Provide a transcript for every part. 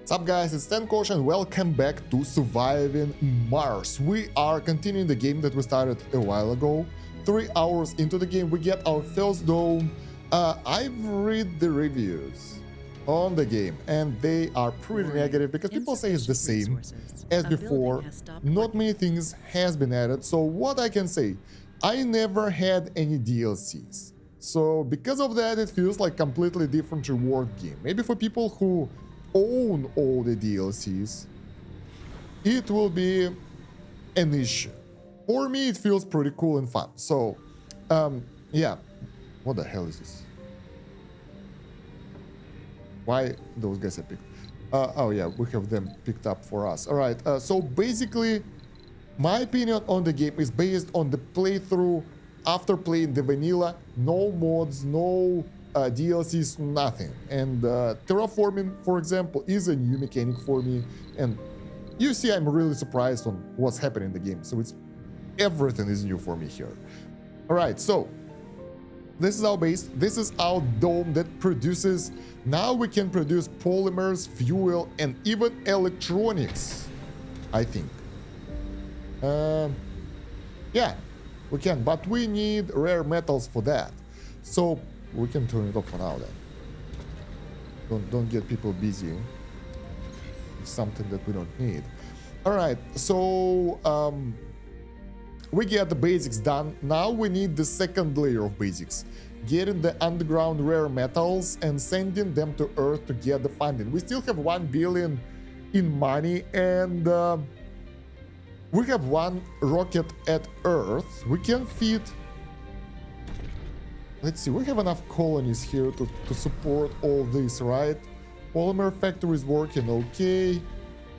What's up guys, it's Kosh and welcome back to Surviving Mars. We are continuing the game that we started a while ago. 3 hours into the game, we get our first dome. I've read the reviews on the game and they are pretty negative because people say it's the same as before. Not many things has been added. So what I can say, I never had any DLCs. So because of that, it feels like completely different reward game. Maybe for people who own all the DLCs, it will be an issue. For me, it feels pretty cool and fun. So, yeah. What the hell is this? Why those guys are picked? Oh yeah, we have them picked up for us. All right. So basically, my opinion on the game is based on the playthrough after playing the vanilla. No mods, no DLCs, nothing. And terraforming, for example, is a new mechanic for me, and you see I'm really surprised on what's happening in the game. So it's everything is new for me here. All right, so this is our base, this is our dome that produces, now we can produce polymers, fuel, and even electronics, I think. Yeah, we can, but we need rare metals for that. So we can turn it off for now then. Don't get people busy. It's something that we don't need. All right, so we get the basics done. Now we need the second layer of basics. Getting the underground rare metals and sending them to Earth to get the funding. We still have 1 billion in money, and we have 1 rocket at Earth. We can feed. Let's see, we have enough colonies here to support all this, right? Polymer factory is working okay.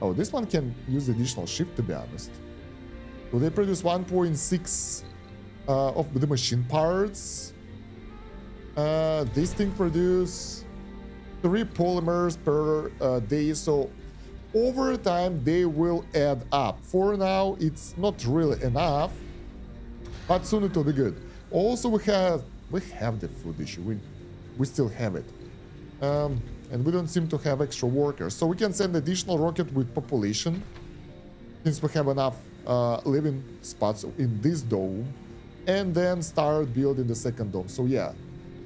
Oh, this one can use additional shift, to be honest. So they produce 1.6 of the machine parts. This thing produce 3 polymers per day, so over time they will add up. For now, it's not really enough, but soon it will be good. Also, we have the food issue. We still have it, and we don't seem to have extra workers, so we can send additional rocket with population since we have enough living spots in this dome, and then start building the second dome. So yeah,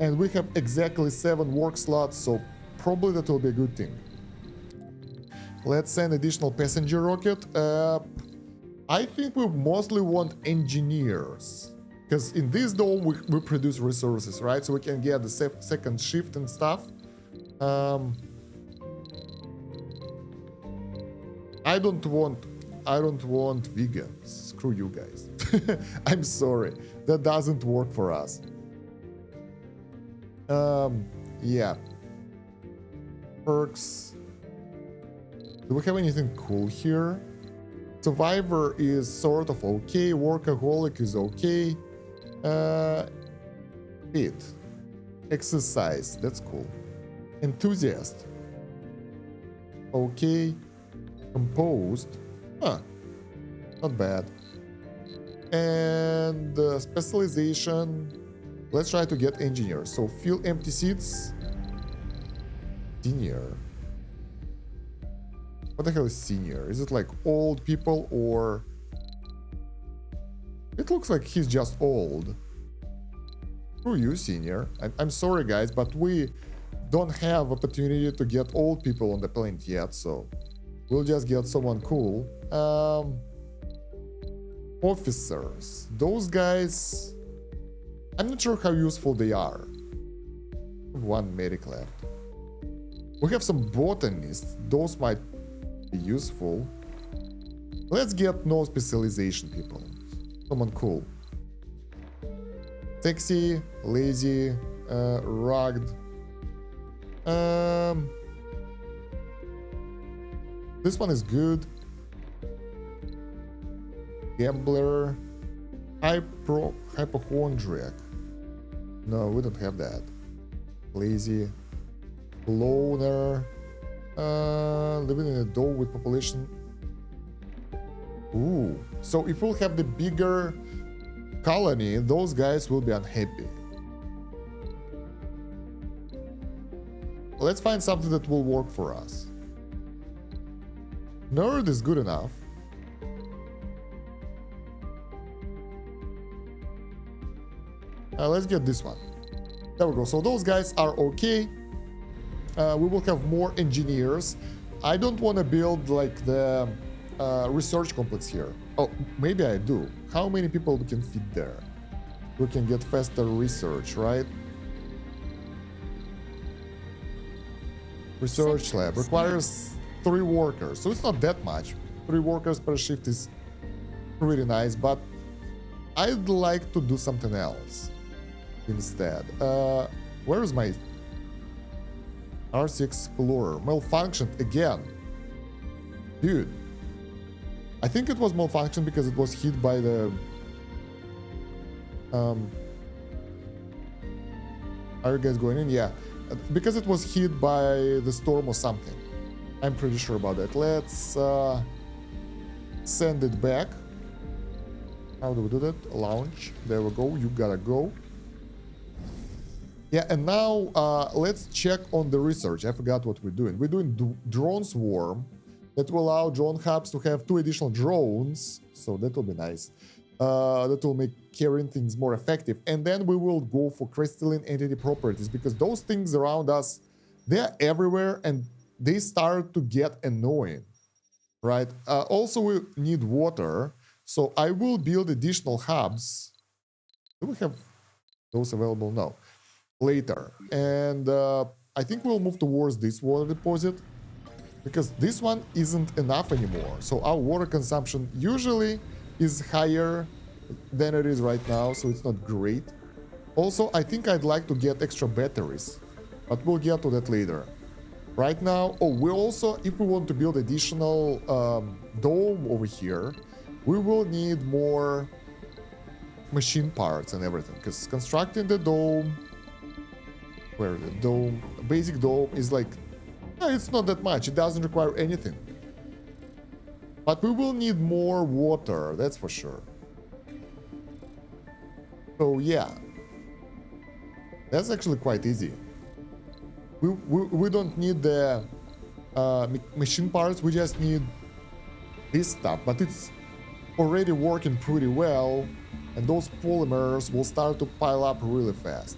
and we have exactly 7 work slots, so probably that will be a good thing. Let's send additional passenger rocket. I think we mostly want engineers, because in this dome we produce resources, right? So we can get the second shift and stuff. I don't want vegans. Screw you guys. I'm sorry, that doesn't work for us. Yeah. Perks. Do we have anything cool here? Survivor is sort of okay. Workaholic is okay. Fit. Exercise, that's cool. Enthusiast. Okay. Composed. Huh. Not bad. And specialization. Let's try to get engineer. So fill empty seats. Senior. What the hell is senior? Is it like old people, or it looks like he's just old? Screw you, senior. I'm sorry guys, but we don't have opportunity to get old people on the planet yet, so we'll just get someone cool. Officers, those guys, I'm not sure how useful they are. 1 medic left. We have some botanists, those might be useful. Let's get no specialization people. Someone cool. Sexy, lazy, rugged. This one is good. Gambler. Hypochondriac. No, we don't have that. Lazy. Loner. Living in a dome with population. Ooh. So if we'll have the bigger colony, those guys will be unhappy. Let's find something that will work for us. Nerd is good enough. Let's get this one. There we go. So those guys are okay. We will have more engineers. I don't want to build like the research complex here. Oh, maybe I do. How many people we can fit there? We can get faster research, right? Research lab requires 3 workers, so it's not that much. 3 workers per shift is pretty nice, but I'd like to do something else instead. Where is my RC Explorer? Malfunctioned again. Dude. I think it was malfunctioned because it was hit by the... Are you guys going in? Yeah. Because it was hit by the storm or something. I'm pretty sure about that. Let's send it back. How do we do that? Launch. There we go. You gotta go. Yeah, and now let's check on the research. I forgot what we're doing. We're doing drone swarm. That will allow drone hubs to have 2 additional drones. So that will be nice. That will make carrying things more effective. And then we will go for crystalline entity properties, because those things around us, they're everywhere and they start to get annoying, right? Also, we need water. So I will build additional hubs. Do we have those available? No. Later. And I think we'll move towards this water deposit, because this one isn't enough anymore. So our water consumption usually is higher than it is right now, so it's not great. Also, I think I'd like to get extra batteries, but we'll get to that later. Right now, oh, we also, if we want to build additional dome over here, we will need more machine parts and everything, because constructing the dome, where the dome, basic dome is like, it's not that much, it doesn't require anything. But we will need more water, that's for sure. So yeah, that's actually quite easy. We don't need the machine parts, we just need this stuff, but it's already working pretty well, and those polymers will start to pile up really fast.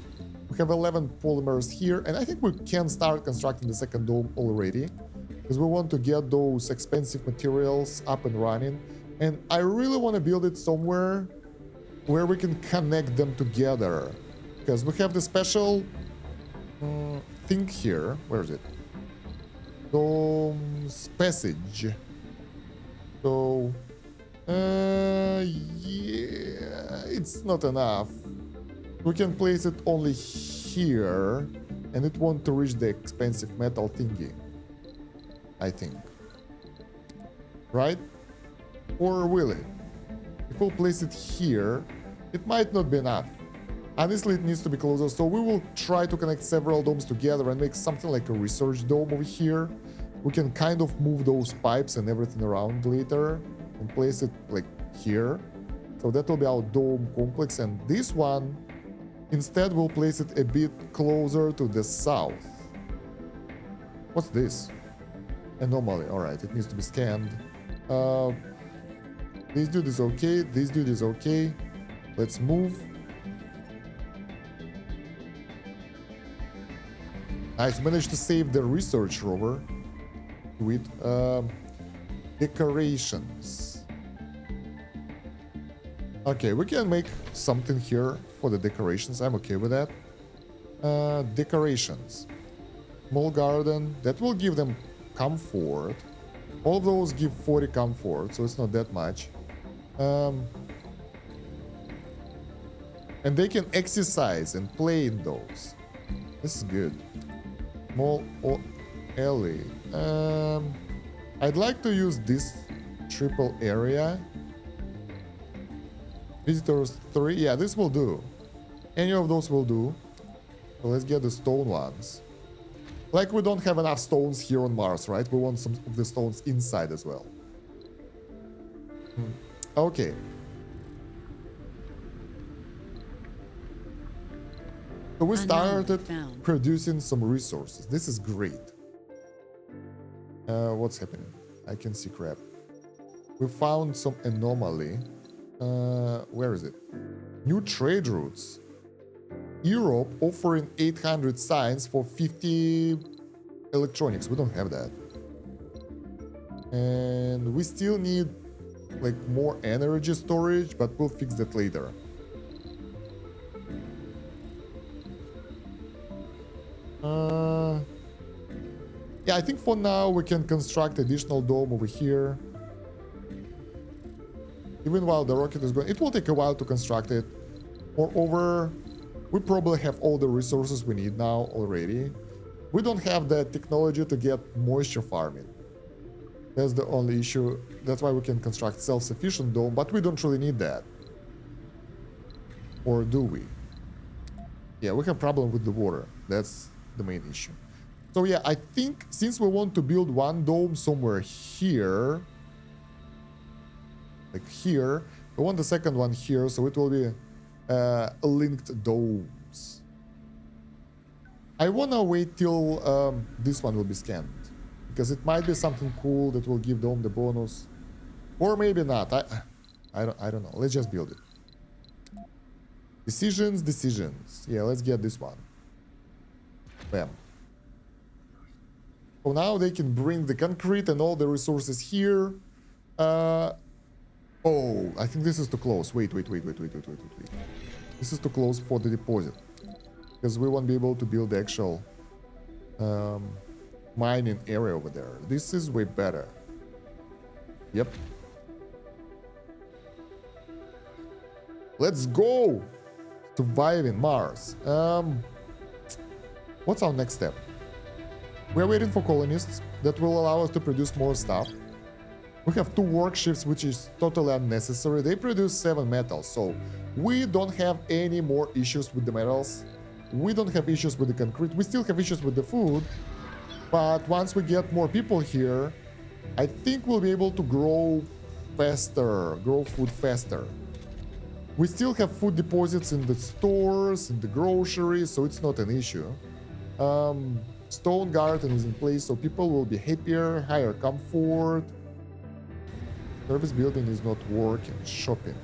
We have 11 polymers here, and I think we can start constructing the second dome already, because we want to get those expensive materials up and running. And I really want to build it somewhere where we can connect them together, because we have the special thing here. Where is it? Dome's passage. So yeah, it's not enough. We can place it only here, and it won't reach the expensive metal thingy, I think. Right? Or will it? If we'll place it here, it might not be enough. Honestly, it needs to be closer, so we will try to connect several domes together and make something like a research dome over here. We can kind of move those pipes and everything around later and place it like here. So that will be our dome complex, and this one, instead, we'll place it a bit closer to the south. What's this? Anomaly. Alright, it needs to be scanned. This dude is okay. This dude is okay. Let's move. Nice, managed to save the research rover. Sweet. Decorations. Okay, we can make something here for the decorations. I'm okay with that. Decorations. Small garden. That will give them comfort. All of those give 40 comfort, so it's not that much. And they can exercise and play in those. This is good. Small alley. I'd like to use this triple area. Visitors 3. Yeah, this will do. Any of those will do. So let's get the stone ones. Like, we don't have enough stones here on Mars, right? We want some of the stones inside as well. Okay. So we started producing some resources. This is great. What's happening? I can see crap. We found some anomaly. Where is it? New trade routes. Europe offering 800 signs for 50 electronics. We don't have that. And we still need like more energy storage, but we'll fix that later. Yeah, I think for now we can construct additional dome over here. Even while the rocket is going, it will take a while to construct it. Moreover, we probably have all the resources we need now already. We don't have the technology to get moisture farming. That's the only issue. That's why we can construct self-sufficient dome, but we don't really need that. Or do we? Yeah, we have problem with the water. That's the main issue. So yeah, I think since we want to build one dome somewhere here, like here, we want the second one here, so it will be linked domes. I wanna wait till this one will be scanned, because it might be something cool that will give dome the bonus, or maybe not. I don't know. Let's just build it. Decisions. Yeah, let's get this one. Bam. So now they can bring the concrete and all the resources here. Oh, I think this is too close. Wait. This is too close for the deposit, because we won't be able to build the actual mining area over there. This is way better. Yep. Let's go! Surviving Mars. What's our next step? We're waiting for colonists that will allow us to produce more stuff. We have 2 work shifts, which is totally unnecessary. They produce 7 metals, so we don't have any more issues with the metals. We don't have issues with the concrete. We still have issues with the food, but once we get more people here, I think we'll be able to grow food faster. We still have food deposits in the stores, in the groceries, so it's not an issue. Stone garden is in place, so people will be happier, higher comfort. Service building is not working. Shopping.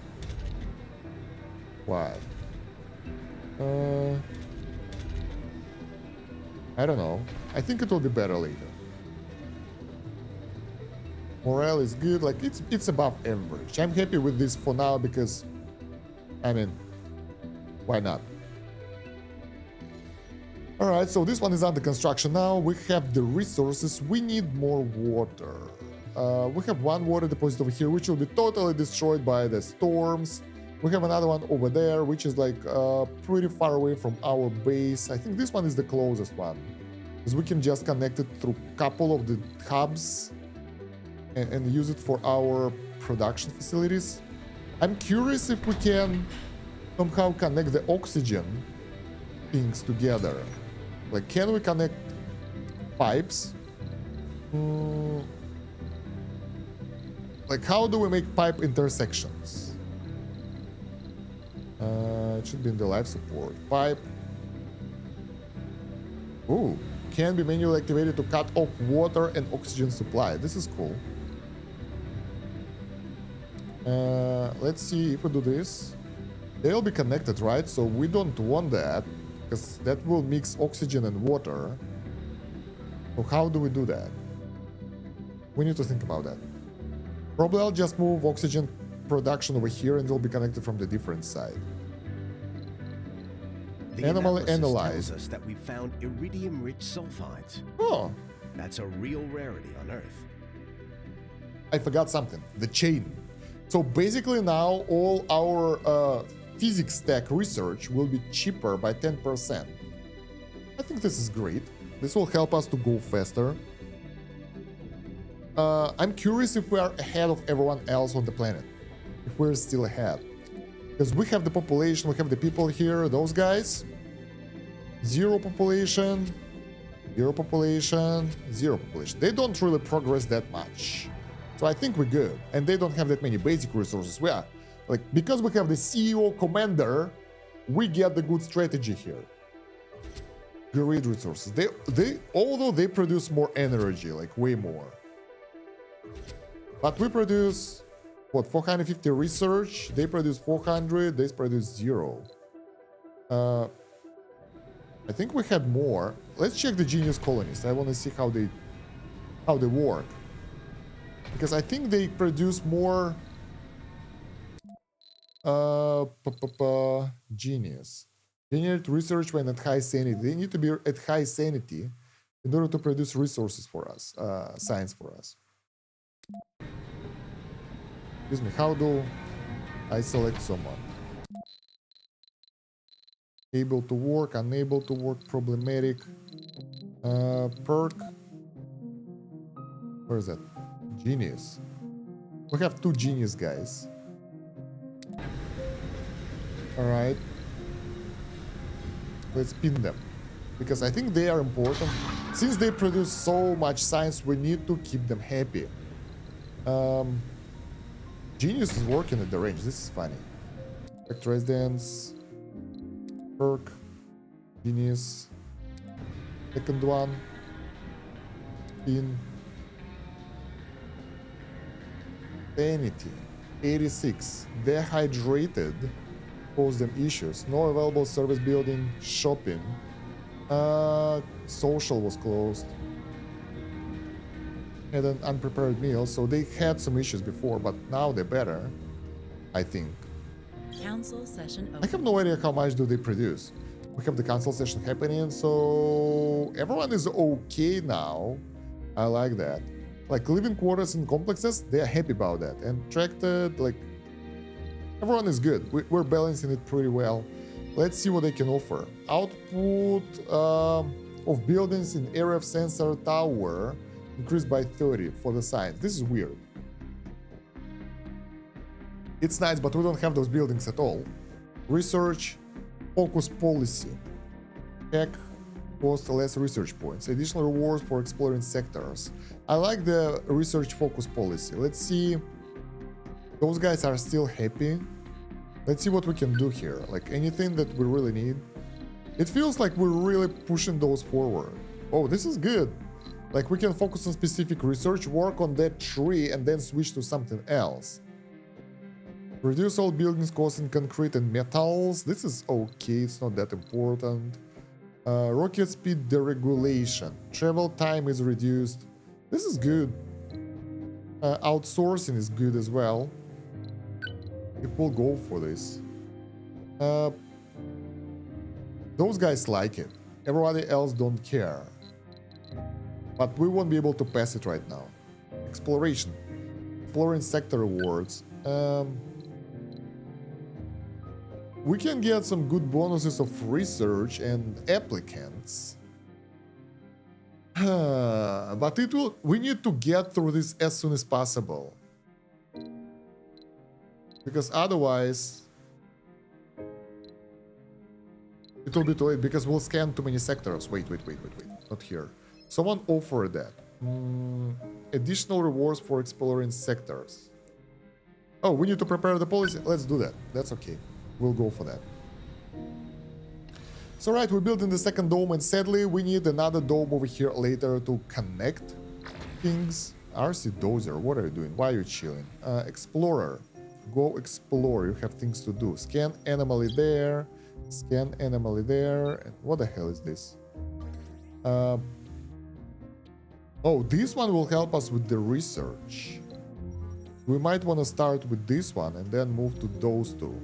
Why? I don't know. I think it will be better later. Morale is good. Like it's above average. I'm happy with this for now because, I mean, why not? Alright, so this one is under construction now. We have the resources. We need more water. We have 1 water deposit over here, which will be totally destroyed by the storms. We have another one over there, which is like pretty far away from our base. I think this one is the closest one, because we can just connect it through a couple of the hubs and use it for our production facilities. I'm curious if we can somehow connect the oxygen things together. Like, can we connect pipes? Like, how do we make pipe intersections? It should be in the life support. Pipe. Ooh, can be manually activated to cut off water and oxygen supply. This is cool. Let's see if we do this. They'll be connected, right? So we don't want that, because that will mix oxygen and water. So how do we do that? We need to think about that. Probably I'll just move oxygen production over here and they'll be connected from the different side. The Anomaly analysis analyzed. tells us that we found iridium-rich sulfides. Oh, That's a real rarity on Earth. I forgot something. The chain. So basically now all our physics tech research will be cheaper by 10%. I think this is great. This will help us to go faster. I'm curious if we are ahead of everyone else on the planet. If we're still ahead. Because we have the population, we have the people here, those guys. 0 population, 0 population, 0 population. They don't really progress that much. So I think we're good. And they don't have that many basic resources. We are, like, because we have the CEO commander, we get the good strategy here. Great resources. Although they produce more energy, like way more. But we produce, what, 450 research? They produce 400, they produce 0. I think we had more. Let's check the genius colonists. I want to see how they work. Because I think they produce more genius. Generate research when at high sanity. They need to be at high sanity in order to produce resources for us, science for us. Excuse me, how do I select someone? Able to work, unable to work, problematic. Perk. Where is that? Genius. We have 2 genius guys. Alright. Let's pin them. Because I think they are important. Since they produce so much science, we need to keep them happy. Genius is working at the range. This is funny. Direct residence. Perk. Genius. Second one. Pin. Sanity. 86. Dehydrated. Cause them issues. No available service building. Shopping. Social was closed. Had an unprepared meal, so they had some issues before, but now they're better, I think. Council session open. I have no idea how much do they produce. We have the council session happening, so everyone is okay now. I like that. Like living quarters and complexes, they are happy about that. And attracted, like everyone is good. We're balancing it pretty well. Let's see what they can offer. Output of buildings in area of sensor tower increased by 30 for the science. This is weird. It's nice, but we don't have those buildings at all. Research, focus policy. Tech cost less research points. Additional rewards for exploring sectors. I like the research focus policy. Let's see. Those guys are still happy. Let's see what we can do here. Like anything that we really need. It feels like we're really pushing those forward. Oh, this is good. Like we can focus on specific research, work on that tree, and then switch to something else. Reduce all buildings costs in concrete and metals. This is okay, it's not that important. Rocket speed deregulation. Travel time is reduced. This is good. Outsourcing is good as well. People go for this. Those guys like it. Everybody else don't care. But we won't be able to pass it right now. Exploration. Exploring sector rewards. We can get some good bonuses of research and applicants. But we need to get through this as soon as possible. Because otherwise it will be too late, because we'll scan too many sectors. Wait. Not here. Someone offered that. Additional rewards for exploring sectors. Oh, we need to prepare the policy. Let's do that. That's okay. We'll go for that. So right, we're building the second dome, and sadly we need another dome over here later to connect things. RC Dozer, what are you doing? Why are you chilling? Explorer. Go explore. You have things to do. Scan anomaly there. Scan anomaly there. And what the hell is this? Oh, this one will help us with the research. We might want to start with this one and then move to those two.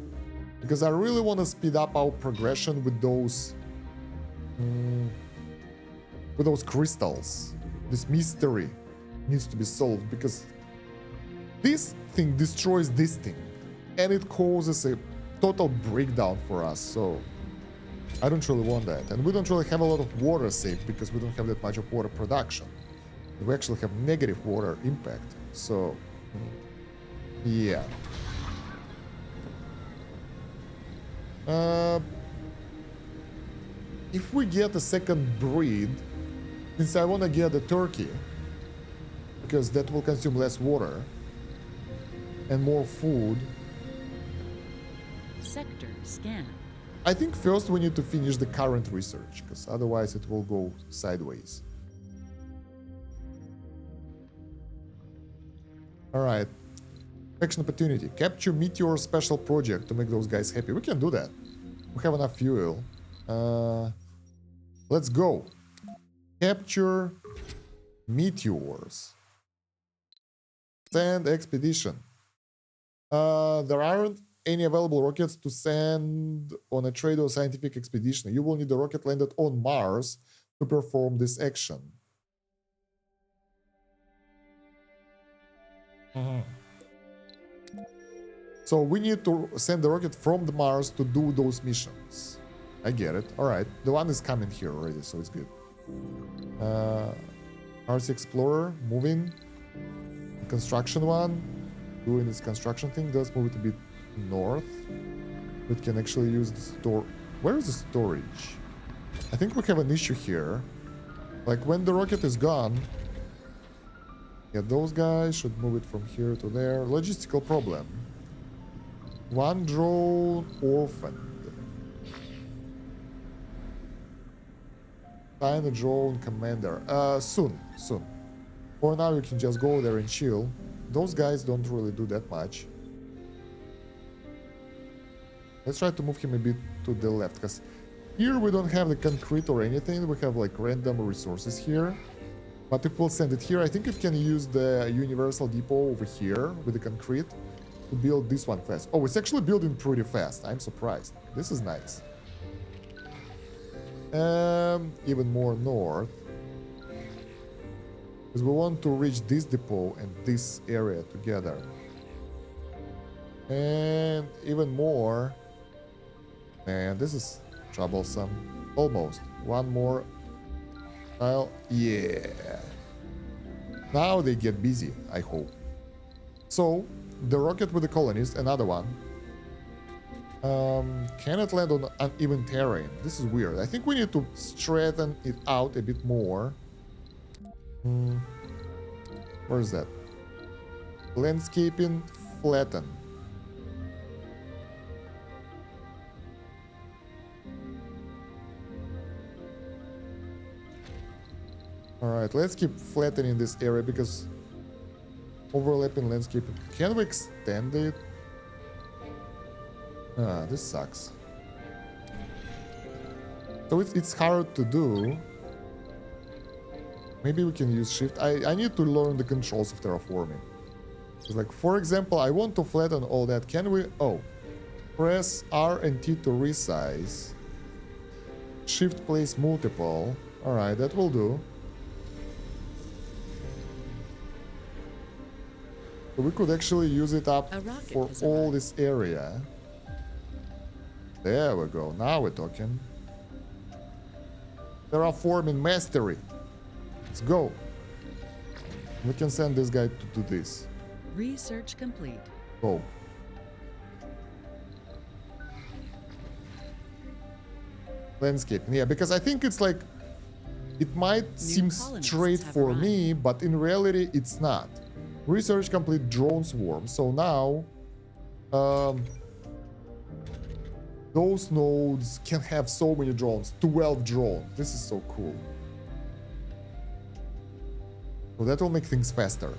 Because I really want to speed up our progression with those crystals. This mystery needs to be solved, because this thing destroys this thing and it causes a total breakdown for us. So I don't really want that. And we don't really have a lot of water saved because we don't have that much of water production. We actually have negative water impact. So yeah. If we get a second breed, since I want to get a turkey, because that will consume less water and more food. Sector scan. I think first we need to finish the current research, because otherwise it will go sideways. All right. Action opportunity. Capture meteor special project to make those guys happy. We can do that. We have enough fuel. Let's go. Capture meteors. Send expedition. There aren't any available rockets to send on a trade or scientific expedition. You will need a rocket landed on Mars to perform this action. So we need to send the rocket from the Mars to do those missions. I get it. All right. The one is coming here already, so it's good. Mars Explorer, moving. Construction one, doing this construction thing. Let's move it a bit north. We can actually use the store. Where is the storage? I think we have an issue here. Like when the rocket is gone. Yeah, those guys should move it from here to there. Logistical problem. One drone orphaned. Find a drone commander. Soon. For now, you can just go there and chill. Those guys don't really do that much. Let's try to move him a bit to the left, because here we don't have the concrete or anything. We have like random resources here. But if we'll send it here, I think it can use the universal depot over here with the concrete to build this one fast. Oh, it's actually building pretty fast. I'm surprised. This is nice. Even more north. Because we want to reach this depot and this area together. And even more. Man, this is troublesome. Almost. One more tile. Yeah. Now they get busy, I hope. So, the rocket with the colonists, another one. Cannot land on uneven terrain. This is weird. I think we need to straighten it out a bit more. Where is that? Landscaping, flatten. Alright, let's keep flattening this area because overlapping landscaping. Can we extend it? Ah, this sucks. So it's hard to do. Maybe we can use shift. I need to learn the controls of terraforming. It's like, for example, I want to flatten all that. Can we? Oh, press R and T to resize. Shift place multiple. All right, that will do. So we could actually use it up for all this area. There we go. Now we're talking. Terraforming mastery. Let's go. We can send this guy to do this. Research complete. Go. Landscaping. Yeah, because I think it's like... It might seem straight for me, but in reality, it's not. Research complete drone swarm. So now... those nodes can have so many drones. 12 drones. This is so cool. So that will make things faster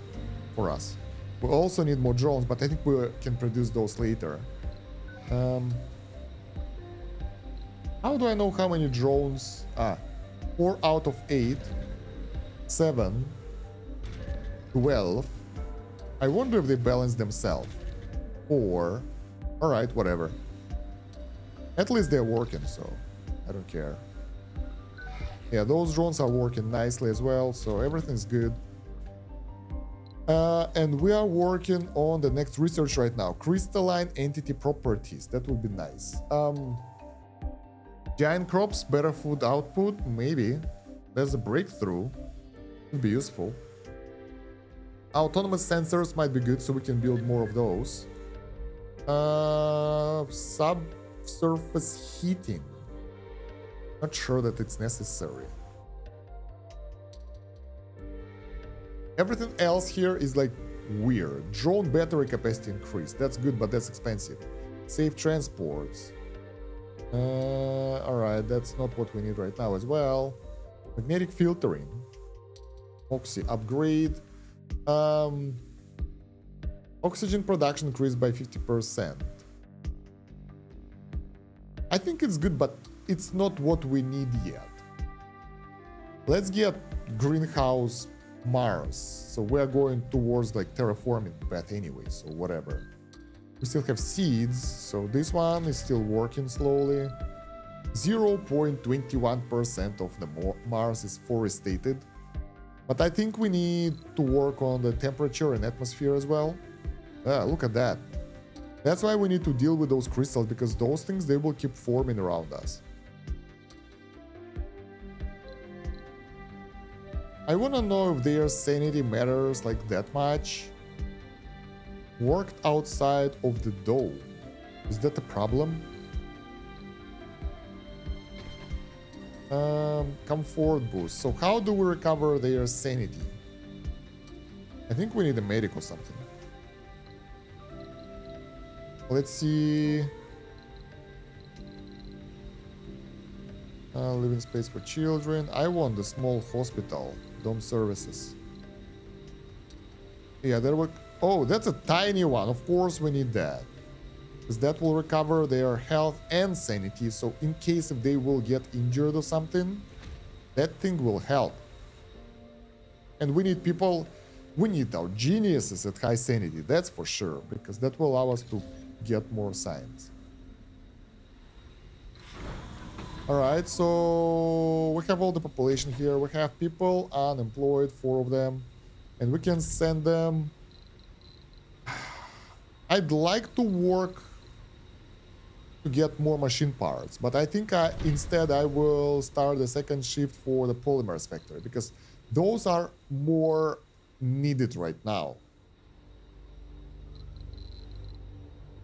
for us. We also need more drones, but I think we can produce those later. How do I know how many drones? 4 out of 8. 7. 12. I wonder if they balance themselves. 4. Alright, whatever. At least they're working, so I don't care. Yeah, those drones are working nicely as well, so everything's good. And we are working on the next research right now. Crystalline entity properties. That would be nice. Giant crops, better food output. Maybe. There's a breakthrough. Would be useful. Autonomous sensors might be good, so we can build more of those. Subsurface heating. Not sure that it's necessary. Everything else here is like weird. Drone battery capacity increase. That's good, but that's expensive. Safe transports. Alright, that's not what we need right now as well. Magnetic filtering. Oxy upgrade. Oxygen production increased by 50%. I think it's good, but it's not what we need yet. Let's get greenhouse Mars. So we're going towards like terraforming path anyway, so whatever. We still have seeds, so this one is still working slowly. 0.21% of the Mars is forested. But I think we need to work on the temperature and atmosphere as well. Look at that. That's why we need to deal with those crystals, because those things, they will keep forming around us. I want to know if their sanity matters like that much. Worked outside of the dome. Is that a problem? Comfort boost. So how do we recover their sanity? I think we need a medic or something. Let's see. Living space for children. I want the small hospital. Dome services. Yeah, there were... Oh, that's a tiny one. Of course we need that. Because that will recover their health and sanity. So in case if they will get injured or something, that thing will help. And we need people... We need our geniuses at high sanity. That's for sure. Because that will allow us to get more science. Alright, so we have all the population here. We have people unemployed, 4 of them. And we can send them... I'd like to work to get more machine parts. But I think instead I will start the second shift for the polymers factory. Because those are more needed right now.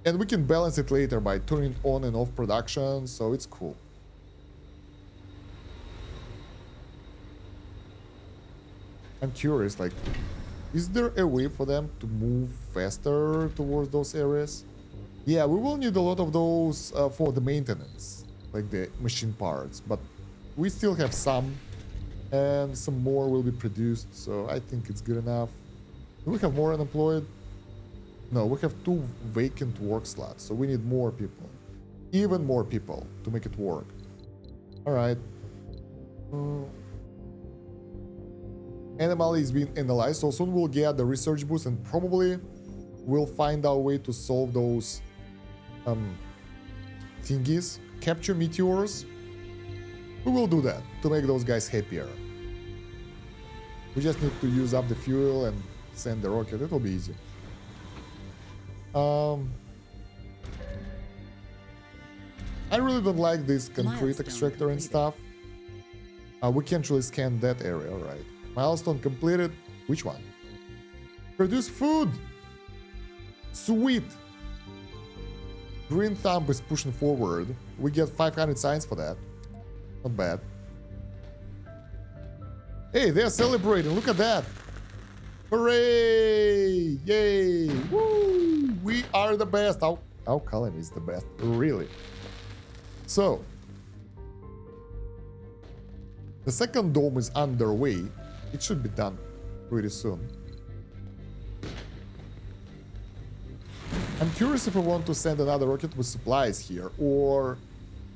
And we can balance it later by turning on and off production. So it's cool. I'm curious, like, is there a way for them to move faster towards those areas? Yeah, we will need a lot of those for the maintenance, like the machine parts, but we still have some, and some more will be produced, so I think it's good enough. Do we have more unemployed? No, we have 2 vacant work slots, so we need more people. Even more people to make it work. Alright. Anomaly is being analyzed, so soon we'll get the research boost and probably we'll find our way to solve those thingies. Capture meteors. We will do that to make those guys happier. We just need to use up the fuel and send the rocket. It'll be easy. I really don't like this concrete extractor and stuff. We can't really scan that area, alright. Milestone completed. Which one? Produce food! Sweet! Green Thumb is pushing forward. We get 500 science for that. Not bad. Hey, they're celebrating. Look at that. Hooray! Yay! Woo! We are the best. Our colony is the best. Really. So. The second dome is underway. It should be done pretty soon. I'm curious if I want to send another rocket with supplies here or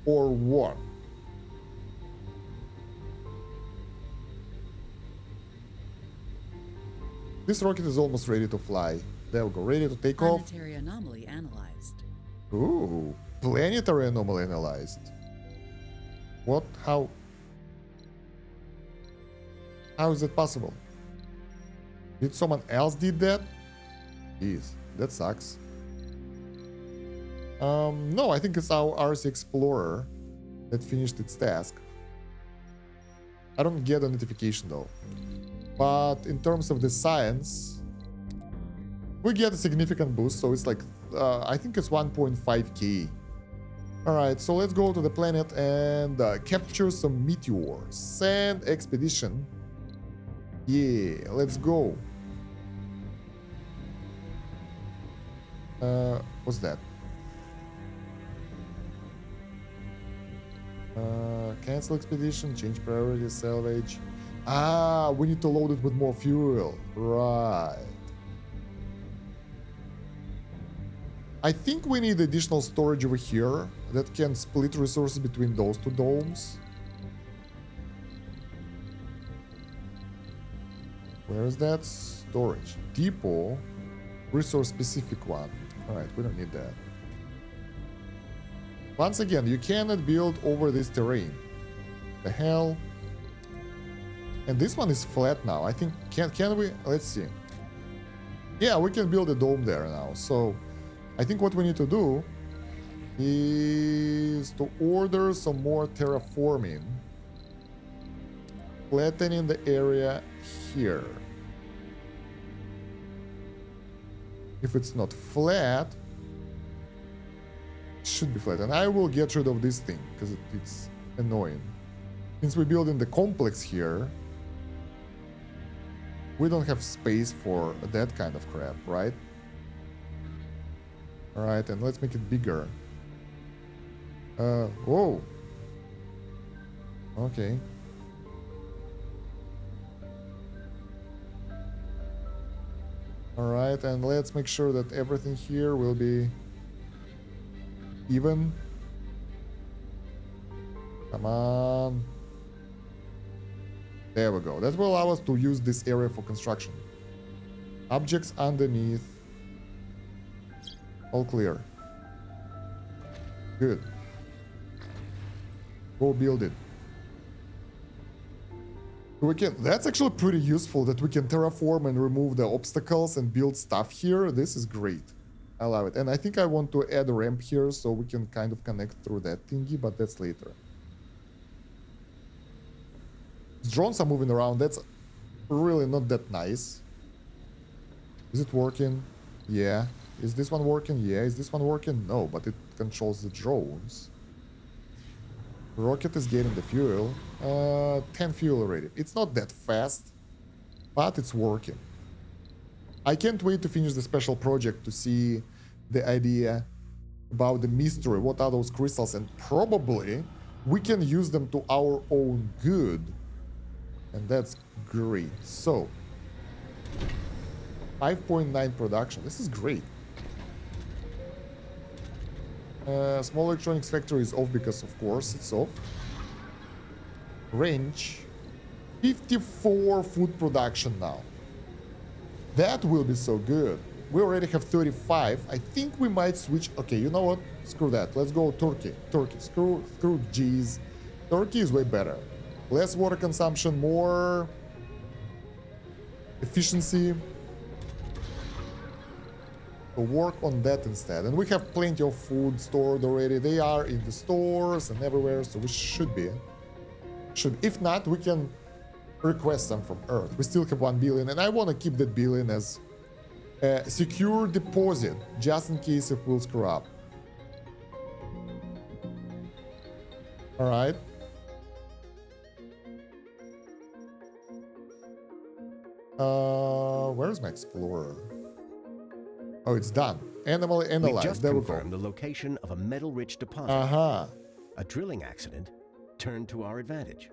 what. This rocket is almost ready to fly. There we go, ready to take off. Planetary anomaly analyzed. Ooh, planetary anomaly analyzed. What? How? How is it possible? Did someone else did that? Jeez, that sucks. No, I think it's our RC Explorer that finished its task. I don't get a notification though. But in terms of the science, we get a significant boost, so it's like, I think it's 1.5k. Alright, so let's go to the planet and capture some meteors. Send expedition. Yeah, let's go. What's that? Cancel expedition, change priority, salvage. Ah, we need to load it with more fuel. Right. I think we need additional storage over here that can split resources between those two domes. Where is that? Storage. Depot. Resource specific one. Alright, we don't need that. Once again, you cannot build over this terrain. The hell? And this one is flat now. I think, can we? Let's see. Yeah, we can build a dome there now. So, I think what we need to do is to order some more terraforming. Flattening the area here. If it's not flat, it should be flat. And I will get rid of this thing because it's annoying. Since we're building the complex here, we don't have space for that kind of crap, right? Alright, and let's make it bigger. Whoa. Okay. Alright, and let's make sure that everything here will be even. Come on. There we go. That will allow us to use this area for construction. Objects underneath. All clear. Good. Go build it. We can. That's actually pretty useful that we can terraform and remove the obstacles and build stuff here. This is great. I love it. And I think I want to add a ramp here so we can kind of connect through that thingy, but that's later. Drones are moving around. That's really not that nice. Is it working? Yeah. Is this one working? Yeah. Is this one working? No, but it controls the drones. Rocket is getting the fuel. 10 fuel already. It's not that fast, but it's working. I can't wait to finish the special project to see the idea about the mystery. What are those crystals? And probably we can use them to our own good. And that's great. So, 5.9 production. This is great. Small electronics factory is off because, of course, it's off. Range. 54 food production now. That will be so good. We already have 35. I think we might switch. Okay, you know what? Screw that. Let's go Turkey. Turkey. Screw G's. Turkey is way better. Less water consumption, more efficiency. So work on that instead. And we have plenty of food stored already. They are in the stores and everywhere, so we should be. If not, we can request some from Earth. We still have 1 billion, and I want to keep that billion as a secure deposit, just in case it will screw up. Alright. Where's my explorer? Oh, it's done. Animal We've analyzed. just There we go. confirmed the location of a metal-rich deposit. A drilling accident turned to our advantage.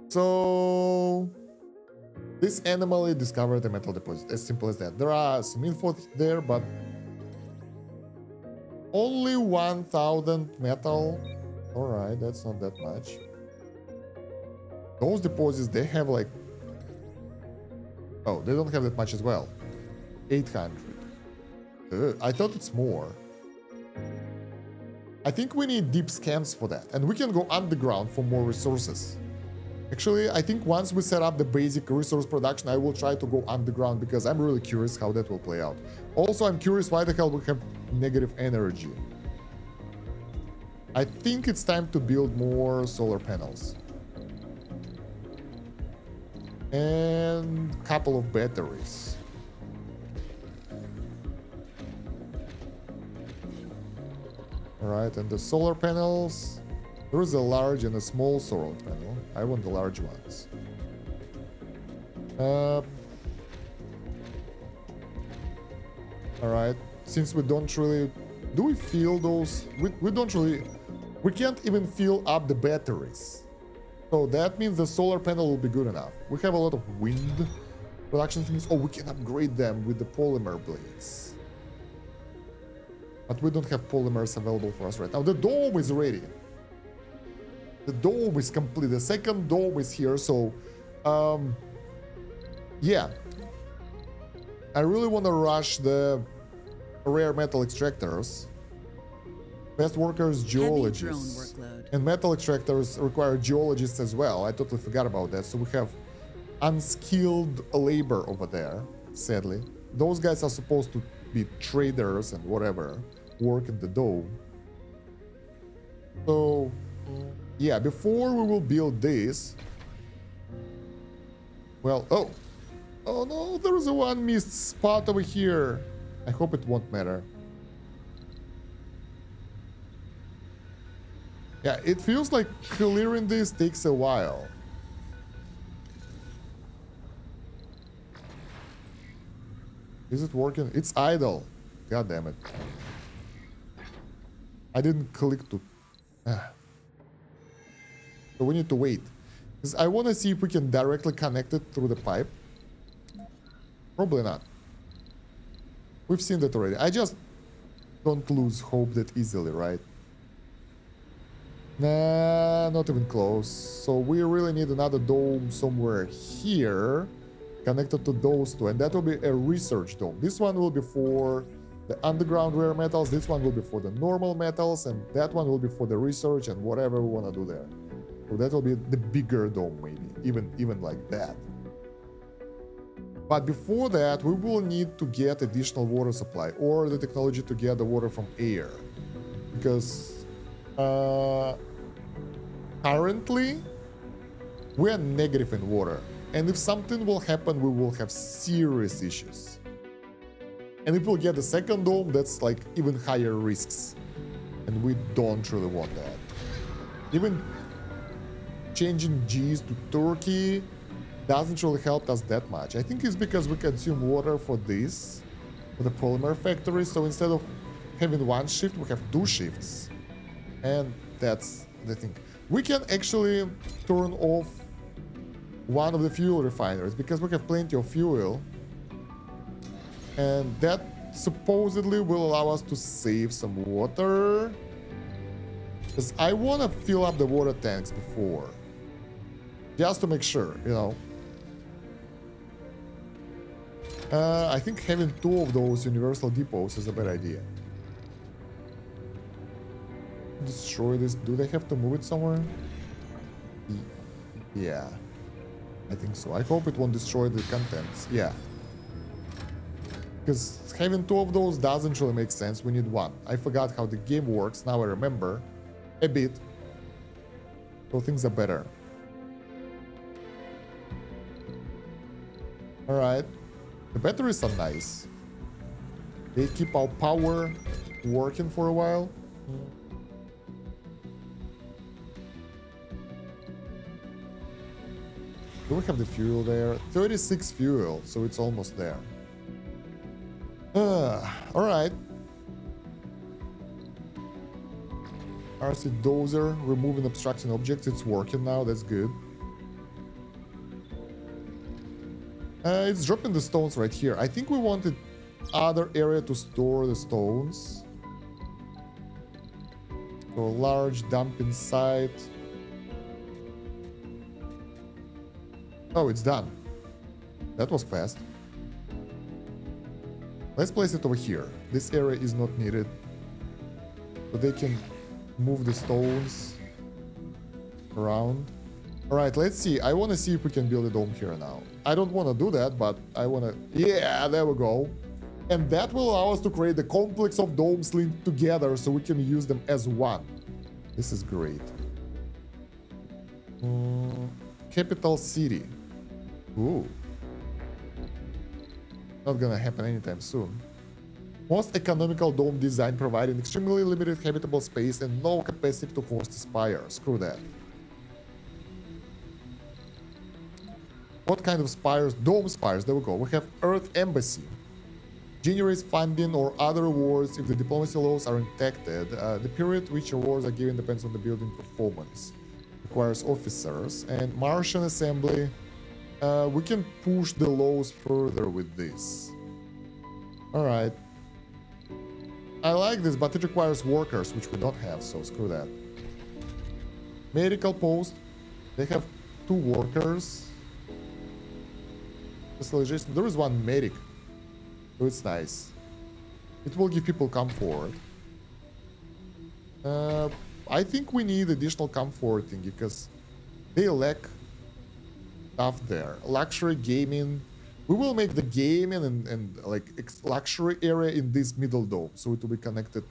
So this anomaly discovered a metal deposit. As simple as that. There are some info there, but only 1,000 metal. Alright, that's not that much. Those deposits, they have like... Oh, they don't have that much as well. 800. I thought it's more. I think we need deep scans for that. And we can go underground for more resources. Actually, I think once we set up the basic resource production, I will try to go underground because I'm really curious how that will play out. Also, I'm curious why the hell we have negative energy. I think it's time to build more solar panels. And a couple of batteries. Alright, and the solar panels. There is a large and a small solar panel. I want the large ones. Alright, since we don't really... Do we fill those? We don't really... We can't even fill up the batteries. So that means the solar panel will be good enough. We have a lot of wind production things. Oh, we can upgrade them with the polymer blades. But we don't have polymers available for us right now. The dome is ready. The dome is complete. The second dome is here, so yeah. I really want to rush the rare metal extractors. Best workers, geologists. And metal extractors require geologists as well. I totally forgot about that. So we have unskilled labor over there, sadly. Those guys are supposed to be traders and whatever, work in the dome. So, yeah, before we will build this... Well, oh no, there is a one missed spot over here. I hope it won't matter. Yeah, it feels like clearing this takes a while. Is it working? It's idle. God damn it. I didn't click to... So we need to wait. Because I want to see if we can directly connect it through the pipe. Probably not. We've seen that already. I just don't lose hope that easily, right? Nah, not even close. So we really need another dome somewhere here, connected to those two, and that will be a research dome. This one will be for the underground rare metals, this one will be for the normal metals, and that one will be for the research and whatever we want to do there. So that will be the bigger dome, maybe, even like that. But before that, we will need to get additional water supply or the technology to get the water from air, because currently we are negative in water, and if something will happen, we will have serious issues. And if we'll get the second dome, that's like even higher risks, and we don't really want that. Even changing G's to Turkey doesn't really help us that much. I think it's because we consume water for this, for the polymer factory, so instead of having one shift, we have two shifts. And that's the thing. We can actually turn off one of the fuel refineries because we have plenty of fuel. And that supposedly will allow us to save some water. Because I want to fill up the water tanks before. Just to make sure, you know. I think having two of those universal depots is a bad idea. Destroy this. Do they have to move it somewhere? Yeah, I think so. I hope it won't destroy the contents. Yeah, because having two of those doesn't really make sense. We need one. I forgot how the game works. Now I remember a bit, so things are better. All right, the batteries are nice. They keep our power working for a while. Do we have the fuel there? 36 fuel, so it's almost there. Alright. RC dozer, removing obstructing objects. It's working now, that's good. It's dropping the stones right here. I think we wanted other area to store the stones. So a large dumping site. Oh, it's done. That was fast. Let's place it over here. This area is not needed. So they can move the stones around. Alright, let's see. I want to see if we can build a dome here now. I don't want to do that, but I want to... Yeah, there we go. And that will allow us to create the complex of domes linked together so we can use them as one. This is great. Capital city. Ooh. Not gonna happen anytime soon. Most economical dome design providing extremely limited habitable space and no capacity to host a spire. Screw that. What kind of spires? Dome spires. There we go. We have Earth Embassy. Generates funding or other rewards if the diplomacy laws are enacted. The period which rewards are given depends on the building performance. Requires officers. And Martian Assembly. We can push the laws further with this. Alright. I like this, but it requires workers, which we don't have, so screw that. Medical post. They have 2 workers. Specialization. There is 1 medic. So it's nice. It will give people comfort. I think we need additional comforting because they lack stuff there. Luxury gaming. We will make the gaming and like luxury area in this middle dome, so it will be connected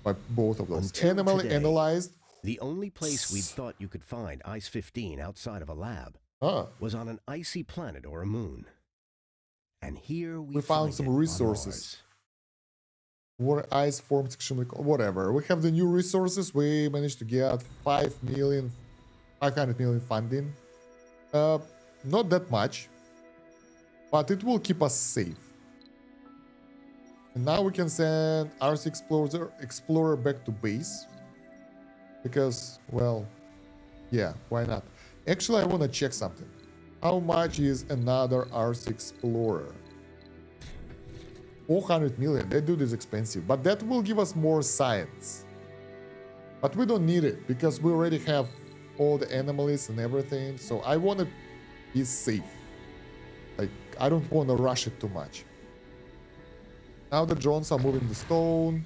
by both of those. Until Animally today, analyzed. The only place we'd thought you could find Ice-15 outside of a lab was on an icy planet or a moon. And here we found some resources. Water ice forms extremely cold. Whatever. We have the new resources. We managed to get 500 million funding. Not that much, but it will keep us safe. And now we can send RC Explorer back to base. Because, well, yeah, why not? Actually, I want to check something. How much is another RC Explorer? 400 million. That dude is expensive, but that will give us more science. But we don't need it because we already have all the anomalies and everything. So I want to be safe. Like, I don't want to rush it too much. Now the drones are moving the stone.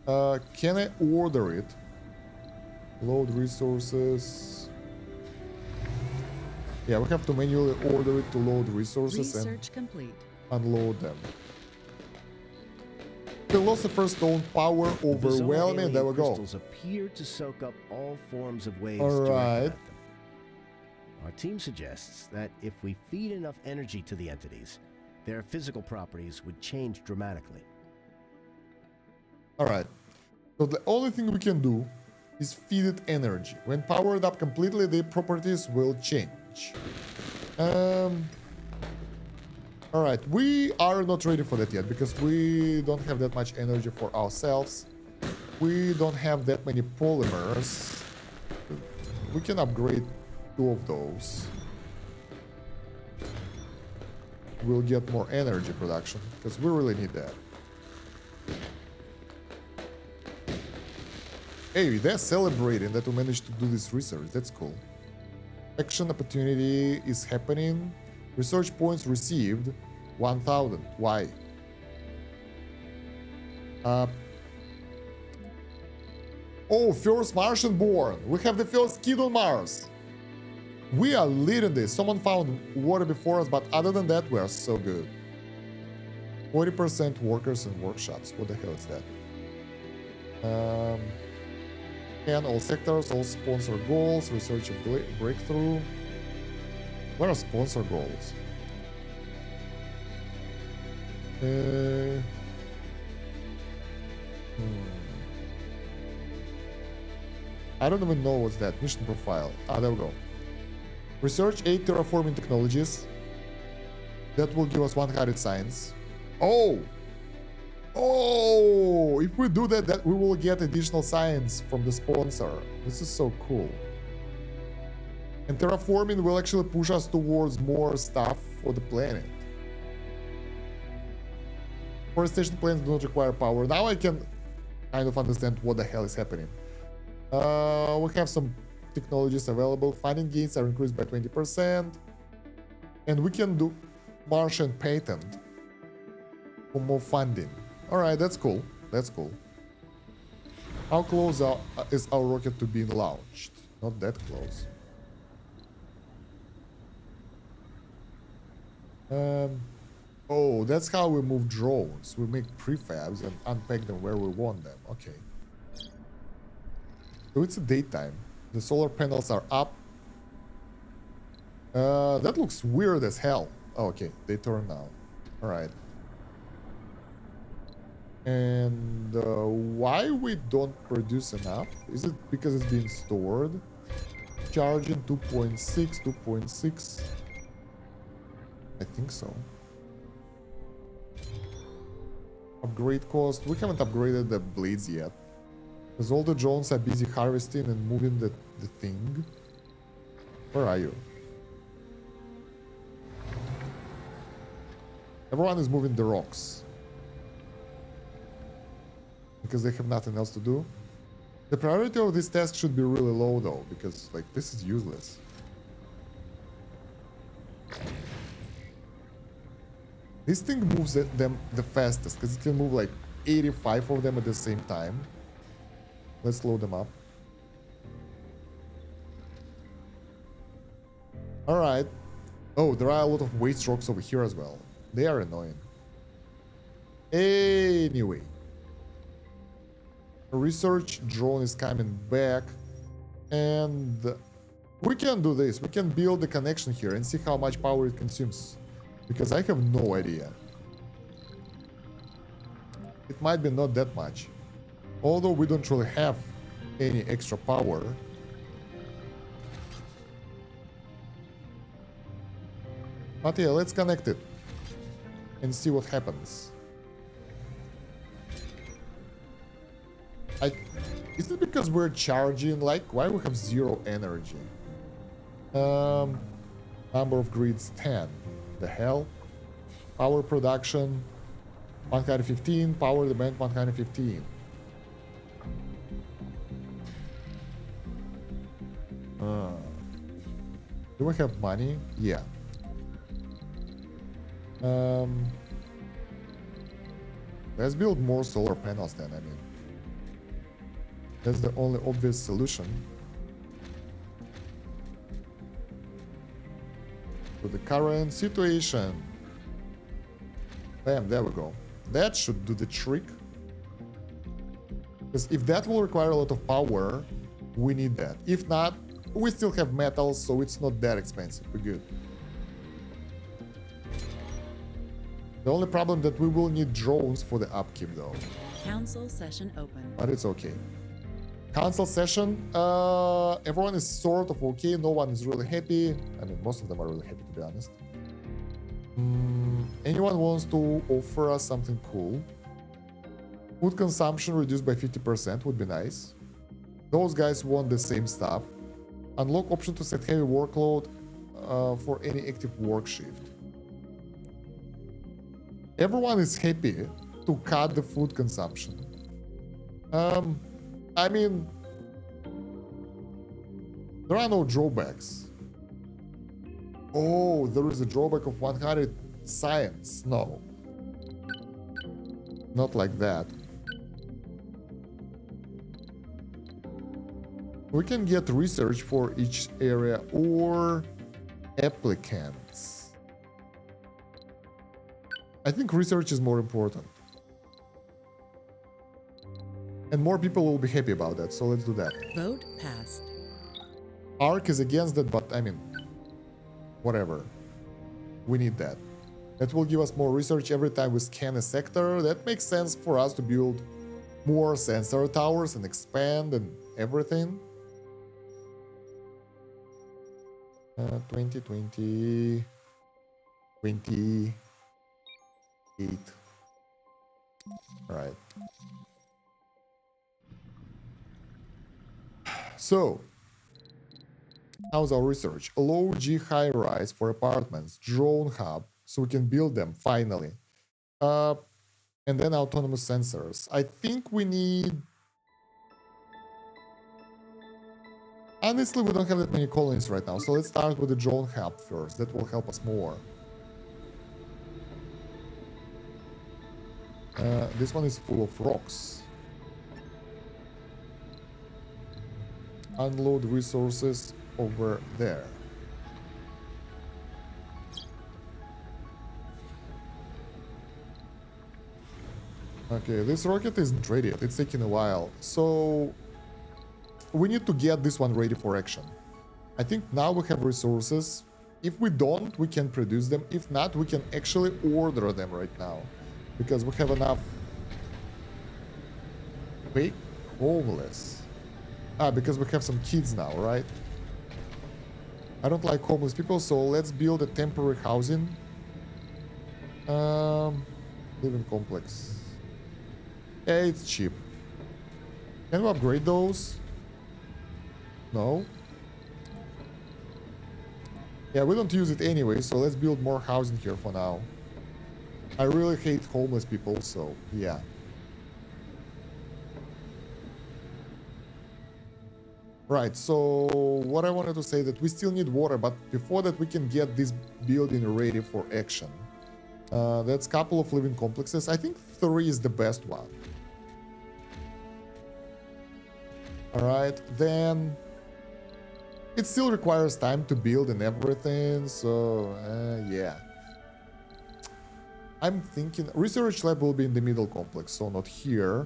Can I order it? Load resources. Yeah, we have to manually order it to load resources Research complete. Unload them. Philosopher's Stone power overwhelming. There we go. Crystals appear to soak up all forms of waves. All right. directed at them. Our team suggests that if we feed enough energy to the entities, their physical properties would change dramatically. All right. So the only thing we can do is feed it energy. When powered up completely, their properties will change. All right, we are not ready for that yet because we don't have that much energy for ourselves. We don't have that many polymers. We can upgrade 2 of those. We'll get more energy production because we really need that. Hey, they're celebrating that we managed to do this research. That's cool. Action opportunity is happening. Research points received 1000. Why? Oh, first Martian born. We have the first kid on Mars. We are leading this. Someone found water before us, but other than that, we are so good. 40% workers and workshops. What the hell is that? And all sectors, all sponsor goals, research and breakthrough. What are sponsor goals? I don't even know what's that. Mission profile. Ah, there we go. Research 8 terraforming technologies. That will give us 100 science. Oh! Oh! If we do that, we will get additional science from the sponsor. This is so cool. And terraforming will actually push us towards more stuff for the planet. Forestation plants do not require power. Now I can kind of understand what the hell is happening. We have some technologies available. Funding gains are increased by 20%. And we can do Martian patent for more funding. Alright, that's cool. That's cool. How close is our rocket to being launched? Not that close. Oh, that's how we move drones. We make prefabs and unpack them where we want them. Okay. So it's a daytime. The solar panels are up. That looks weird as hell. Oh, okay, they turn now. All right. And why we don't produce enough? Is it because it's being stored? Charging 2.6, 2.6. I think so. Upgrade cost. We haven't upgraded the blades yet. Because all the drones are busy harvesting and moving the thing. Where are you? Everyone is moving the rocks. because they have nothing else to do. The priority of this task should be really low though, because like this is useless. This thing moves them the fastest because it can move like 85 of them at the same time. Let's load them up. Alright. Oh, there are a lot of waste rocks over here as well. They are annoying. Anyway. A research drone is coming back. And we can do this. We can build the connection here and see how much power it consumes. Because I have no idea. It might be not that much. Although we don't really have any extra power. But yeah, let's connect it. And see what happens. Is it because we're charging? Like, why we have 0 energy? Number of grids 10. The hell? Power production 115. Power demand 115. Do we have money? Yeah. Let's build more solar panels then, I mean. That's the only obvious solution. To the current situation. Bam, there we go. That should do the trick. Because if that will require a lot of power, we need that. If not, we still have metals, so it's not that expensive. We're good. The only problem that we will need drones for the upkeep though. Council session open. But it's okay. Council session, everyone is sort of okay, no one is really happy. I mean, most of them are really happy to be honest. Anyone wants to offer us something cool? Food consumption reduced by 50% would be nice. Those guys want the same stuff. Unlock option to set heavy workload for any active work shift. Everyone is happy to cut the food consumption. I mean, there are no drawbacks. Oh, there is a drawback of 100 science. No. Not like that. We can get research for each area or applicants. I think research is more important. And more people will be happy about that, so let's do that. Vote passed. ARC is against that, but I mean, whatever. We need that. That will give us more research every time we scan a sector. That makes sense for us to build more sensor towers and expand and everything. 20, 28. Right. So, how's our research? A low G high rise for apartments, drone hub, so we can build them finally. And then autonomous sensors. I think we need... Honestly, we don't have that many colonies right now, so let's start with the drone hub first. That will help us more. This one is full of rocks. Unload resources over there. Okay, this rocket isn't ready yet. It's taking a while. So we need to get this one ready for action. I think now we have resources. If we don't, we can produce them. If not, we can actually order them right now. Because we have enough. Wait, homeless. Because we have some kids now, right? I don't like homeless people, so let's build a temporary housing. Living complex. Yeah, it's cheap. Can we upgrade those? No. Yeah, we don't use it anyway, so let's build more housing here for now. I really hate homeless people, so yeah. Right, so what I wanted to say that we still need water, but before that we can get this building ready for action. That's a couple of living complexes. I think 3 is the best one. Alright, then it still requires time to build and everything, so yeah. I'm thinking research lab will be in the middle complex, so not here.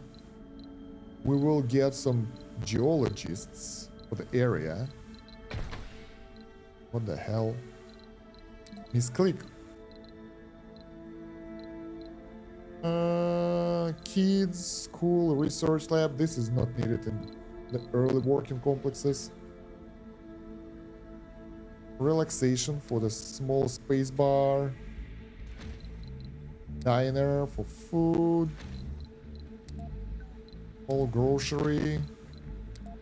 We will get some geologists for the area. What the hell? Misclick. Kids, school, research lab. This is not needed in the early working complexes. Relaxation for the small space bar. Diner for food. All grocery.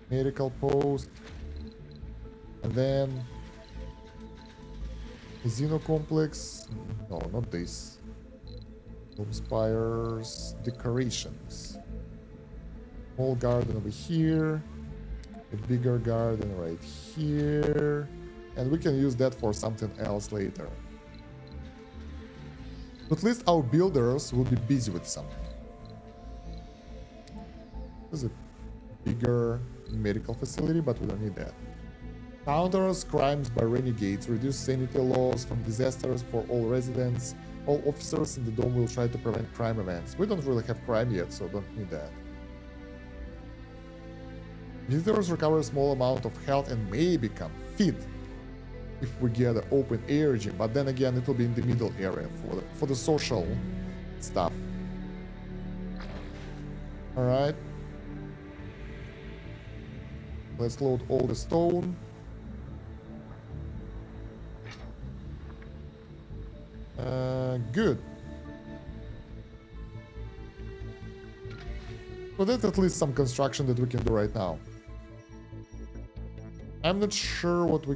Medical post. And then casino complex. No, not this. Home spires, decorations. Small garden over here. A bigger garden right here. And we can use that for something else later. At least our builders will be busy with something. This is a bigger medical facility, but we don't need that. Counters crimes by renegades, reduce sanity laws from disasters for all residents. All officers in the dome will try to prevent crime events. We don't really have crime yet, so don't need that. Visitors recover a small amount of health and may become fit if we get an open air gym, but then again it will be in the middle area for the social stuff. Alright. Let's load all the stone. Good. So that's at least some construction that we can do right now. I'm not sure what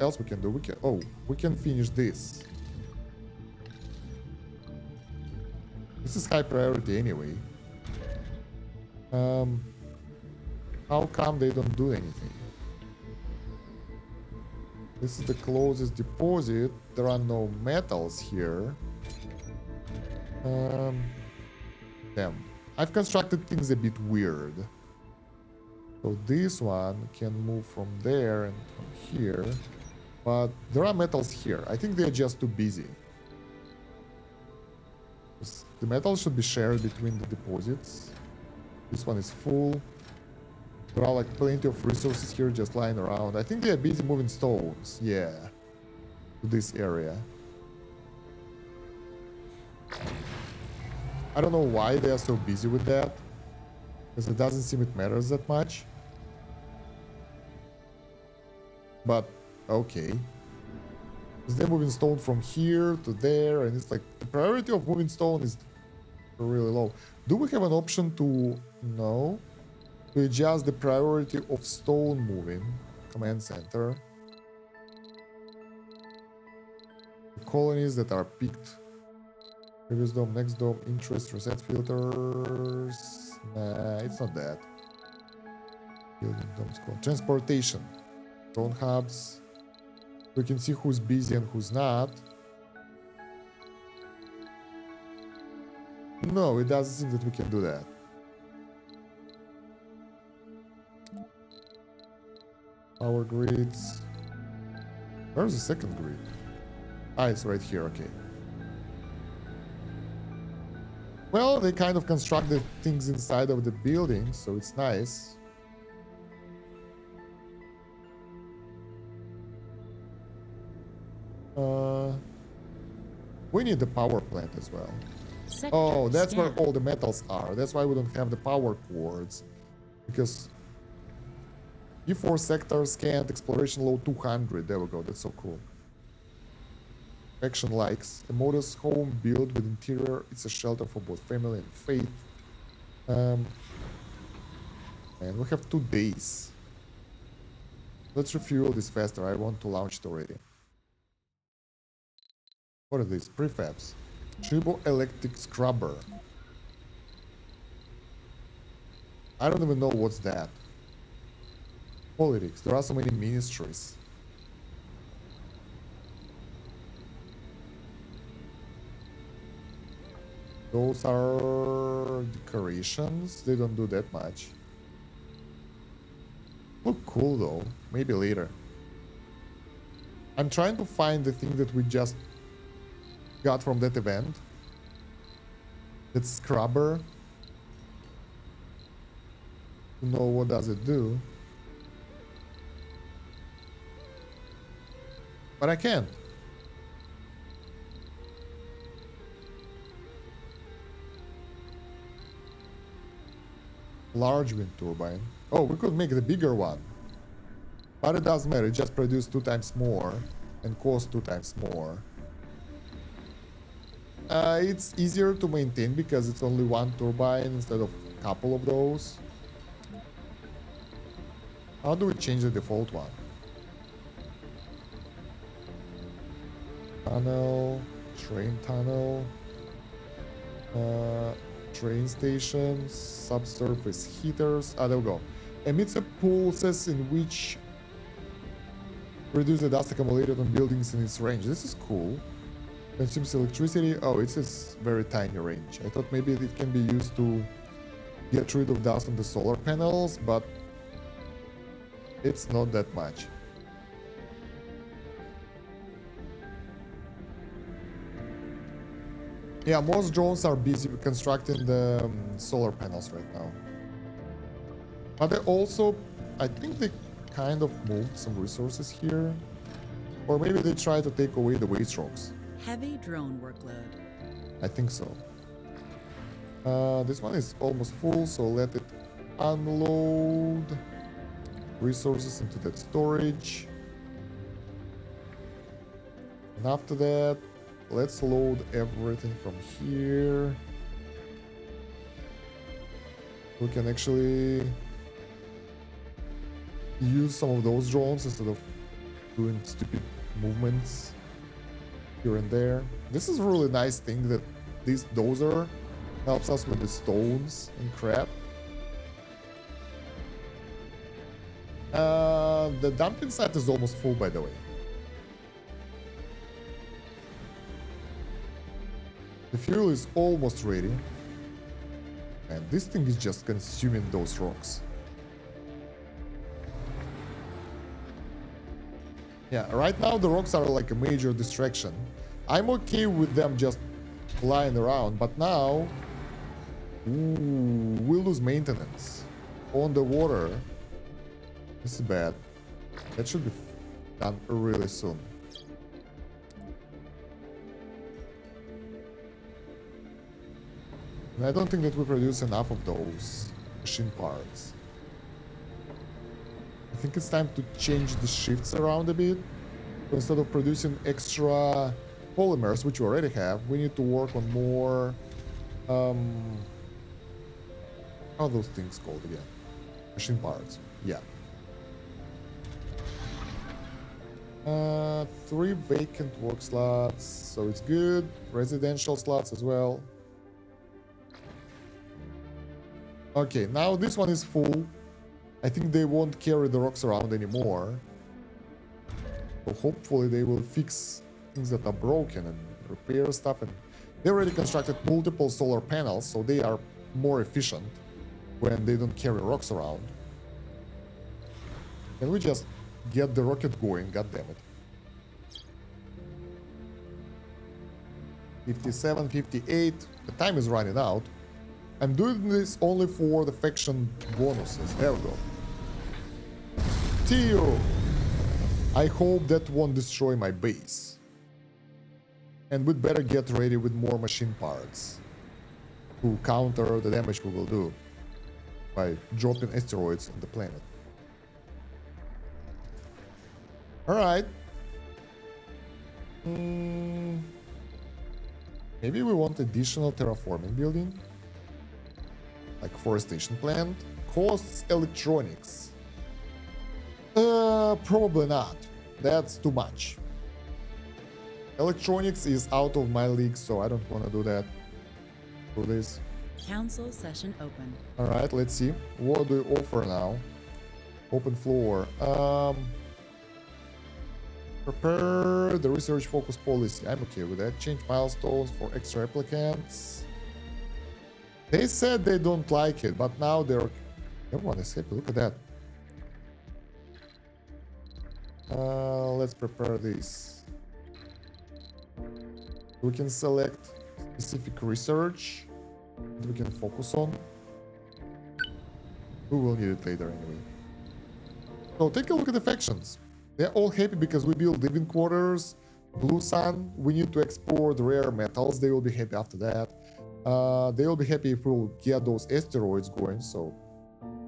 else we can do. We can finish this. This is high priority anyway. How come they don't do anything? This is the closest deposit. There are no metals here. Damn. I've constructed things a bit weird. So this one can move from there and from here. But there are metals here. I think they're just too busy. The metals should be shared between the deposits. This one is full. There are like plenty of resources here just lying around. I think they are busy moving stones. Yeah. To this area. I don't know why they are so busy with that. Because it doesn't seem it matters that much. But, okay. Because they're moving stone from here to there. And it's like, the priority of moving stone is really low. Do we have an option to... No. To adjust the priority of stone moving. Command center. The colonies that are picked. Previous dome, next dome, interest, reset filters. Nah, it's not that. Building domes called transportation. Drone hubs. We can see who's busy and who's not. No, it doesn't seem that we can do that. Power grids. Where's the second grid? Ah, it's right here, okay. Well, they kind of constructed things inside of the building, so it's nice. We need the power plant as well. Oh, that's where all the metals are. That's why we don't have the power cords. Because E4 sector scanned, exploration low 200. There we go, that's so cool. Action likes. A modest home built with interior. It's a shelter for both family and faith. And we have 2 days. Let's refuel this faster. I want to launch it already. What are these? Prefabs. Turbo electric scrubber. I don't even know what's that. Politics. There are so many ministries. Those are decorations. They don't do that much. Look cool though. Maybe later. I'm trying to find the thing that we just got from that event. That scrubber. To know what does it do. But I can't. Large wind turbine. Oh, we could make the bigger one. But it doesn't matter, it just produces 2 times more and costs 2 times more. It's easier to maintain because it's only 1 turbine instead of a couple of those. How do we change the default one? Tunnel, train tunnel, train stations, subsurface heaters. There we go. Emits a pulses in which reduce the dust accumulated on buildings in its range. This is cool. Consumes electricity. Oh, it's a very tiny range. I thought maybe it can be used to get rid of dust on the solar panels, but it's not that much. Yeah, most drones are busy constructing the solar panels right now. But they also, I think they kind of moved some resources here. Or maybe they try to take away the waste rocks. Heavy drone workload. I think so. This one is almost full, so let it unload resources into that storage. And after that, let's load everything from here. We can actually use some of those drones instead of doing stupid movements here and there. This is a really nice thing that this dozer helps us with the stones and crap. The dumping site is almost full, by the way. The fuel is almost ready. And this thing is just consuming those rocks. Yeah, right now the rocks are like a major distraction. I'm okay with them just flying around, but now we'll lose maintenance on the water. This is bad. That should be done really soon. And I don't think that we produce enough of those machine parts. I think it's time to change the shifts around a bit. So instead of producing extra polymers, which we already have, we need to work on more... how are those things called again? Machine parts. Yeah. 3 vacant work slots, so it's good. Residential slots as well. Okay, now this one is full. I think they won't carry the rocks around anymore. So hopefully they will fix things that are broken and repair stuff. And they already constructed multiple solar panels, so they are more efficient when they don't carry rocks around. Can we just get the rocket going? God damn it. 57, 58. The time is running out. I'm doing this only for the faction bonuses. There we go. Tio! I hope that won't destroy my base. And we'd better get ready with more machine parts to counter the damage we will do by dropping asteroids on the planet. Alright. Maybe we want additional terraforming building. Like forestation plant. Costs electronics. Probably not. That's too much. Electronics is out of my league, so I don't want to do that. Do this. Council session open. Alright, let's see. What do we offer now? Open floor. Prepare the research focus policy. I'm okay with that. Change milestones for extra applicants. They said they don't like it, but now they're... Everyone is happy. Look at that. Let's prepare this. We can select specific research that we can focus on. We will need it later anyway. So take a look at the factions. They're all happy because we build living quarters. Blue Sun, we need to export rare metals. They will be happy after that. They will be happy if we'll get those asteroids going, so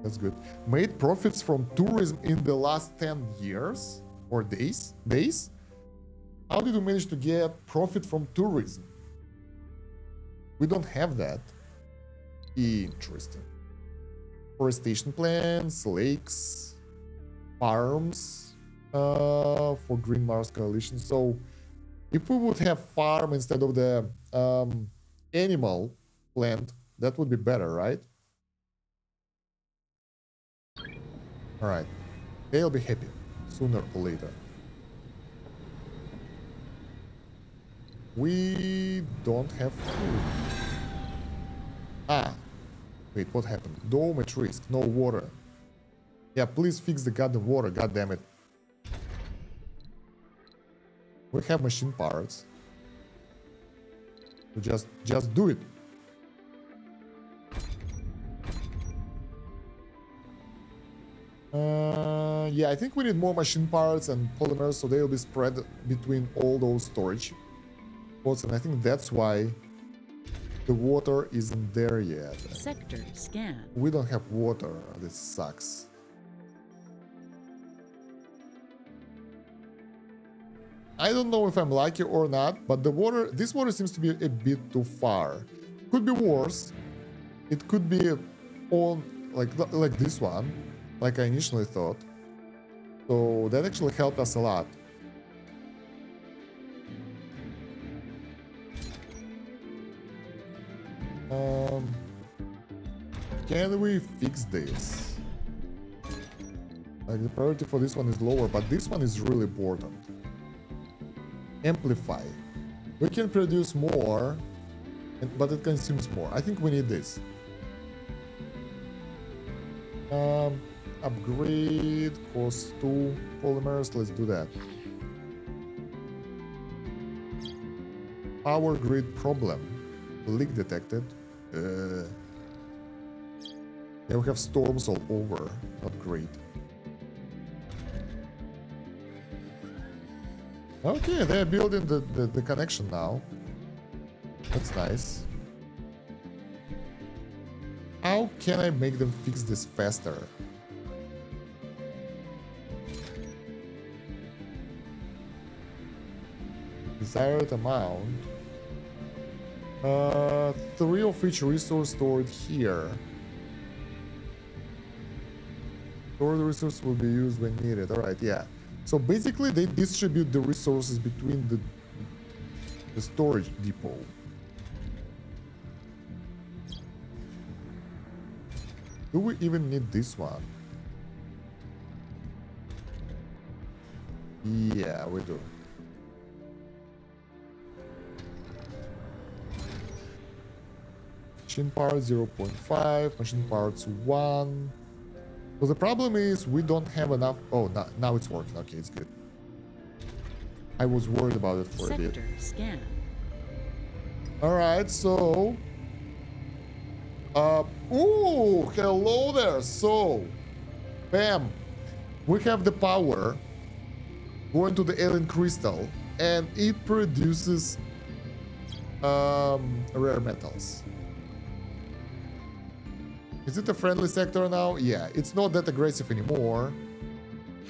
that's good. Made profits from tourism in the last 10 years or days? How did we manage to get profit from tourism? We don't have that. Interesting. Forestation plans, lakes, farms for Green Mars Coalition. So if we would have farm instead of the animal plant, that would be better, right? All right. They'll be happy sooner or later. We don't have food. Ah. Wait, what happened? Dome at risk. No water. Yeah, please fix the goddamn water. God damn it. We have machine parts. So just do it. Yeah, I think we need more machine parts and polymers, so they'll be spread between all those storage spots, and I think that's why the water isn't there yet. Sector scan. We don't have water. This sucks. I don't know if I'm lucky or not, but this water seems to be a bit too far. Could be worse. It could be on like this one, like I initially thought. So that actually helped us a lot. Can we fix this? Like the priority for this one is lower, but this one is really important. Amplify. We can produce more, but it consumes more. I think we need this. Upgrade, cost 2 polymers. Let's do that. Power grid problem. Leak detected. Yeah, we have storms all over. Not great. Okay, they're building the connection now. That's nice. How can I make them fix this faster? Desired amount. 3 of each resource stored here. Stored resource will be used when needed. Alright, yeah. So basically they distribute the resources between the storage depot. Do we even need this one? Yeah, we do. Machine parts 0.5, machine parts 1. So the problem is we don't have enough. Oh, now it's working. Okay, it's good. I was worried about it for a bit. Sector scan. All right, so ooh, hello there. So bam, we have the power going to the alien crystal, and it produces rare metals. Is it a friendly sector now? Yeah, it's not that aggressive anymore.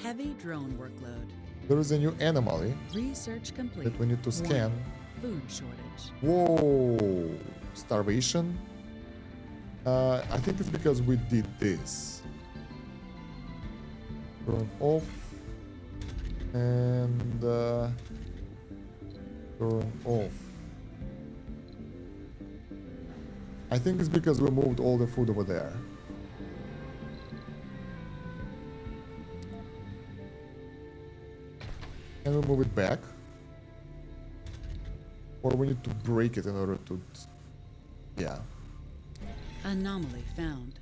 Heavy drone workload. There is a new anomaly Research complete. that we need to scan. Food shortage. Whoa, starvation. I think it's because we did this. Turn off and turn off. I think it's because we moved all the food over there. Can we move it back? Or we need to break it in order to... Yeah. Anomaly found.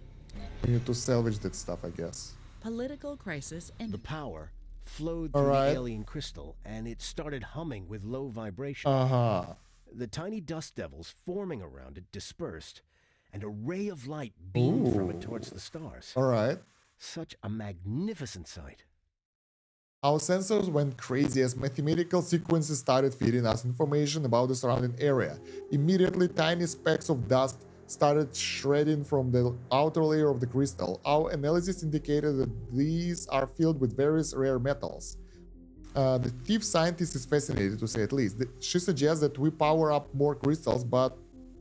We need to salvage that stuff, I guess. Political crisis and The power flowed through the alien crystal, and it started humming with low vibration. The tiny dust devils forming around it dispersed, and a ray of light beamed from it towards the stars. Such a magnificent sight. Our sensors went crazy as mathematical sequences started feeding us information about the surrounding area. Immediately, tiny specks of dust started shredding from the outer layer of the crystal. Our analysis indicated that these are filled with various rare metals. The thief scientist is fascinated, to say at least. She suggests that we power up more crystals, but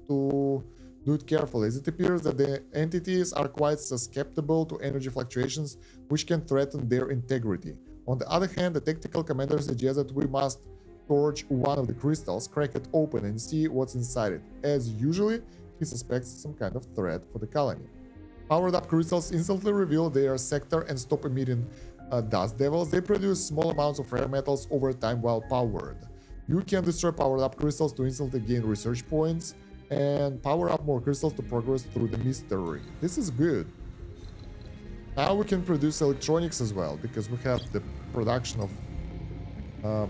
to do it carefully, as it appears that the entities are quite susceptible to energy fluctuations, which can threaten their integrity. On the other hand, the tactical commander suggests that we must torch one of the crystals, crack it open, and see what's inside it. As usually, he suspects some kind of threat for the colony. Powered up crystals instantly reveal their sector and stop emitting dust devils. They produce small amounts of rare metals over time while powered. You can destroy powered up crystals to instantly gain research points and power up more crystals to progress through the mystery. This is good. Now we can produce electronics as well, because we have the production of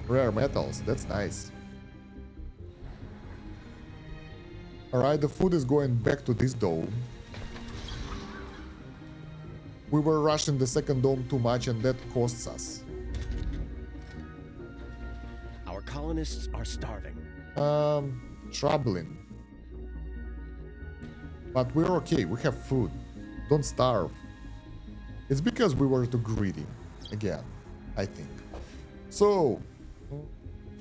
rare metals. That's nice. Alright, the food is going back to this dome. We were rushing the second dome too much, and that costs us. Our colonists are starving. Troubling. But we're okay, we have food. Don't starve. It's because we were too greedy. Again, I think. So,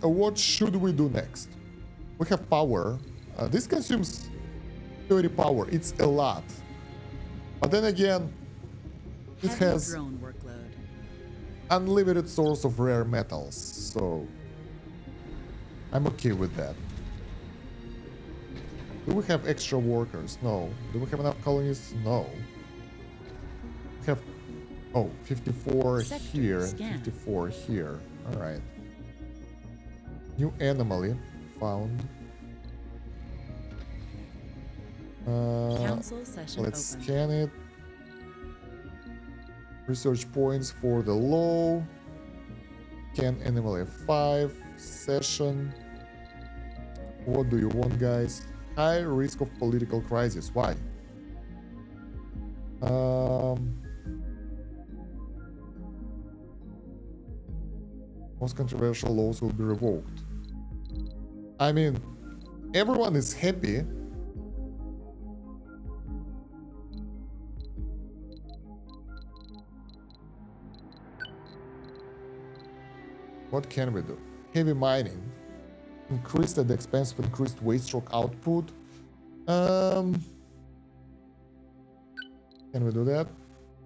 what should we do next? We have power. This consumes 30 power. It's a lot. But then again, it has drone workload. Unlimited source of rare metals. So, I'm okay with that. Do we have extra workers? No. Do we have enough colonists? No. We have, 54 here and 54 here. Alright. New anomaly found. Council session let's open. scan it. Research points for the low. Scan anomaly 5. Session. What do you want, guys? High risk of political crisis. Why? Most controversial laws will be revoked. I mean, everyone is happy. What can we do? Heavy mining. Increased at the expense of increased waste rock output. Can we do that?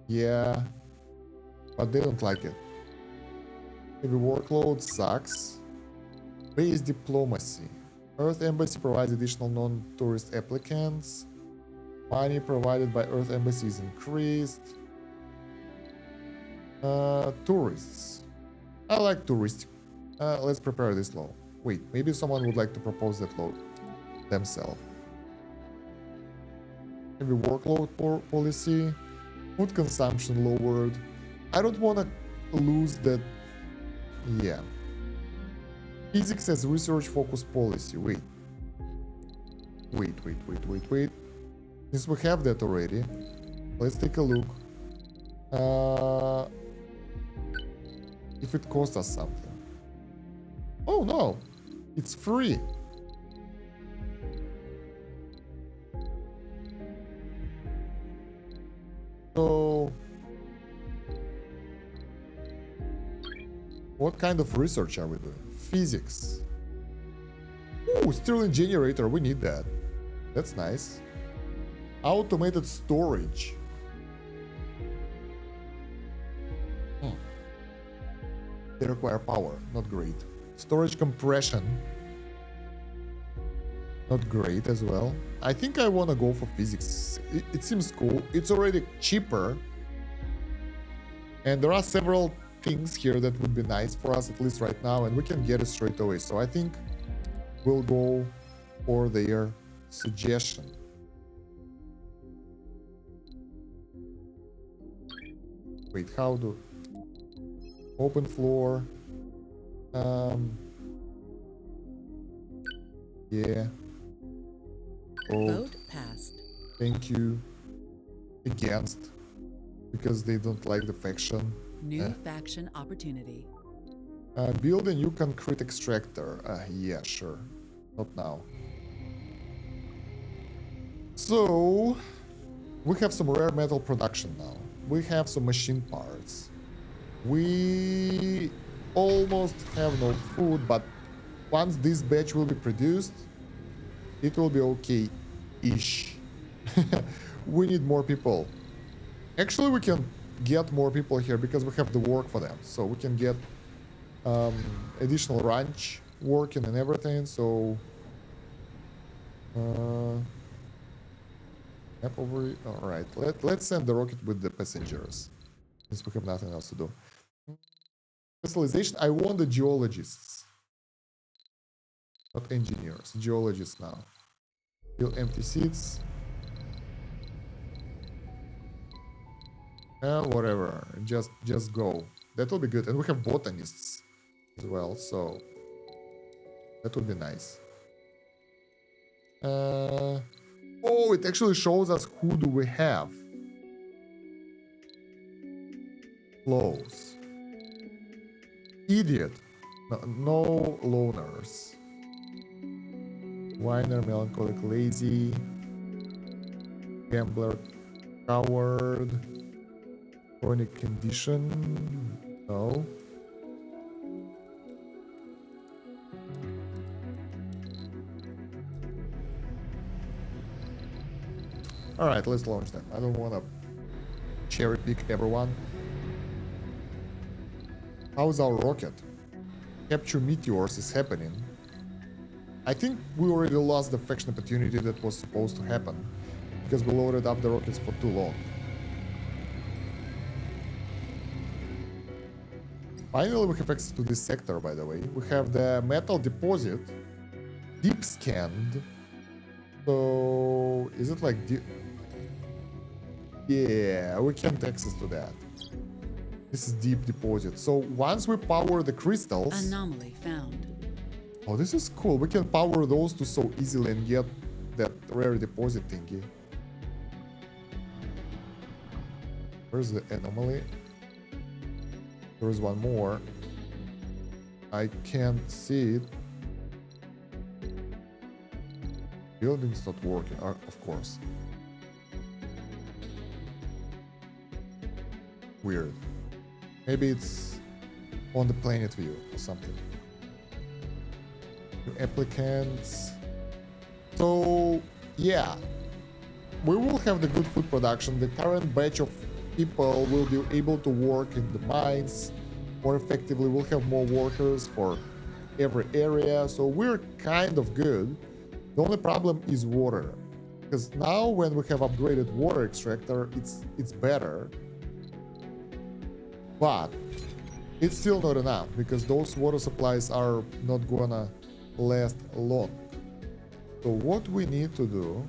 Yeah. But they don't like it. Heavy workload sucks. Base diplomacy. Earth Embassy provides additional non-tourist applicants. Money provided by Earth Embassy is increased. Tourists. I like tourists. Let's prepare this law. Wait, maybe someone would like to propose that law themselves. Heavy workload policy. Food consumption lowered. I don't want to lose that. Yeah. Physics as research focus policy. Wait. Since we have that already, let's take a look. If it costs us something. Oh no, it's free. So, what kind of research are we doing? Physics. Ooh, Stirling generator, we need that. That's nice. Automated storage. They require power, not great. Storage compression. Not great as well. I think I want to go for physics. It seems cool. It's already cheaper. And there are several things here that would be nice for us, at least right now, and we can get it straight away. So I think we'll go for their suggestion. Wait, how do... Open floor. Yeah. Oh, Vote passed. thank you. Against. Because they don't like the faction. New faction opportunity. Build a new concrete extractor. Yeah, sure. Not now. So, we have some rare metal production now. We have some machine parts. We almost have no food, but once this batch will be produced, it will be okay-ish. We need more people. Actually, we can get more people here because we have the work for them. So we can get additional ranch working and everything. So map over. All right, let's send the rocket with the passengers since we have nothing else to do. Specialization. I want the geologists, not engineers. Geologists now. Fill empty seats. Whatever, just go. That will be good. And we have botanists as well, so that would be nice. Oh, it actually shows us who do we have. Close. Idiot. No loners. Whiner, melancholic, lazy. Gambler, coward. Chronic condition. No. Alright, let's launch them. I don't want to cherry pick everyone. How's our rocket? Capture meteors is happening. I think we already lost the faction opportunity that was supposed to happen because we loaded up the rockets for too long. Finally, we have access to this sector, by the way. We have the metal deposit deep scanned. So, is it like deep? Yeah, we can't access to that. This is deep deposit. So, once we power the crystals... Anomaly found. Oh, this is cool. We can power those to so easily and get that rare deposit thingy. Where's the anomaly? There is one more. I can't see it. Building's not working, of course. Weird. Maybe it's on the planet view or something. New applicants. So, yeah. We will have the good food production. The current batch of people will be able to work in the mines more effectively. We'll have more workers for every area, so we're kind of good. The only problem is water, because now when we have upgraded water extractor, it's better, but it's still not enough because those water supplies are not gonna last long. So what we need to do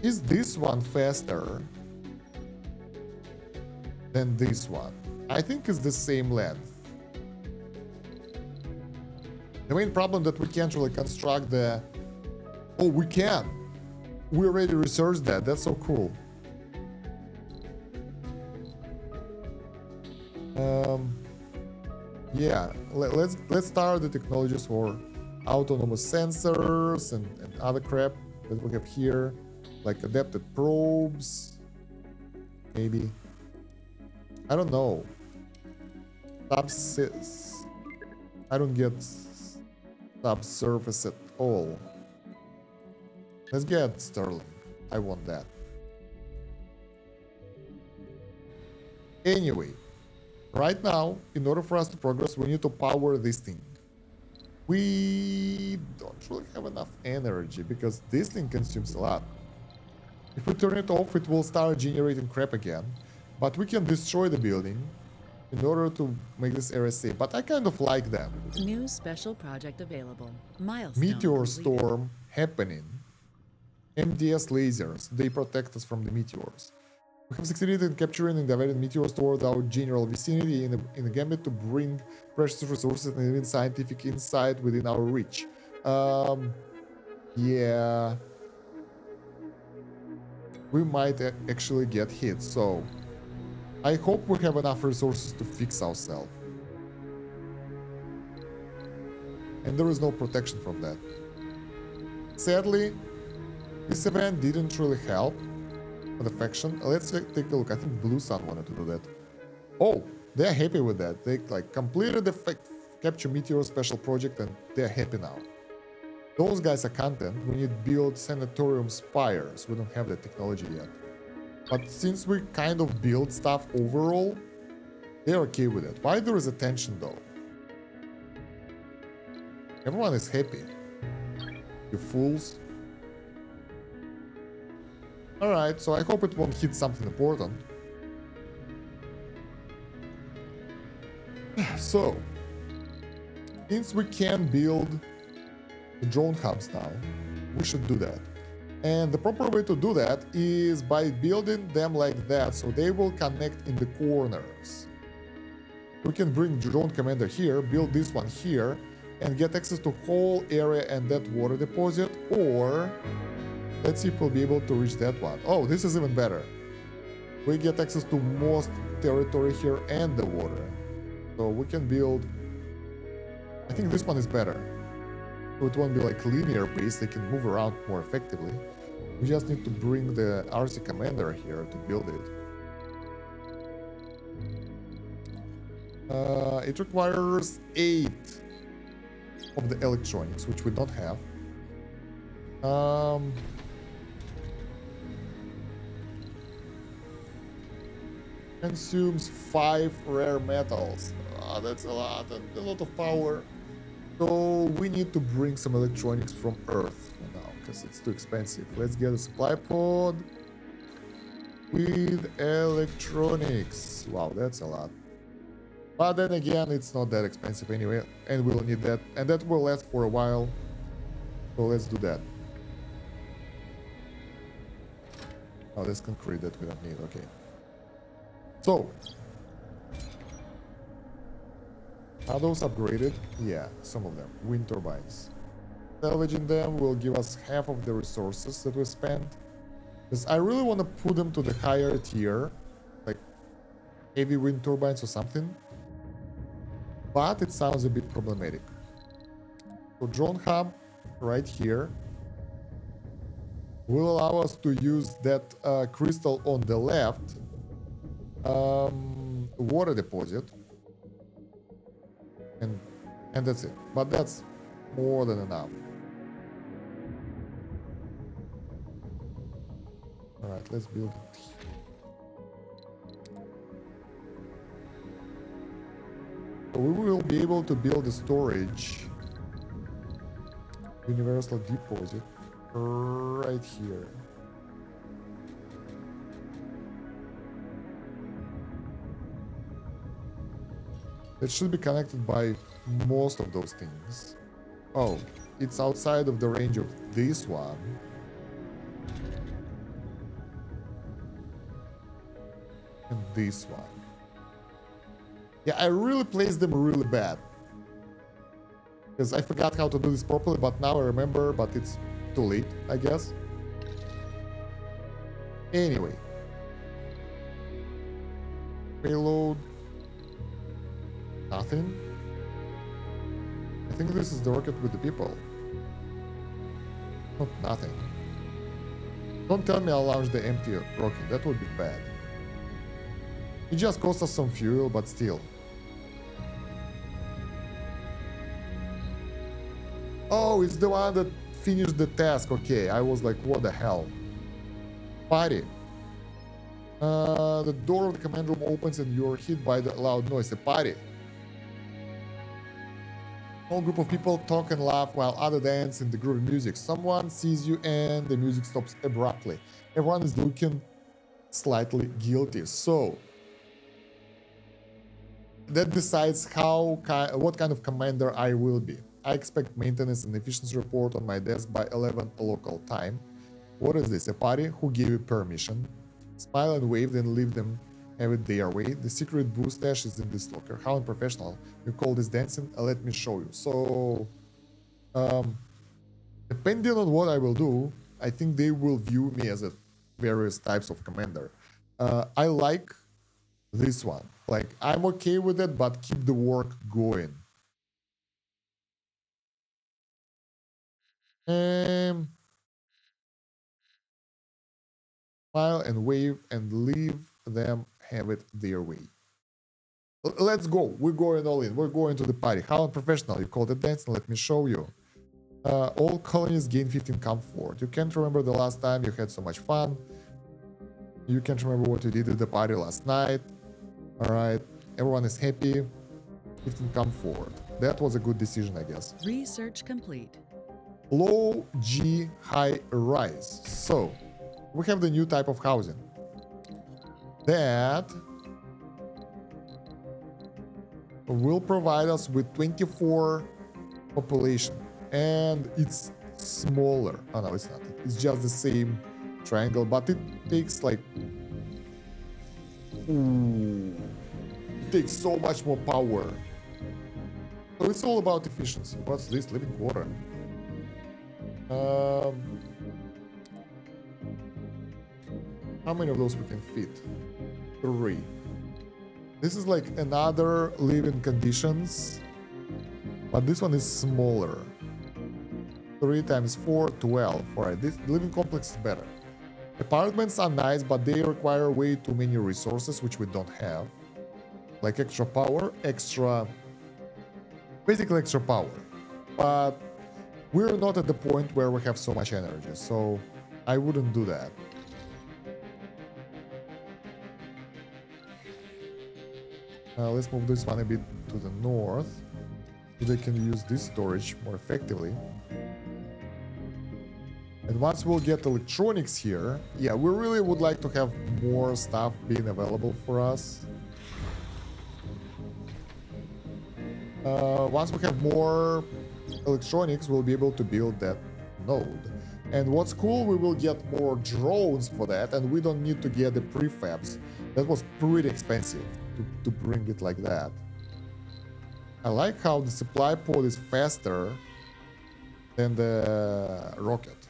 is this one faster than this one? I think it's the same length. The main problem that we can't really construct the... Oh, we can! We already researched that. That's so cool. Yeah, let's start the technologies for autonomous sensors and other crap that we have here. Like adapted probes, maybe. I don't know. Subsys. I don't get subsurface at all. Let's get Sterling. I want that. Anyway, right now, in order for us to progress, we need to power this thing. We don't really have enough energy because this thing consumes a lot. If we turn it off, it will start generating crap again. But we can destroy the building in order to make this area safe. But I kind of like them. New special project available. Milestone Meteor completed. storm happening. MDS lasers. They protect us from the meteors. We have succeeded in capturing and diverting meteors toward our general vicinity in a gambit to bring precious resources and even scientific insight within our reach. Yeah. We might actually get hit, so I hope we have enough resources to fix ourselves. And there is no protection from that. Sadly, this event didn't really help for the faction. Let's take a look. I think Blue Sun wanted to do that. Oh, they're happy with that. They like completed the capture meteor special project and they're happy now. Those guys are content. We need to build sanatorium spires. We don't have that technology yet. But since we kind of build stuff overall, they're okay with it. Why there is a tension though? Everyone is happy. You fools. Alright, so I hope it won't hit something important. So, since we can build the drone hubs now, we should do that. And the proper way to do that is by building them like that, so they will connect in the corners. We can bring drone commander here, build this one here, and get access to whole area and that water deposit, or let's see if we'll be able to reach that one. Oh, this is even better. We get access to most territory here and the water. So we can build, I think this one is better. So it won't be like linear pace, they can move around more effectively. We just need to bring the RC commander here to build it. It requires 8 of the electronics, which we don't have. Consumes 5 rare metals. That's a lot of power. So we need to bring some electronics from Earth for now, because it's too expensive. Let's get a supply pod with electronics. Wow, that's a lot. But then again, it's not that expensive anyway, and we'll need that, and that will last for a while. So let's do that. Oh, that's concrete that we don't need. Okay. So, are those upgraded? Yeah, some of them. Wind turbines. Salvaging them will give us half of the resources that we spent. Because I really want to put them to the higher tier, like heavy wind turbines or something. But it sounds a bit problematic. So drone hub right here will allow us to use that crystal on the left. Water deposit. And that's it. But that's more than enough. Alright, let's build it. So we will be able to build a storage universal deposit right here. It should be connected by most of those things. Oh, it's outside of the range of this one. And this one. Yeah, I really placed them really bad. Because I forgot how to do this properly, but now I remember, but it's too late, I guess. Anyway. Payload. Nothing. I think this is the rocket with the people. Not nothing. Don't tell me I'll launch the empty rocket. That would be bad. It just cost us some fuel, but still. Oh, it's the one that finished the task. Okay, I was like, what the hell? Party. The door of the command room opens and you're hit by the loud noise. A party. Small group of people talk and laugh while others dance in the groovy music. Someone sees you and the music stops abruptly. Everyone is looking slightly guilty. So that decides what kind of commander I will be. I expect maintenance and efficiency report on my desk by 11 local time. What is this? A party? Who gave you permission? Smile and wave, then leave them have it their way. The secret boost stash is in this locker. How unprofessional. You call this dancing? Let me show you. So, depending on what I will do, I think they will view me as a various types of commander. I like this one. Like, I'm okay with it, but keep the work going. Smile and wave and leave them have it their way. Let's go. We're going all in. We're going to the party. How unprofessional. You call it dancing. Let me show you. All colonies gain 15 comfort. You can't remember the last time you had so much fun. You can't remember what you did at the party last night. All right. Everyone is happy. 15 comfort. That was a good decision, I guess. Research complete. Low G, high rise. So, we have the new type of housing. That will provide us with 24 population. And it's smaller. Oh no, it's not. It's just the same triangle, but it takes like... Ooh, it takes so much more power. So it's all about efficiency. What's this? Living quarter. How many of those we can fit? 3. This is like another living conditions, but this one is smaller. 3 times 4, 12. Alright, this living complex is better. Apartments are nice, but they require way too many resources, which we don't have. Like extra power, basically extra power. But we're not at the point where we have so much energy, so I wouldn't do that. Let's move this one a bit to the north, so they can use this storage more effectively. And once we'll get electronics here, yeah, we really would like to have more stuff being available for us. Once we have more electronics, we'll be able to build that node. And what's cool, we will get more drones for that, and we don't need to get the prefabs. That was pretty expensive to bring it like that. I like how the supply pod is faster than the rocket.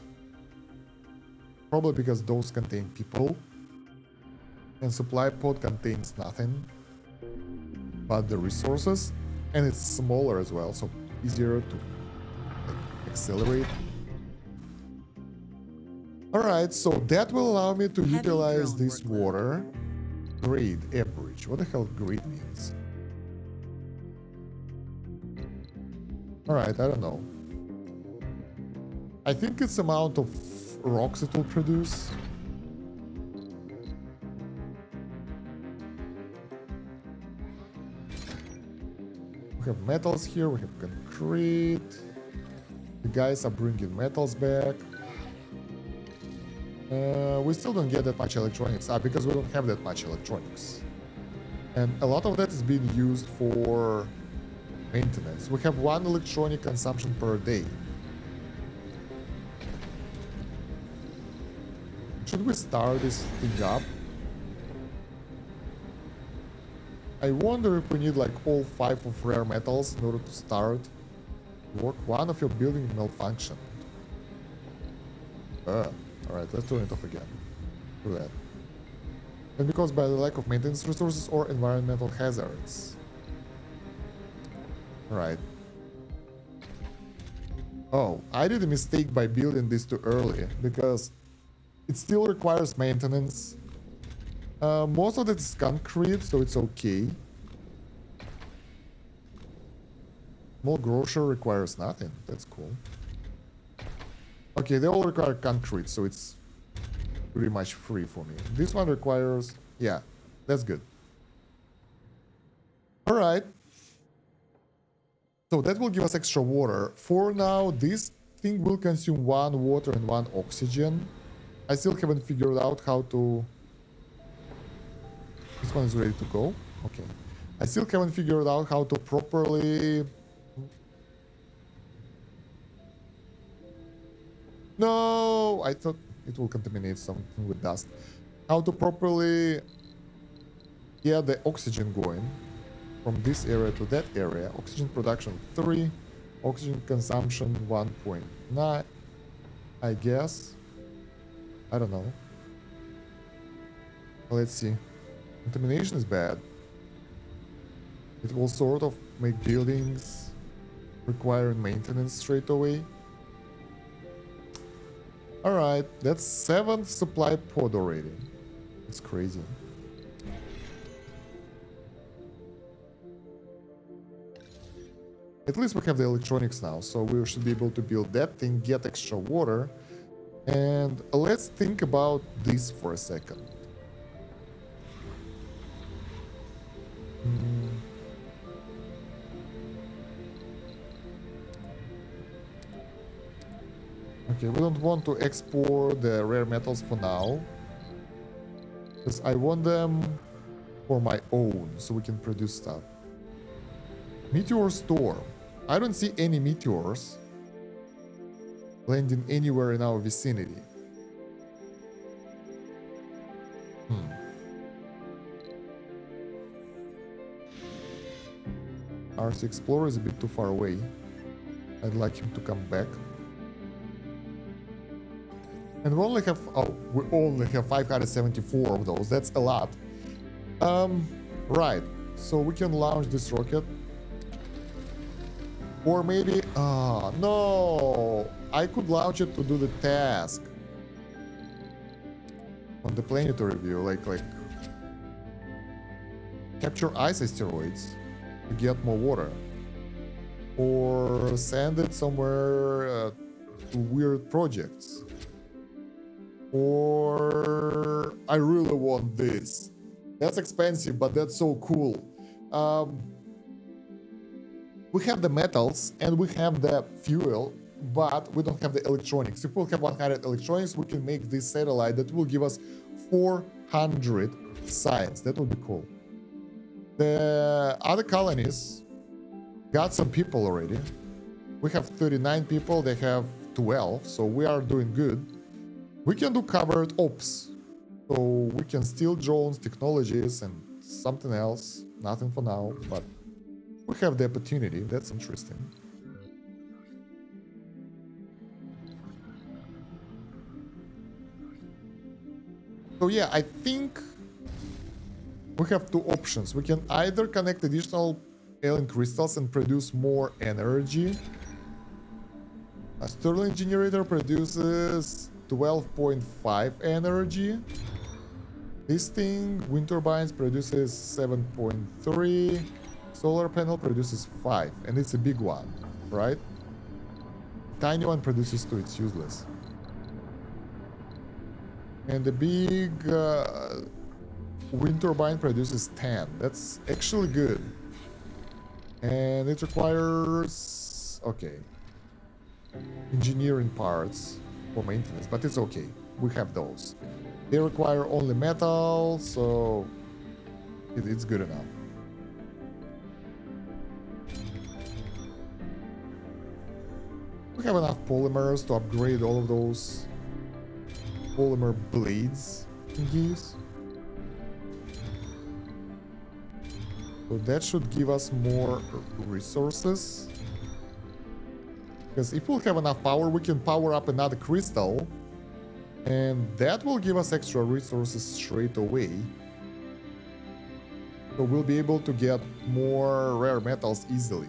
Probably because those contain people, and supply pod contains nothing but the resources, and it's smaller as well, so easier to accelerate. Alright, so that will allow me to utilize this water. Grade average. What the hell grade means? Alright, I don't know. I think it's amount of rocks it will produce. We have metals here, we have concrete. The guys are bringing metals back. We still don't get that much electronics because we don't have that much electronics. And a lot of that is being used for maintenance. We have 1 electronic consumption per day. Should we start this thing up? I wonder if we need like all 5 of rare metals in order to start work. One of your building malfunctioned. Alright, let's turn it off again. Do that. And because by the lack of maintenance resources or environmental hazards. Alright. Oh, I did a mistake by building this too early, because it still requires maintenance. Most of it is concrete, so it's okay. Small grocer requires nothing. That's cool. Okay, they all require concrete, so it's pretty much free for me. This one requires... yeah, that's good. Alright. So that will give us extra water. For now, this thing will consume 1 water and 1 oxygen. I still haven't figured out how to... This one is ready to go. Okay. I still haven't figured out how to properly... No! I thought it will contaminate something with dust. How to properly get the oxygen going from this area to that area. Oxygen production 3. Oxygen consumption 1.9. I guess. I don't know. Let's see. Contamination is bad. It will sort of make buildings requiring maintenance straight away. Alright, that's 7th supply pod already. It's crazy. At least we have the electronics now, so we should be able to build that thing, get extra water. And let's think about this for a second. Okay, we don't want to export the rare metals for now, because I want them for my own, so we can produce stuff. Meteor storm. I don't see any meteors landing anywhere in our vicinity. RC Explorer is a bit too far away. I'd like him to come back. And we only have 574 of those. That's a lot. Right. So we can launch this rocket. Or maybe... no! I could launch it to do the task. On the planetary view, like... Capture ice asteroids to get more water. Or send it somewhere to weird projects. Or... I really want this. That's expensive, but that's so cool. We have the metals and we have the fuel, but we don't have the electronics. If we have 100 electronics, we can make this satellite that will give us 400 science. That would be cool. The other colonies got some people already. We have 39 people, they have 12, so we are doing good. We can do covered ops. So we can steal drones, technologies, and something else. Nothing for now, but we have the opportunity. That's interesting. So yeah, I think we have two options. We can either connect additional alien crystals and produce more energy. A Stirling generator produces 12.5 energy. This thing, wind turbines, produces 7.3. Solar panel produces 5, and it's a big one, right? Tiny one produces 2, it's useless. And the big wind turbine produces 10. That's actually good. And it requires... okay. Engineering parts for maintenance, but it's okay. We have those. They require only metal, so it's good enough. We have enough polymers to upgrade all of those polymer blades thingies. So that should give us more resources. Because if we'll have enough power, we can power up another crystal. And that will give us extra resources straight away. So we'll be able to get more rare metals easily.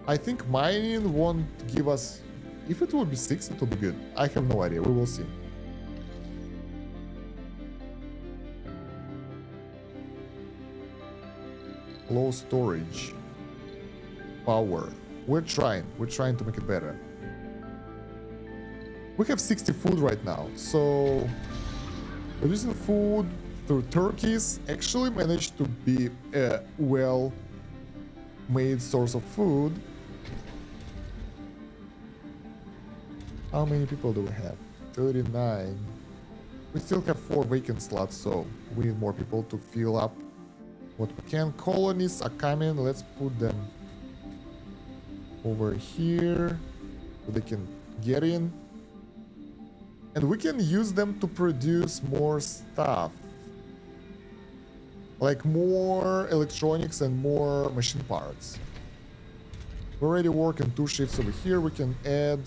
I think mining won't give us... if it will be 6, it will be good. I have no idea. We will see. Low storage. Power. We're trying to make it better. We have 60 food right now, so producing food through turkeys actually managed to be a well-made source of food. How many people do we have? 39. We still have 4 vacant slots, so we need more people to fill up what we can. Colonists are coming. Let's put them over here so they can get in. And we can use them to produce more stuff. Like more electronics and more machine parts. We already work in 2 shifts over here. We can add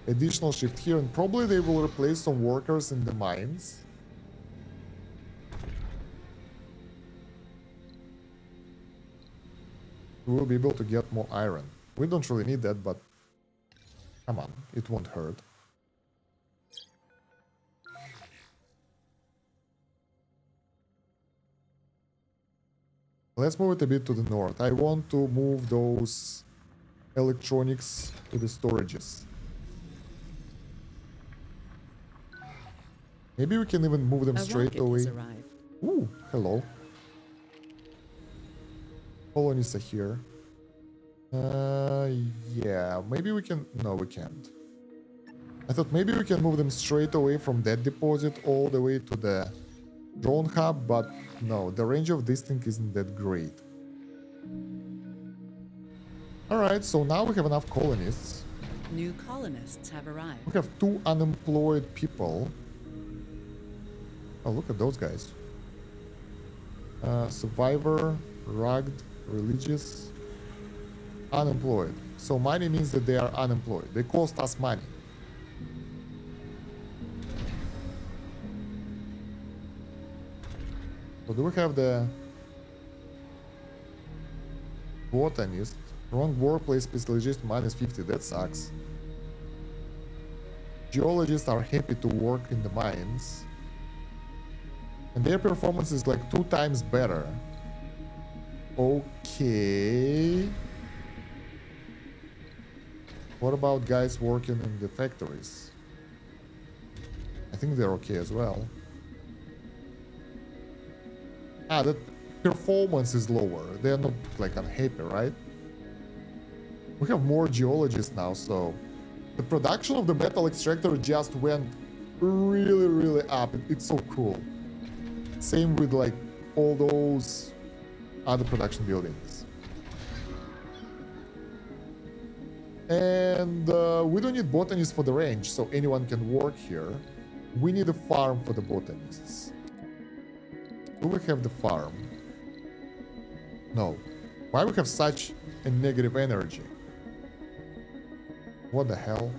additional shift here, and probably they will replace some workers in the mines. We'll be able to get more iron. We don't really need that, but come on, it won't hurt. Let's move it a bit to the north. I want to move those electronics to the storages. Maybe we can even move them straight away. Ooh, hello. Colonists are here. Yeah, maybe we can... No, we can't. I thought maybe we can move them straight away from that deposit all the way to the drone hub, but no, the range of this thing isn't that great. Alright, so now we have enough colonists. New colonists have arrived. We have 2 unemployed people. Oh, look at those guys. Survivor, rugged, religious, unemployed. So money means that they are unemployed. They cost us money. So do we have the botanist? Wrong workplace specialist minus 50. That sucks. Geologists are happy to work in the mines. And their performance is like 2 times better. Okay. What about guys working in the factories? I think they're okay as well. Ah, that performance is lower. They're not like unhappy, right? We have more geologists now, so the production of the metal extractor just went really up. It's so cool. Same with like all those other production buildings. And we don't need botanists for the range, so anyone can work here. We need a farm for the botanists. Do we have the farm? No. Why we have such a negative energy? What the hell?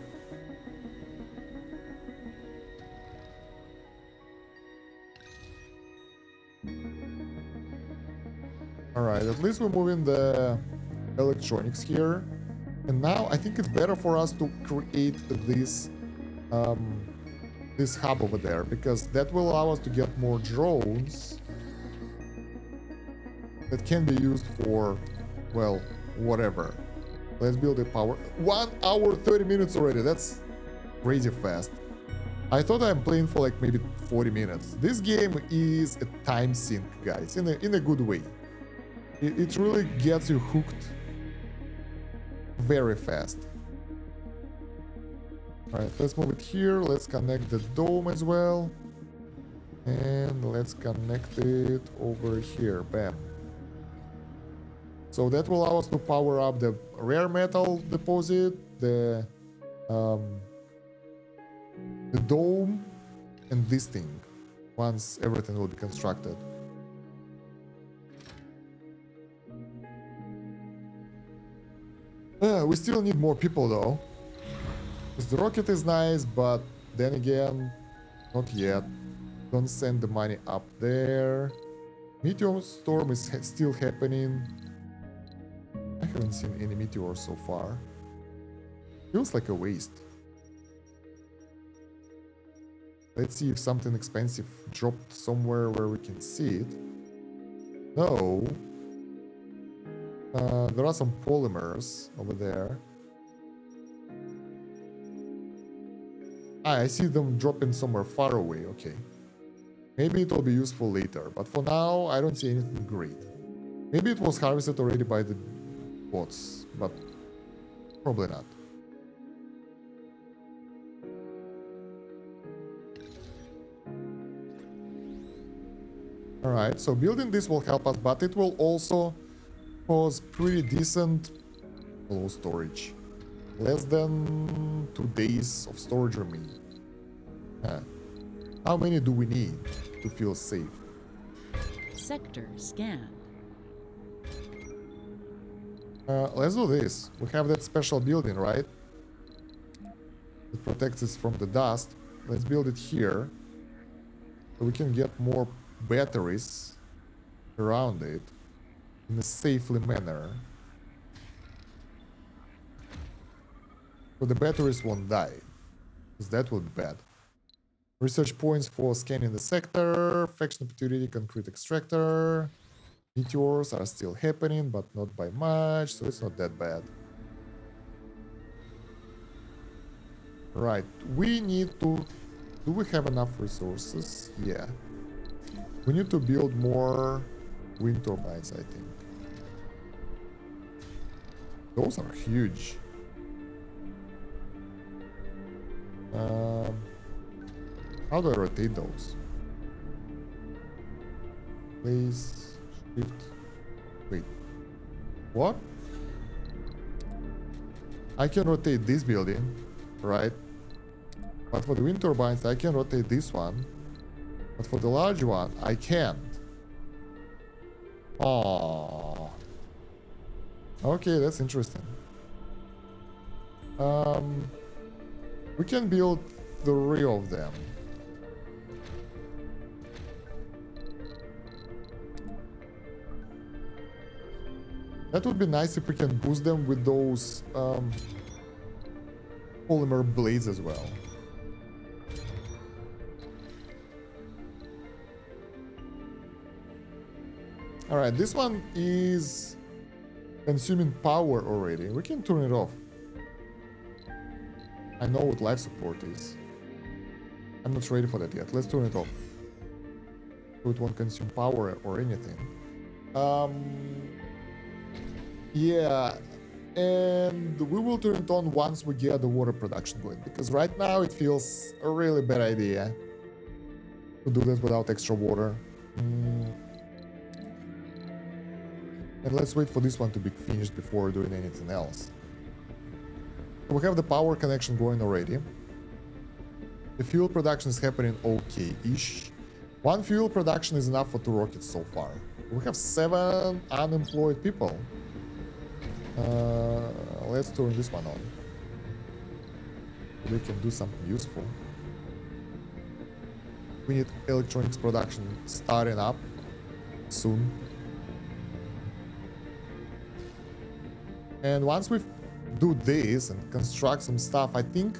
Alright, at least we're moving the electronics here. And now I think it's better for us to create this this hub over there, because that will allow us to get more drones that can be used for, well, whatever. Let's build a power. 1 hour 30 minutes already. That's crazy fast. I thought I'm playing for like maybe 40 minutes. This game is a time sink, guys, in a good way. It really gets you hooked very fast. Alright, let's move it here. Let's connect the dome as well. And let's connect it over here. Bam. So that will allow us to power up the rare metal deposit, the dome, and this thing, once everything will be constructed. We still need more people though. Because the rocket is nice, but then again, not yet. Don't send the money up there. Meteor storm is still happening. I haven't seen any meteors so far. Feels like a waste. Let's see if something expensive dropped somewhere where we can see it. No. There are some polymers over there. Ah, I see them dropping somewhere far away. Okay. Maybe it will be useful later, but for now, I don't see anything great. Maybe it was harvested already by the bots, but probably not. Alright, so building this will help us, but it will also cause pretty decent low storage. Less than 2 days of storage remaining. How many do we need to feel safe? Sector scanned. Let's do this. We have that special building, right? It protects us from the dust. Let's build it here. So we can get more batteries around it in a safely manner. So the batteries won't die. Because that will be bad. Research points for scanning the sector. Faction opportunity, concrete extractor. Meteors are still happening, but not by much, so it's not that bad. Right, we need to... Do we have enough resources? Yeah. We need to build more wind turbines, I think. Those are huge. How do I rotate those? Please shift. Wait. What? I can rotate this building, right? But for the wind turbines, I can rotate this one. But for the large one, I can't. Oh. Okay, that's interesting. We can build 3 of them. That would be nice if we can boost them with those polymer blades as well. Alright, this one is consuming power already. We can turn it off. I know what life support is. I'm not ready for that yet. Let's turn it off. So it won't consume power or anything. Yeah, and we will turn it on once we get the water production going, because right now it feels a really bad idea to do this without extra water. And let's wait for this one to be finished before doing anything else. We have the power connection going already. The fuel production is happening okay-ish. 1 fuel production is enough for 2 rockets so far. We have 7 unemployed people. Let's turn this one on. They can do something useful. We need electronics production starting up soon. And once we do this and construct some stuff, I think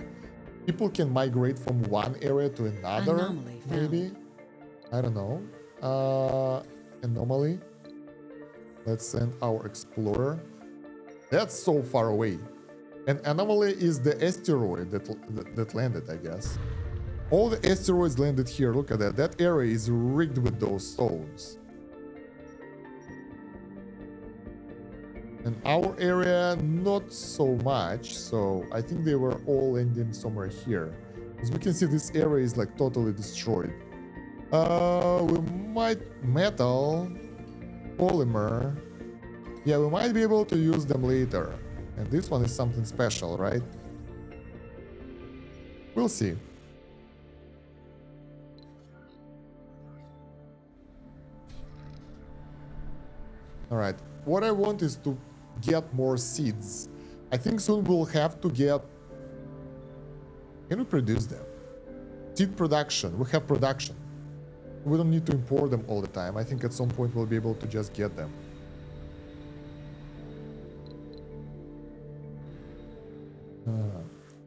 people can migrate from one area to another. Anomaly maybe. found. I don't know. Anomaly. Let's send our explorer. That's so far away. And anomaly is the asteroid that landed, I guess. All the asteroids landed here. Look at that. That area is rigged with those stones. And our area, not so much. So I think they were all ending somewhere here. As we can see, this area is like totally destroyed. We might metal, polymer. Yeah, we might be able to use them later. And this one is something special, right? We'll see. Alright, what I want is to get more seeds. I think soon we'll have to get... Can we produce them? Seed production. We have production. We don't need to import them all the time. I think at some point we'll be able to just get them.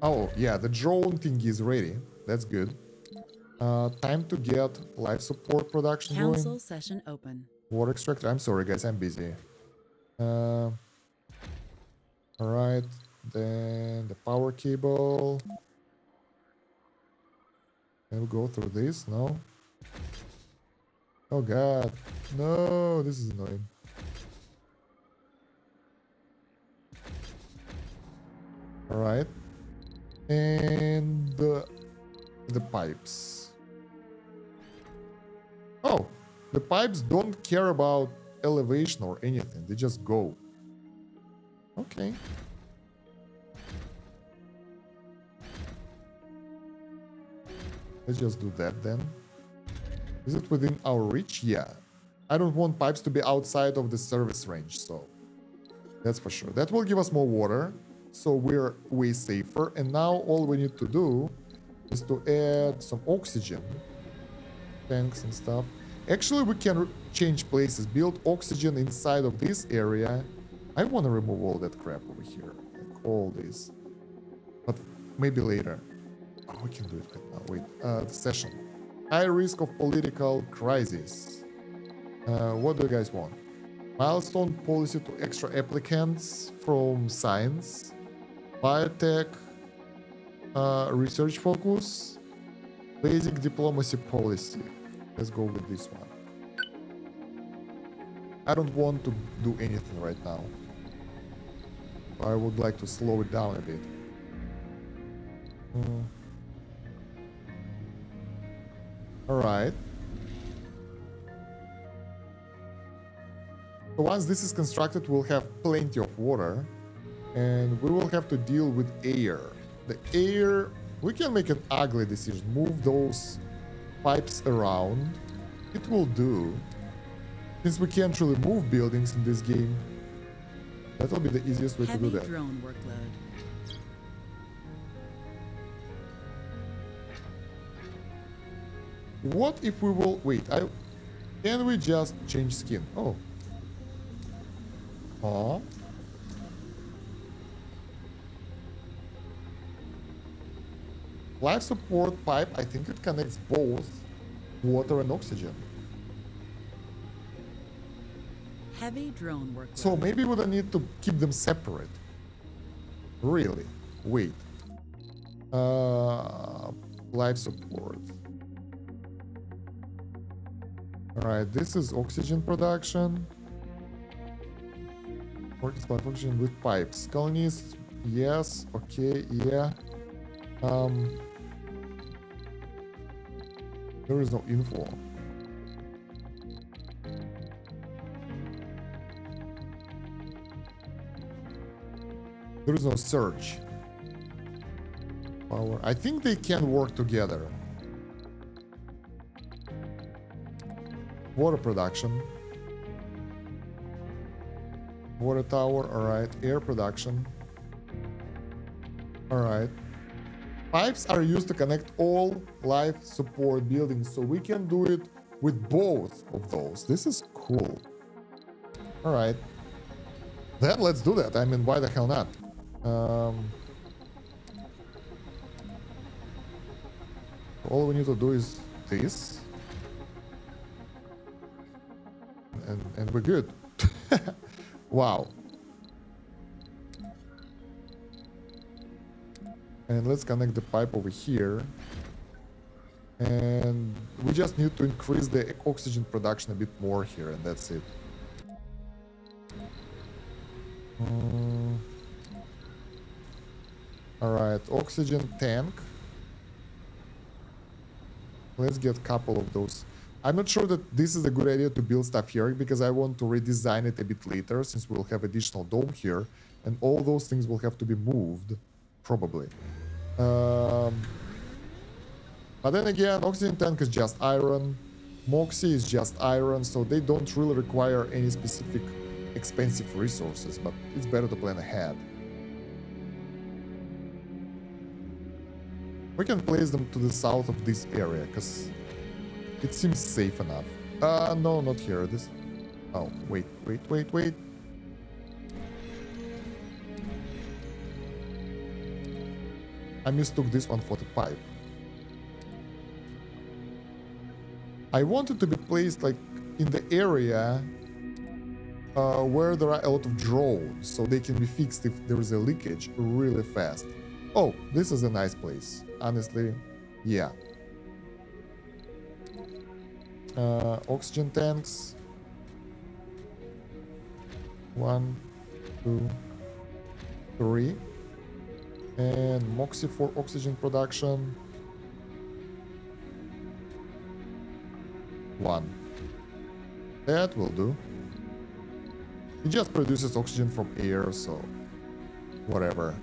Oh, yeah, the drone thing is ready. That's good. Time to get life support production going. Council session open. Water extractor. I'm sorry, guys. I'm busy. All right. Then the power cable. Can we go through this? No. Oh, God. No, this is annoying. All right. And the pipes. Oh, The pipes don't care about elevation or anything. They just go. Okay. Let's just do that then. Is it within our reach? Yeah. I don't want pipes to be outside of the service range, so that's for sure. That will give us more water, so we're way safer. And now all we need to do is to add some oxygen tanks and stuff. Actually, we can change places, build oxygen inside of this area. I want to remove all that crap over here, like all this, but maybe later. Oh, we can do it right now. Wait, the session. High risk of political crisis. What do you guys want? Milestone policy to extra applicants from science, biotech, research focus, basic diplomacy policy. Let's go with this one. I don't want to do anything right now. I would like to slow it down a bit. All right. So once this is constructed, we'll have plenty of water, and we will have to deal with air. The air, we can make an ugly decision. Move those pipes around. It will do. Since we can't really move buildings in this game, that'll be the easiest way to do that. Drone workload. What if we will wait? Can we just change skin? Oh. Oh. Life support pipe, I think it connects both water and oxygen. Heavy drone workload. So maybe we don't need to keep them separate. Really? Wait. Life support. Alright, this is oxygen production. Works by function with pipes. Colonists, yes, okay, yeah. There is no info. There is no surge. Power. I think they can work together. Water production. Water tower, alright. Air production. Alright. Pipes are used to connect all life support buildings, so we can do it with both of those. This is cool. Alright. Then let's do that. I mean, why the hell not? All we need to do is this. And we're good. Wow. And let's connect the pipe over here. And we just need to increase the oxygen production a bit more here, and that's it. Alright, oxygen tank. Let's get a couple of those. I'm not sure that this is a good idea to build stuff here, because I want to redesign it a bit later, since we'll have additional dome here, and all those things will have to be moved, probably. But then again, oxygen tank is just iron, Moxie is just iron, so they don't really require any specific expensive resources, but it's better to plan ahead. We can place them to the south of this area, because it seems safe enough. No, not here. This... Oh, wait. I mistook this one for the pipe. I want it to be placed, like, in the area where there are a lot of drones, so they can be fixed if there is a leakage really fast. Oh, this is a nice place. Honestly, yeah. Oxygen tanks. 1, 2, 3. And Moxie for oxygen production. 1. That will do. It just produces oxygen from air, so whatever.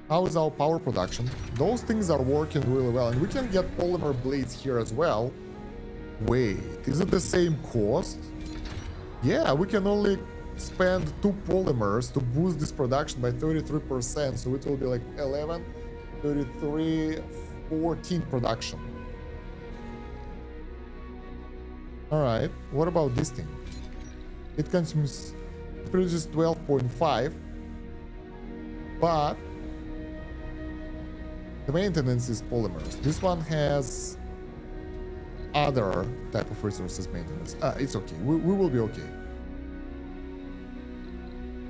How is our power production? Those things are working really well, and we can get polymer blades here as well. Wait, is it the same cost? Yeah, we can only spend 2 polymers to boost this production by 33%, so it will be like 11, 33, 14 production. Alright, what about this thing? It produces 12.5, but the maintenance is polymers. This one has other type of resources maintenance. It's okay. We will be okay.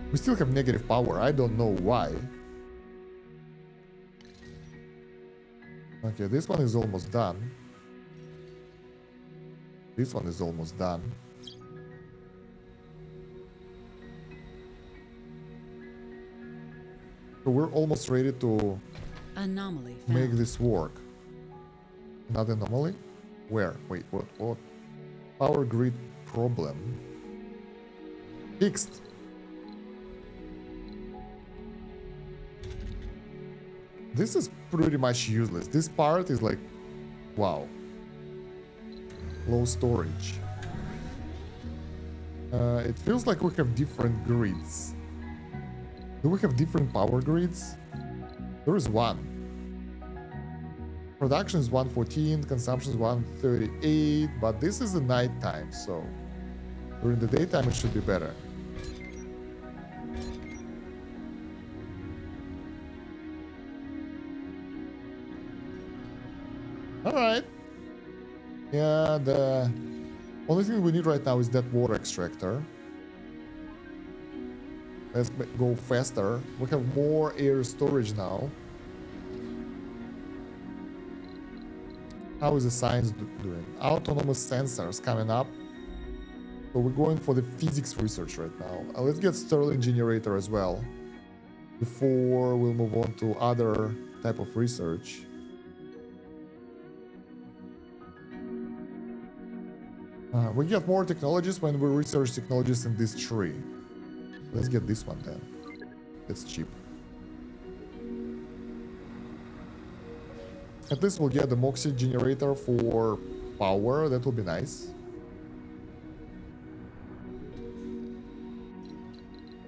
We still have negative power. I don't know why. Okay, this one is almost done. This one is almost done. So we're almost ready to Anomaly make found. this work. Not anomaly? Where? Wait, what? Power grid problem. Fixed. This is pretty much useless. This part is like, wow. Low storage. It feels like we have different grids. Do we have different power grids? There is one. Production is 114, consumption is 138, but this is the night time, so during the daytime it should be better. Alright. Yeah, the only thing we need right now is that water extractor. Let's go faster. We have more air storage now. How is the science doing? Autonomous sensors coming up. So we're going for the physics research right now. Let's get Stirling generator as well before we'll move on to other type of research. We get more technologies when we research technologies in this tree. Let's get this one then. It's cheap. At least we'll get the Moxie generator for power. That will be nice.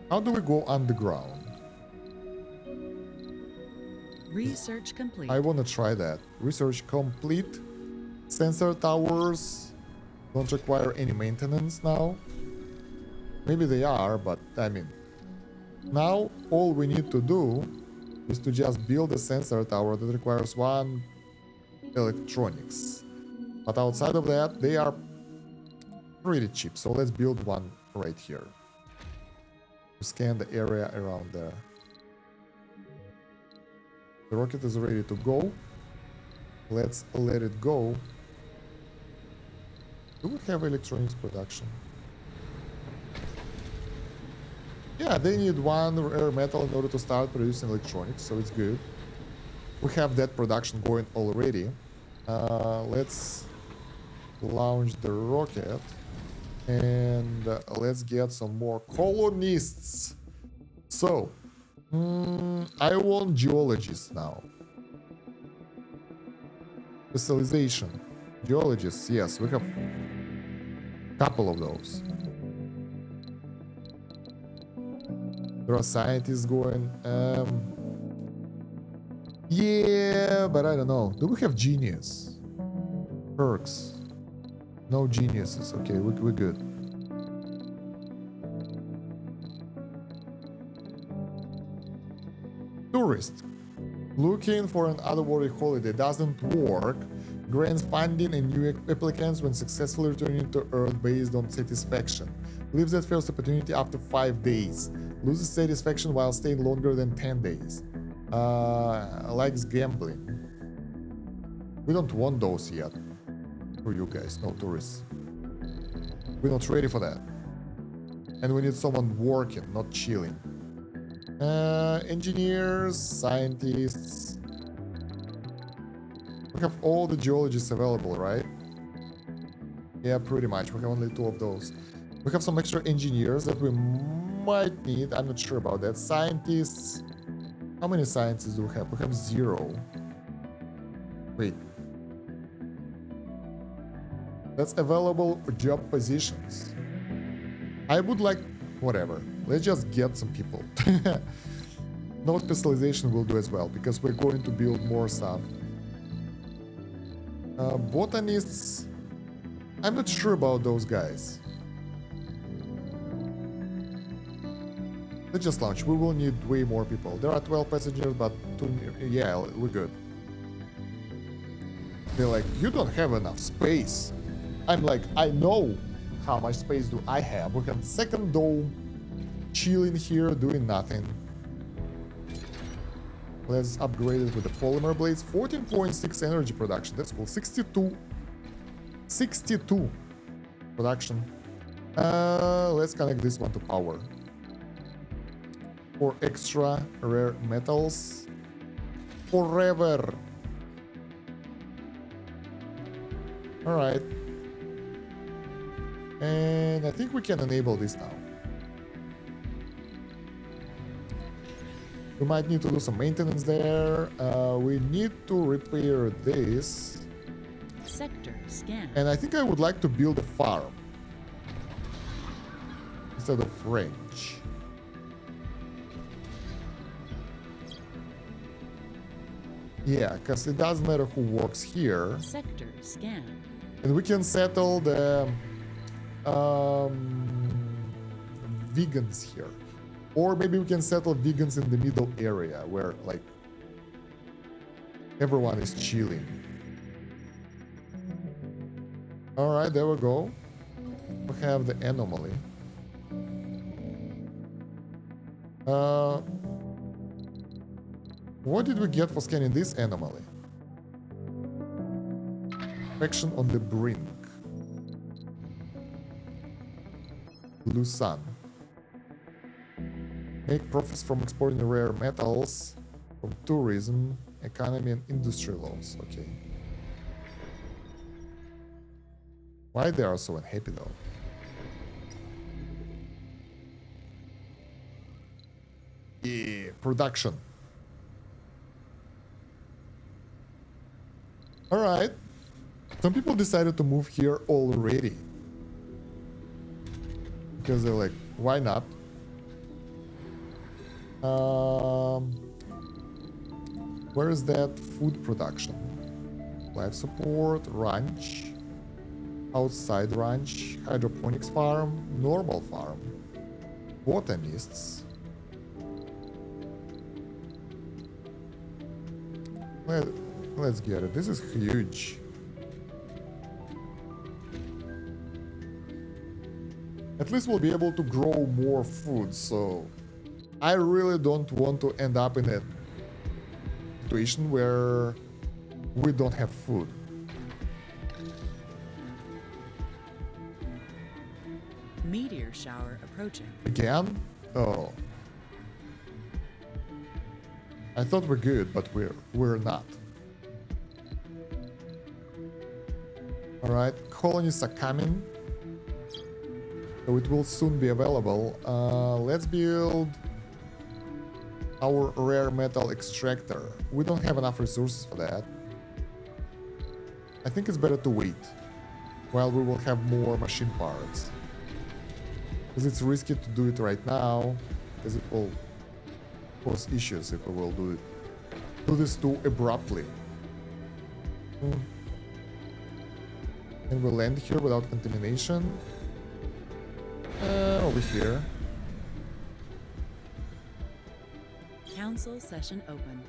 How do we go underground? Research complete. I want to try that. Research complete. Sensor towers don't require any maintenance now. Maybe they are, but I mean, now all we need to do is to just build a sensor tower that requires 1 electronics. But outside of that, they are pretty cheap. So let's build one right here. To scan the area around there. The rocket is ready to go. Let's let it go. Do we have electronics production? Yeah, they need 1 rare metal in order to start producing electronics, so it's good. We have that production going already. Let's launch the rocket and let's get some more colonists. So, I want geologists now. Specialization. Geologists, yes, we have a couple of those. There are scientists going. Yeah, but I don't know. Do we have genius? Perks. No geniuses. Okay, we're good. Tourist. Looking for an otherworldly holiday doesn't work. Grants funding and new applicants when successfully returning to Earth based on satisfaction. Leaves that first opportunity after 5 days. Loses satisfaction while staying longer than 10 days. Likes gambling. We don't want those yet. For you guys, no tourists. We're not ready for that. And we need someone working, not chilling. Engineers, scientists. We have all the geologists available, right? Yeah, pretty much. We have only 2 of those. We have some extra engineers that we might need. I'm not sure about that. Scientists. How many scientists do we have? We have 0. Wait. That's available job positions. I would like... Whatever. Let's just get some people. No specialization will do as well, because we're going to build more stuff. Botanists... I'm not sure about those guys. Let's just launch. We will need way more people. There are 12 passengers, but 2... Yeah, we're good. They're like, you don't have enough space. I'm like, I know how much space do I have. We have second dome, chilling here, doing nothing. Let's upgrade it with the polymer blades. 14.6 energy production. That's cool. 62 production. Let's connect this one to power. For extra rare metals. Forever. Alright. And I think we can enable this now. We might need to do some maintenance there. We need to repair this. Sector scan. And I think I would like to build a farm instead of ranch. Yeah, because it doesn't matter who works here. Sector scan. And we can settle the vegans here. Or maybe we can settle vegans in the middle area where, like, everyone is chilling. Alright, there we go. We have the anomaly. What did we get for scanning this anomaly? Infection on the brink. Blue sun. Make profits from exporting rare metals from tourism, economy, and industry laws. Okay. Why they are so unhappy though? Yeah, production. Alright. Some people decided to move here already. Because they're like, why not? Where is that food production? Life support, ranch, outside ranch, hydroponics farm, normal farm, botanists. Let's get it. This is huge. At least we'll be able to grow more food, so I really don't want to end up in a situation where we don't have food. Meteor shower approaching. Again? Oh. I thought we're good, but we're not. Alright, colonists are coming. So it will soon be available. Let's build our rare metal extractor. We don't have enough resources for that. I think it's better to wait while we will have more machine parts. Because it's risky to do it right now, because it will cause issues if we will do this too abruptly. And we'll land here without contamination. Over here. Council session open.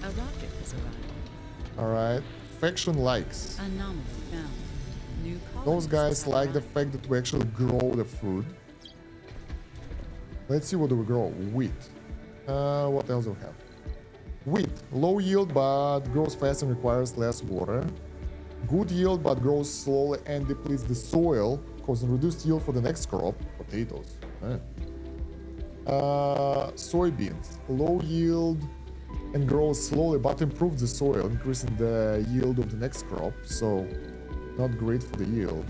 A rocket has arrived. Alright. Faction likes. Anomaly found. New Those guys colonists like the arrived. fact that we actually grow the food. Let's see, what do we grow? Wheat. What else do we have? Wheat. Low yield but grows fast and requires less water. Good yield but grows slowly and depletes the soil, causing reduced yield for the next crop. Potatoes. Soybeans. Low yield and grows slowly but improves the soil, increasing the yield of the next crop, so not great for the yield.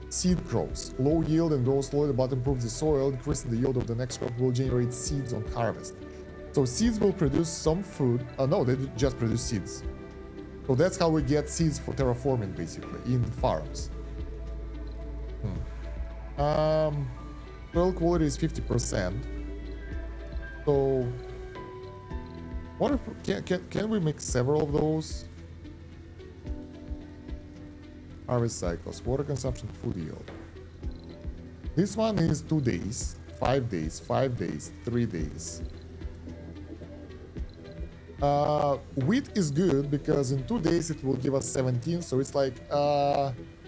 Seed crops. Low yield and grows slowly but improves the soil, increasing the yield of the next crop, will generate seeds on harvest. So seeds will produce some food. No, they just produce seeds. So that's how we get seeds for terraforming, basically, in farms. Soil quality is 50%. So, what if can we make several of those? Harvest cycles, water consumption, food yield. This one is 2 days, 5 days, 5 days, 3 days. Wheat is good because in 2 days it will give us 17, so it's like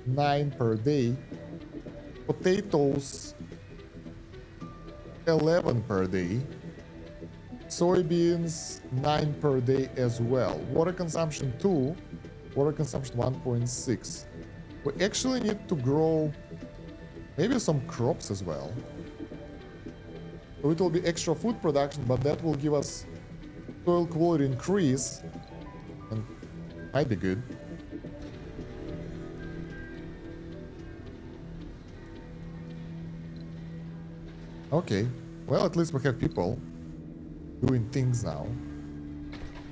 9 per day. Potatoes, 11 per day. Soybeans, 9 per day as well. Water consumption 2, water consumption 1.6. We actually need to grow maybe some crops as well. So it will be extra food production, but that will give us soil quality increase and might be good. Okay, well, at least we have people doing things now.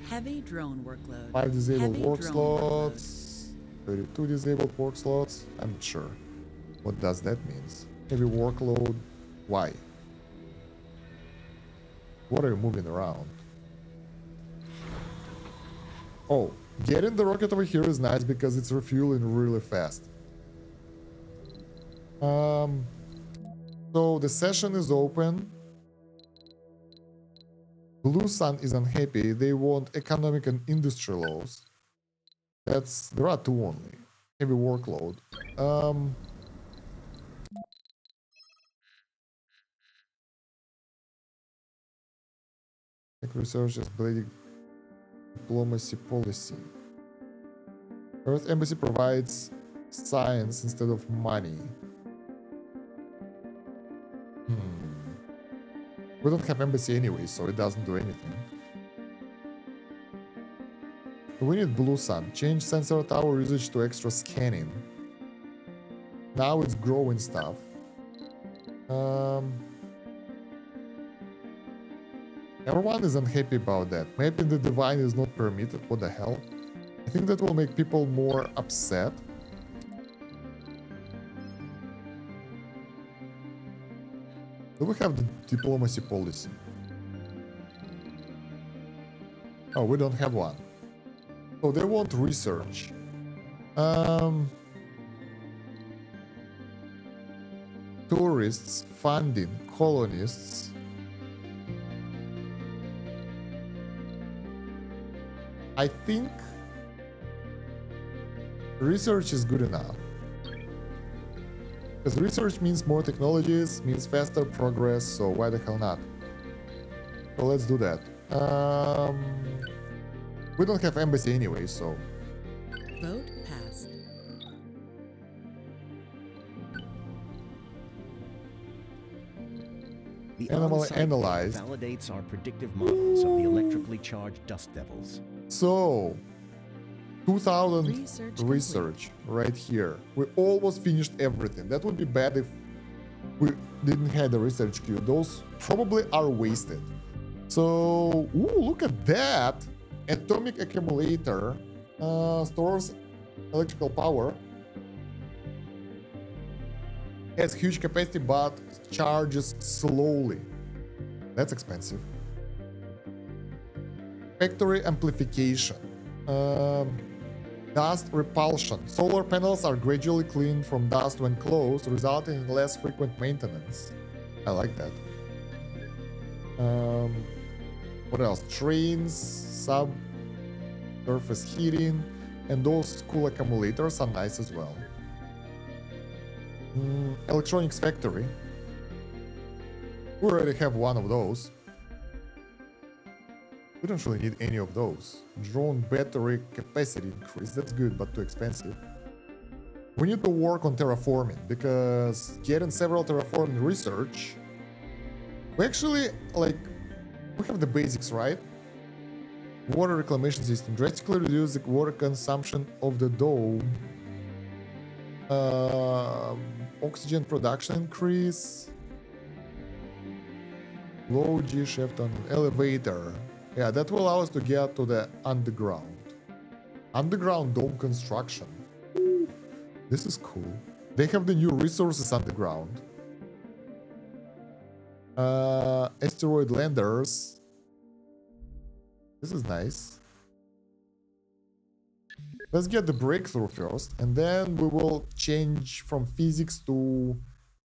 Heavy drone workload. 5 disabled Heavy work drone slots, 32 disabled work slots. I'm not sure what does that mean. Heavy workload, why? What are you moving around? Oh, getting the rocket over here is nice because it's refueling really fast. So the session is open. Blue Sun is unhappy. They want economic and industry laws. There are 2 only. Heavy workload. Tech research is bleeding diplomacy policy. Earth Embassy provides science instead of money. We don't have embassy anyway, so it doesn't do anything. We need Blue Sun. Change sensor tower usage to extra scanning. Now it's growing stuff. Everyone is unhappy about that. Mapping the divine is not permitted. What the hell? I think that will make people more upset. Do we have the diplomacy policy? Oh, we don't have one. So they want research. Tourists funding colonists. I think research is good enough. Because research means more technologies, means faster progress, so why the hell not? So let's do that. We don't have embassy anyway, so... Vote passed. The Animal on-site analyzed. validates our predictive models of the electrically charged dust devils. So, 2000 Research research right here. We almost finished everything. That would be bad if we didn't have the research queue. Those probably are wasted. So, ooh, look at that! Atomic accumulator stores electrical power. Has huge capacity but charges slowly. That's expensive. Factory amplification. Dust repulsion. Solar panels are gradually cleaned from dust when closed, resulting in less frequent maintenance. I like that. What else? Trains, subsurface heating, and those cool accumulators are nice as well. Electronics factory. We already have one of those. We don't really need any of those. Drone battery capacity increase. That's good, but too expensive. We need to work on terraforming, because getting several terraforming research... We actually, like, We have the basics, right? Water reclamation system. Drastically reduce the water consumption of the dome. Oxygen production increase. Low G shift on elevator. Yeah, that will allow us to get to the underground. Underground dome construction. Ooh, this is cool. They have the new resources underground. Asteroid landers. This is nice. Let's get the breakthrough first, and then we will change from physics to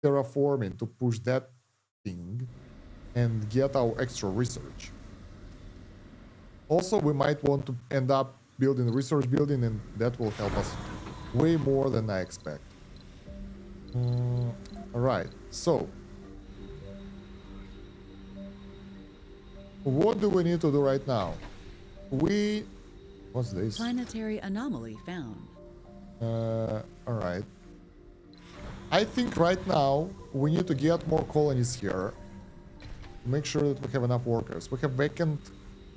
terraforming to push that thing and get our extra research. Also, we might want to end up building a research building, and that will help us way more than I expect. Alright, so what do we need to do right now? What's this? Planetary anomaly found. Alright. I think right now we need to get more colonies here. Make sure that we have enough workers. We have vacant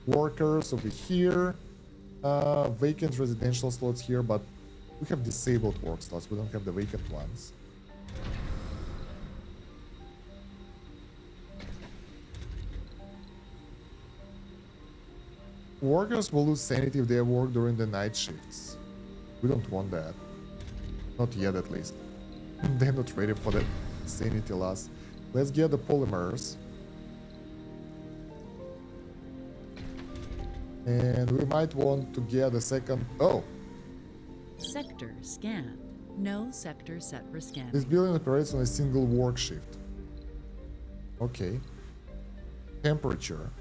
workers over here. Vacant residential slots here, but we have disabled work slots. We don't have the vacant ones. Workers will lose sanity if they work during the night shifts. We don't want that. Not yet, at least. They're not ready for that sanity loss. Let's get the polymers. And we might want to get a second... Oh! Sector scanned. No sector set for scanning. This building operates on a single work shift. Okay. Temperature.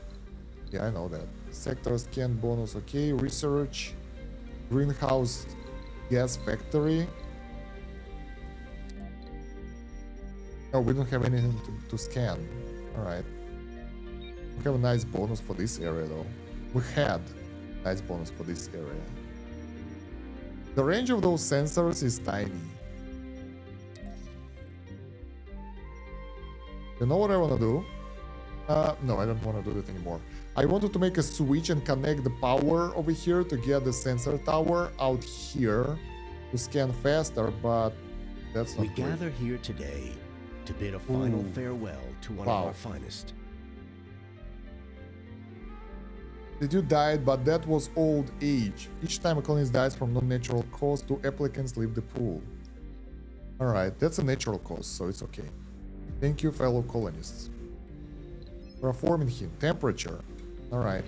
Yeah, I know that. Sector scan bonus, okay. Research. Greenhouse gas factory. Oh, we don't have anything to scan. Alright. We have a nice bonus for this area, though. We had a nice bonus for this area. The range of those sensors is tiny. You know what I want to do? No, I don't want to do it anymore. I wanted to make a switch and connect the power over here to get the sensor tower out here to scan faster, but that's not We great. gather here today to bid a final Ooh. farewell to one Wow. of our finest. Did you died, but that was old age. Each time a colonist dies from non-natural cause, 2 applicants leave the pool. Alright, that's a natural cause, so it's okay. Thank you, fellow colonists. Performing him. Temperature. Alright.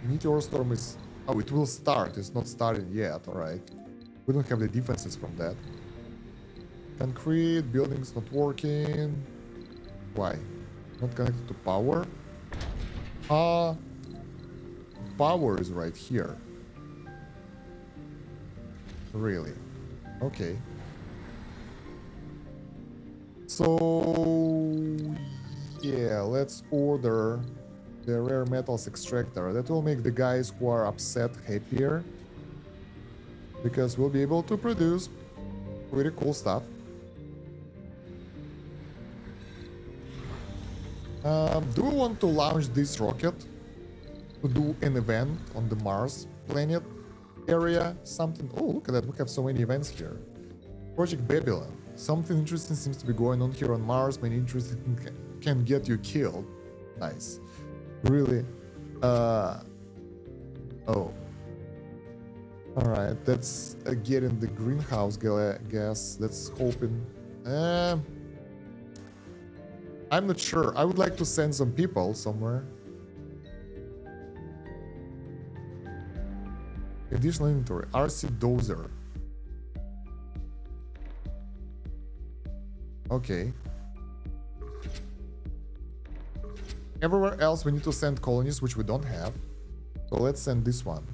Meteor storm is... Oh, it will start. It's not starting yet. Alright. We don't have the defenses from that. Concrete. Buildings not working. Why? Not connected to power? Power is right here. Really? Okay. So... yeah, let's order the rare metals extractor. That will make the guys who are upset happier. Because we'll be able to produce pretty cool stuff. Do we want to launch this rocket to do an event on the Mars planet area? Something... Oh, look at that. We have so many events here. Project Babylon. Something interesting seems to be going on here on Mars. Many interesting can get you killed. Nice. Really? Oh. Alright, that's getting the greenhouse gas. That's hoping. I'm not sure. I would like to send some people somewhere. Additional inventory. RC dozer. Okay. Everywhere else we need to send colonies, which we don't have. So let's send this one.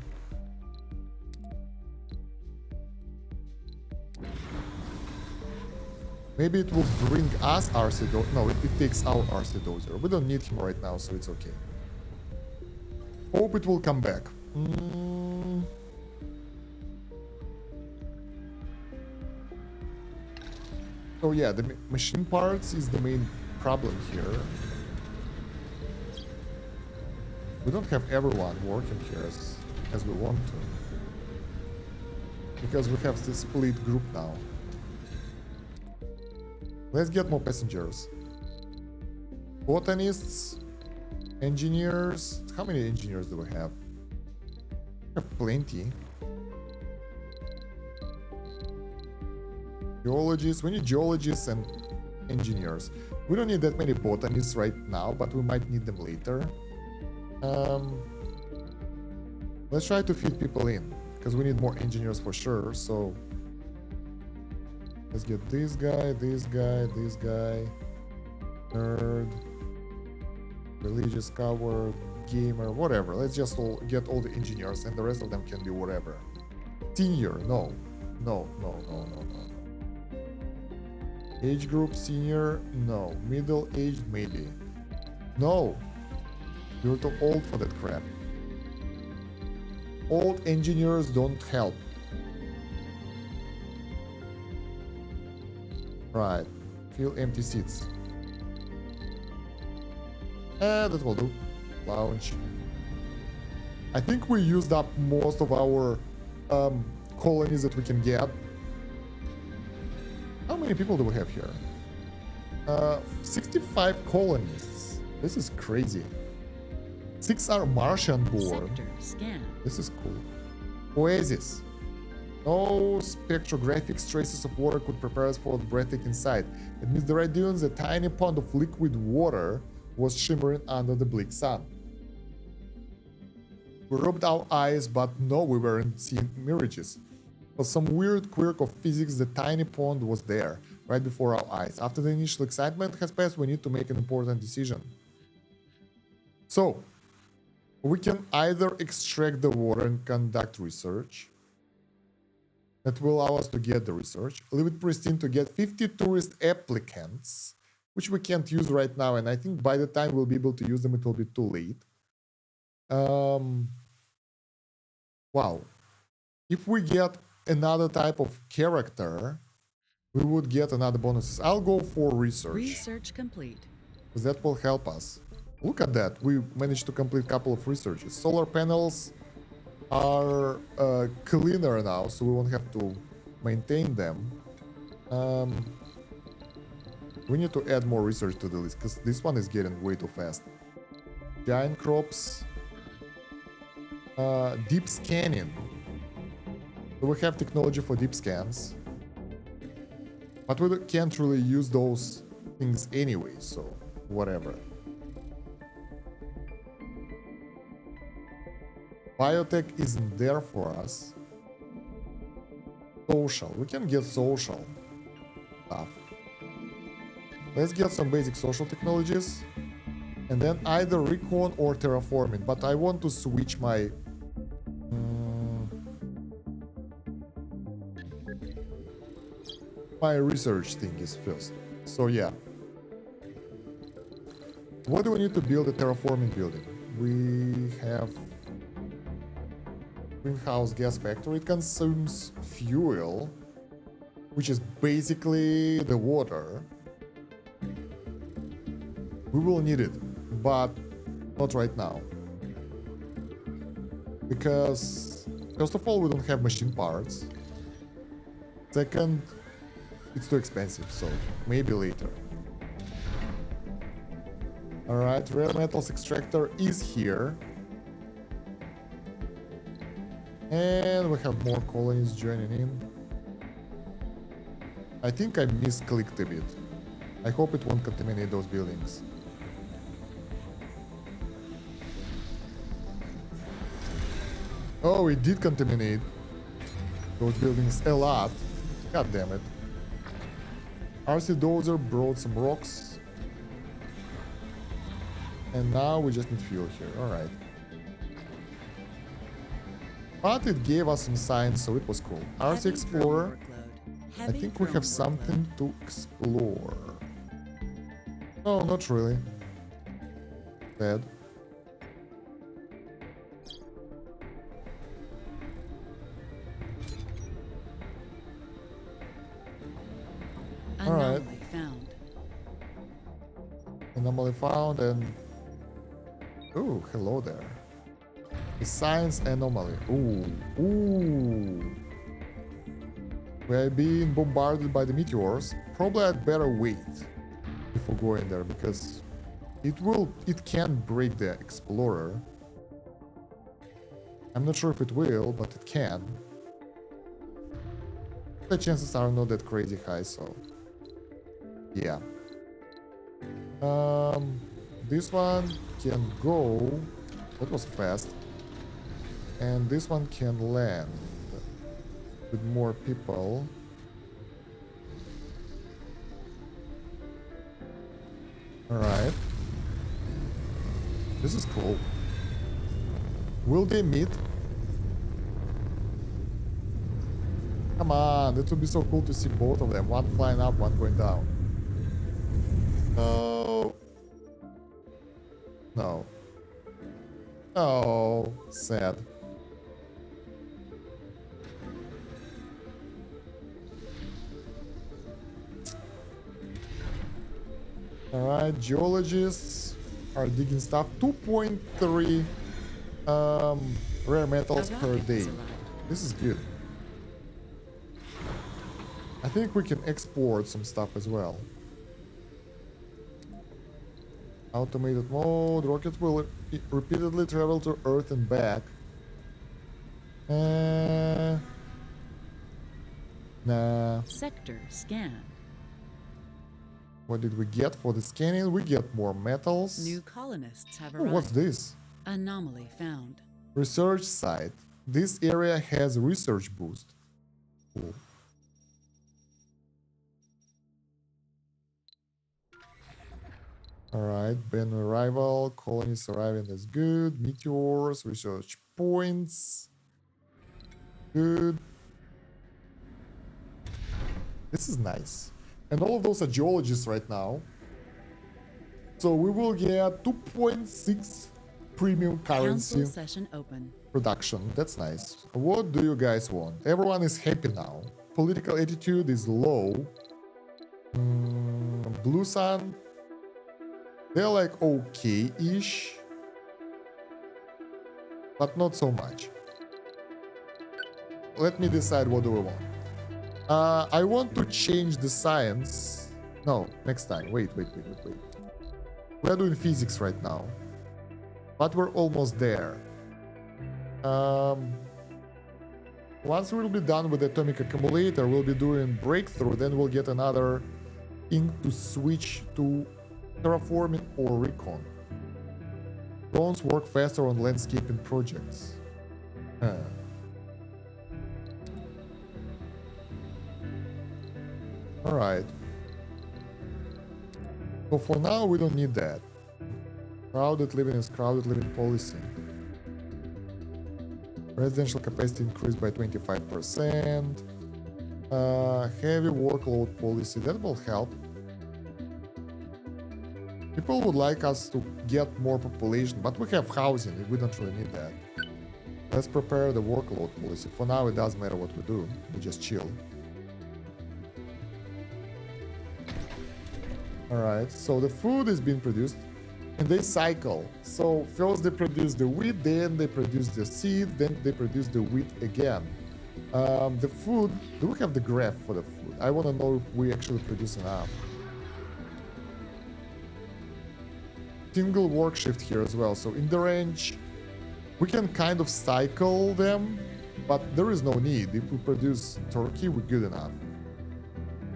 Maybe it will bring us RC dozer. No, it takes our RC dozer. We don't need him right now, so it's okay. Hope it will come back. So yeah, the machine parts is the main problem here. We don't have everyone working here as we want to. Because we have this split group now. Let's get more passengers. Botanists, engineers. How many engineers do we have? We have plenty. Geologists. We need geologists and engineers. We don't need that many botanists right now, but we might need them later. Let's try to fit people in, because we need more engineers for sure. So let's get this guy, this guy, this guy, nerd, religious coward, gamer, whatever. Let's just get all the engineers, and the rest of them can be whatever. Senior, no. No. Age group, senior, no. Middle-aged, maybe. No. You're too old for that crap. Old engineers don't help. Right. Fill empty seats. That will do. Lounge. I think we used up most of our colonies that we can get. How many people do we have here? 65 colonists. This is crazy. 6 are Martian born. This is cool. Oasis. No spectrographic traces of water could prepare us for the breathtaking sight. It means the right dunes, a tiny pond of liquid water was shimmering under the bleak sun. We rubbed our eyes, but no, we weren't seeing mirages. For some weird quirk of physics, the tiny pond was there, right before our eyes. After the initial excitement has passed, we need to make an important decision. So, we can either extract the water and conduct research. That will allow us to get the research. Leave it pristine to get 50 tourist applicants, which we can't use right now, and I think by the time we'll be able to use them, it will be too late. Wow. If we get another type of character, we would get another bonuses. I'll go for research. Research complete. Because that will help us. Look at that. We managed to complete a couple of researches. Solar panels are cleaner now, so we won't have to maintain them. We need to add more research to the list, because this one is getting way too fast. Giant crops. Deep scanning. So we have technology for deep scans. But we can't really use those things anyway, so whatever. Biotech isn't there for us. Social. We can get social stuff. Let's get some basic social technologies. And then either recon or terraforming. But I want to switch my... my research thing is first. So yeah. What do we need to build a terraforming building? We have... greenhouse gas factory. It consumes fuel, which is basically the water. We will need it, but not right now. Because, first of all, we don't have machine parts. Second, it's too expensive, so maybe later. Alright, rare metals extractor is here. And we have more colonies joining in. I think I misclicked a bit. I hope it won't contaminate those buildings. Oh, it did contaminate those buildings a lot. God damn it. RC Dozer brought some rocks. And now we just need fuel here. Alright. But it gave us some science, so it was cool. RC Explorer. I think we have something to explore. Oh, not really. Dead. Alright. Anomaly found. Anomaly found, and Ooh, hello there. The science anomaly. Ooh. We are being bombarded by the meteors. Probably I'd better wait before going there because it can break the explorer. I'm not sure if it will, but it can. The chances are not that crazy high, so yeah. This one can go. That was fast. And this one can land with more people. Alright. This is cool. Will they meet? Come on, it would be so cool to see both of them. One flying up, one going down. No. No. Oh, sad. Alright, geologists are digging stuff. 2.3 rare metals per day. This is good. I think we can export some stuff as well. Automated mode. Rockets will repeatedly travel to Earth and back. Nah. Sector scan. What did we get for the scanning? We get more metals. New colonists have Oh, arrived. what's this? Anomaly found. Research site. This area has research boost. Cool. Alright, Ben arrival, colonists arriving, that's good. Meteors, research points. Good. This is nice. And all of those are geologists right now. So we will get 2.6 premium currency Council session open. production. That's nice. What do you guys want? Everyone is happy now. Political attitude is low. Blue Sun. They're like okay-ish, but not so much. Let me decide what do we want. I want to change the science. No, next time. Wait. We're doing physics right now, but we're almost there. Once we'll be done with the atomic accumulator, we'll be doing breakthrough. Then we'll get another thing to switch to terraforming or recon. Drones work faster on landscaping projects. Alright. So for now we don't need that. Crowded living is crowded living policy. Residential capacity increased by 25%. Heavy workload policy, that will help. People would like us to get more population, but we have housing, we don't really need that. Let's prepare the workload policy. For now, it doesn't matter what we do, we just chill. Alright, so the food is being produced, and they cycle. So first they produce the wheat, then they produce the seed, then they produce the wheat again. The food, do we have the graph for the food? I want to know if we actually produce enough. Single work shift here as well, so in the range we can kind of cycle them, but there is no need. If we produce turkey, we're good enough.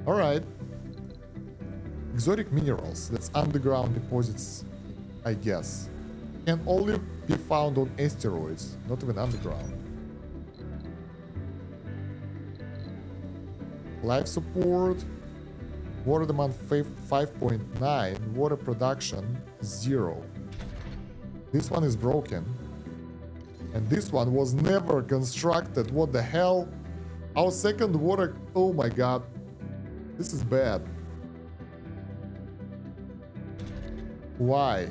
All right. Exotic minerals, that's underground deposits, I guess, can only be found on asteroids, not even underground. Life support, water demand 5.9, water production 0. This one is broken. And this one was never constructed. What the hell? Our second water... Oh my god. This is bad. Why?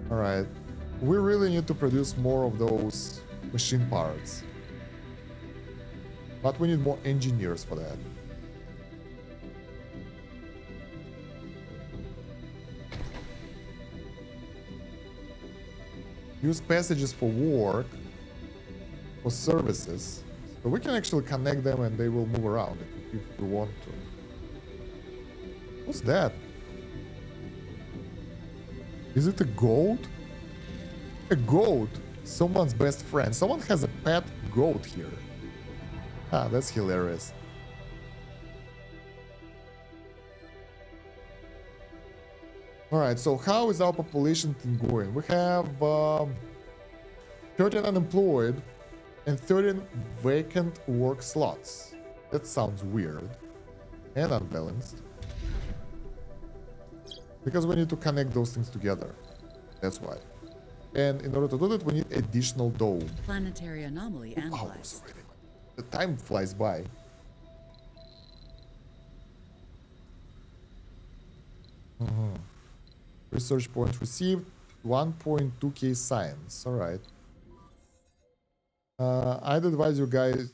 Alright. We really need to produce more of those machine parts. But we need more engineers for that. Use passages for work, for services. So we can actually connect them and they will move around if we want to. What's that? Is it a goat? A goat! Someone's best friend. Someone has a pet goat here. Ah, that's hilarious. Alright, so how is our population thing going? We have 13 unemployed and 13 vacant work slots. That sounds weird and unbalanced. Because we need to connect those things together. That's why. And in order to do that, we need additional dough. Planetary anomaly analyzed. Already. The time flies by. Research points received. 1.2k science. Alright. I'd advise you guys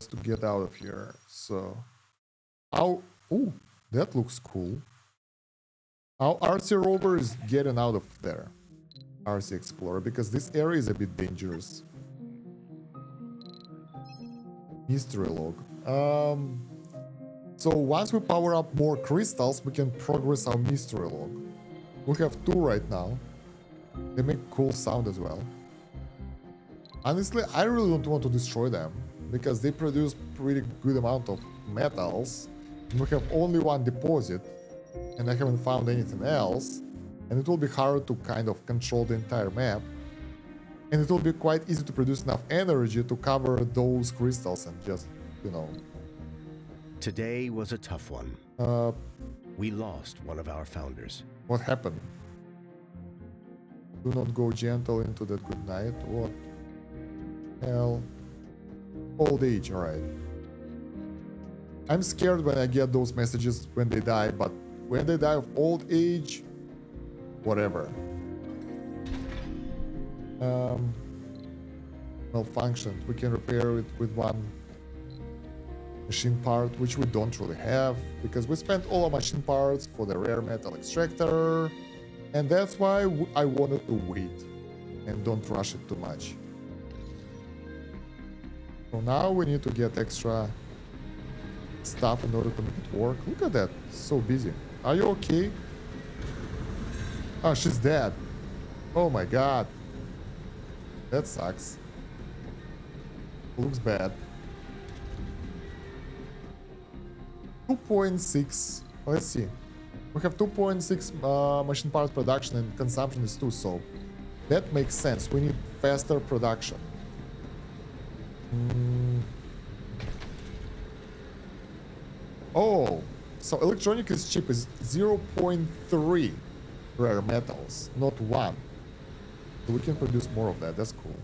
to get out of here. So, oh, that looks cool. Our RC rover is getting out of there. RC Explorer, because this area is a bit dangerous. History log. So once we power up more crystals, we can progress our mystery log. We have 2 right now. They make cool sound as well. Honestly, I really don't want to destroy them because they produce pretty good amount of metals. And we have only 1 deposit and I haven't found anything else. And it will be hard to kind of control the entire map. And it will be quite easy to produce enough energy to cover those crystals and just, you know. Today was a tough one. We lost one of our founders. What happened? Do not go gentle into that good night. What? Hell. Old age, alright. I'm scared when I get those messages when they die, but when they die of old age, whatever. Malfunctioned. We can repair it with 1 machine part, which we don't really have because we spent all our machine parts for the rare metal extractor, and that's why I wanted to wait and don't rush it too much. So now we need to get extra stuff in order to make it work. Look at that, so busy. Are you okay? Oh, she's dead. Oh my god. That sucks. Looks bad. 2.6. Let's see. We have 2.6 machine parts production and consumption is 2, so that makes sense. We need faster production. Oh, so electronic is cheap, is 0.3 rare metals, not 1. So we can produce more of that. That's cool.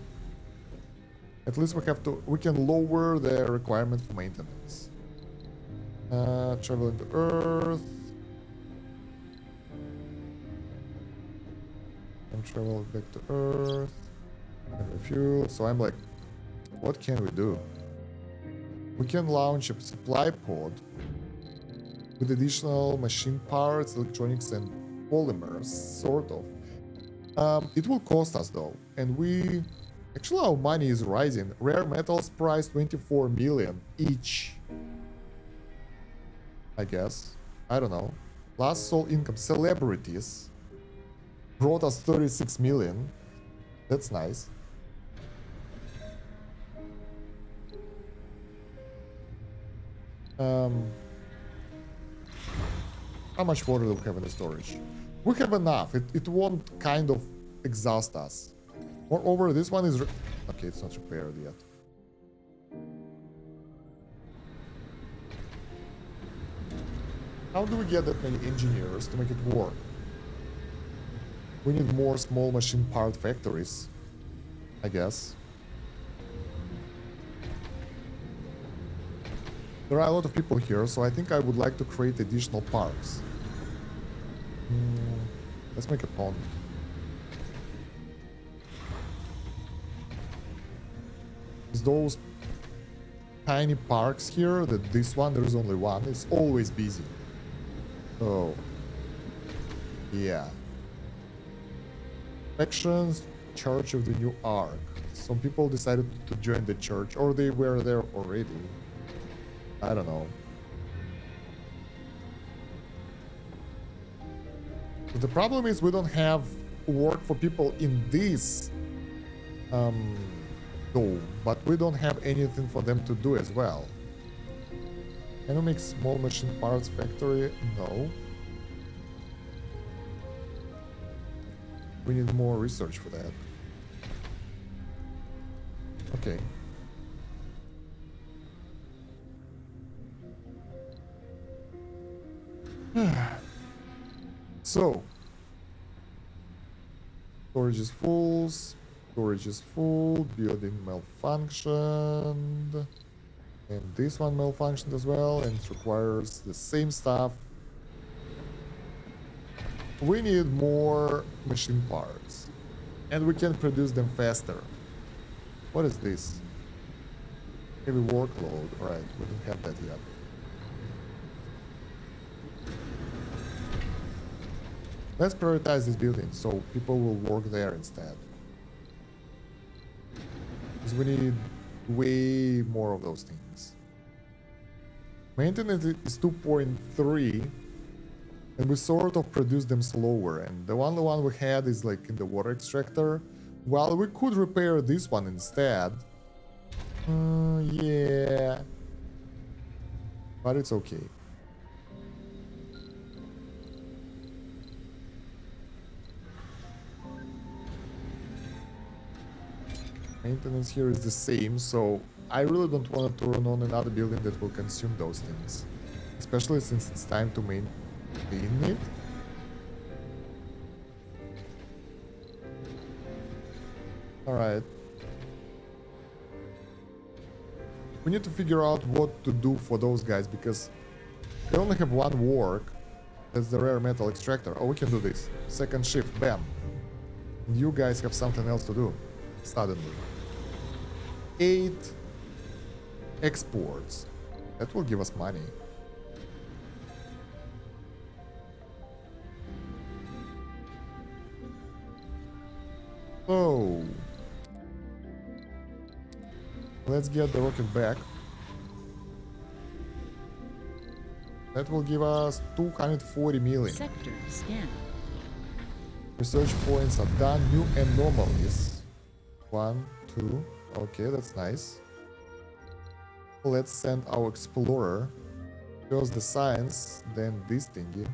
At least we can lower the requirement for maintenance. Traveling to Earth. And travel back to Earth. And refuel. So I'm like, what can we do? We can launch a supply pod with additional machine parts, electronics, and polymers, sort of. It will cost us though, and actually our money is rising. Rare metals price 24 million each. I guess. I don't know. Last sold income. Celebrities brought us 36 million. That's nice. How much water do we have in the storage? We have enough. It won't kind of exhaust us. Moreover, this one is... Okay, it's not repaired yet. How do we get that many engineers to make it work? We need more small machine part factories, I guess. There are a lot of people here, so I think I would like to create additional parks. Let's make a pond. Is those tiny parks here, this one, there is only one, it's always busy. So, yeah. Factions, charge of the new arc. Some people decided to join the church, or they were there already. I don't know. But the problem is we don't have work for people in this dome, but we don't have anything for them to do as well. Can we make small machine parts factory? No. We need more research for that. Okay. So, storage is full, building malfunctioned, and this one malfunctioned as well, and it requires the same stuff. We need more machine parts, and we can produce them faster. What is this? Heavy workload, right, we don't have that yet. Let's prioritize this building so people will work there instead. Because we need way more of those things. Maintenance is 2.3, and we sort of produce them slower, and the only one we had is like in the water extractor. Well, we could repair this one instead. Yeah. But it's okay. Maintenance here is the same, so I really don't want to turn on another building that will consume those things. Especially since it's time to maintain it. Alright. We need to figure out what to do for those guys, because they only have one work. That's the rare metal extractor. Oh, we can do this. Second shift, bam. And you guys have something else to do. Suddenly. 8 exports. That will give us money. Oh. Let's get the rocket back. That will give us 240 million. Sector scan. Research points are done. New anomalies. 1, 2. Okay, that's nice. Let's send our explorer. Shows the science, then this thingy.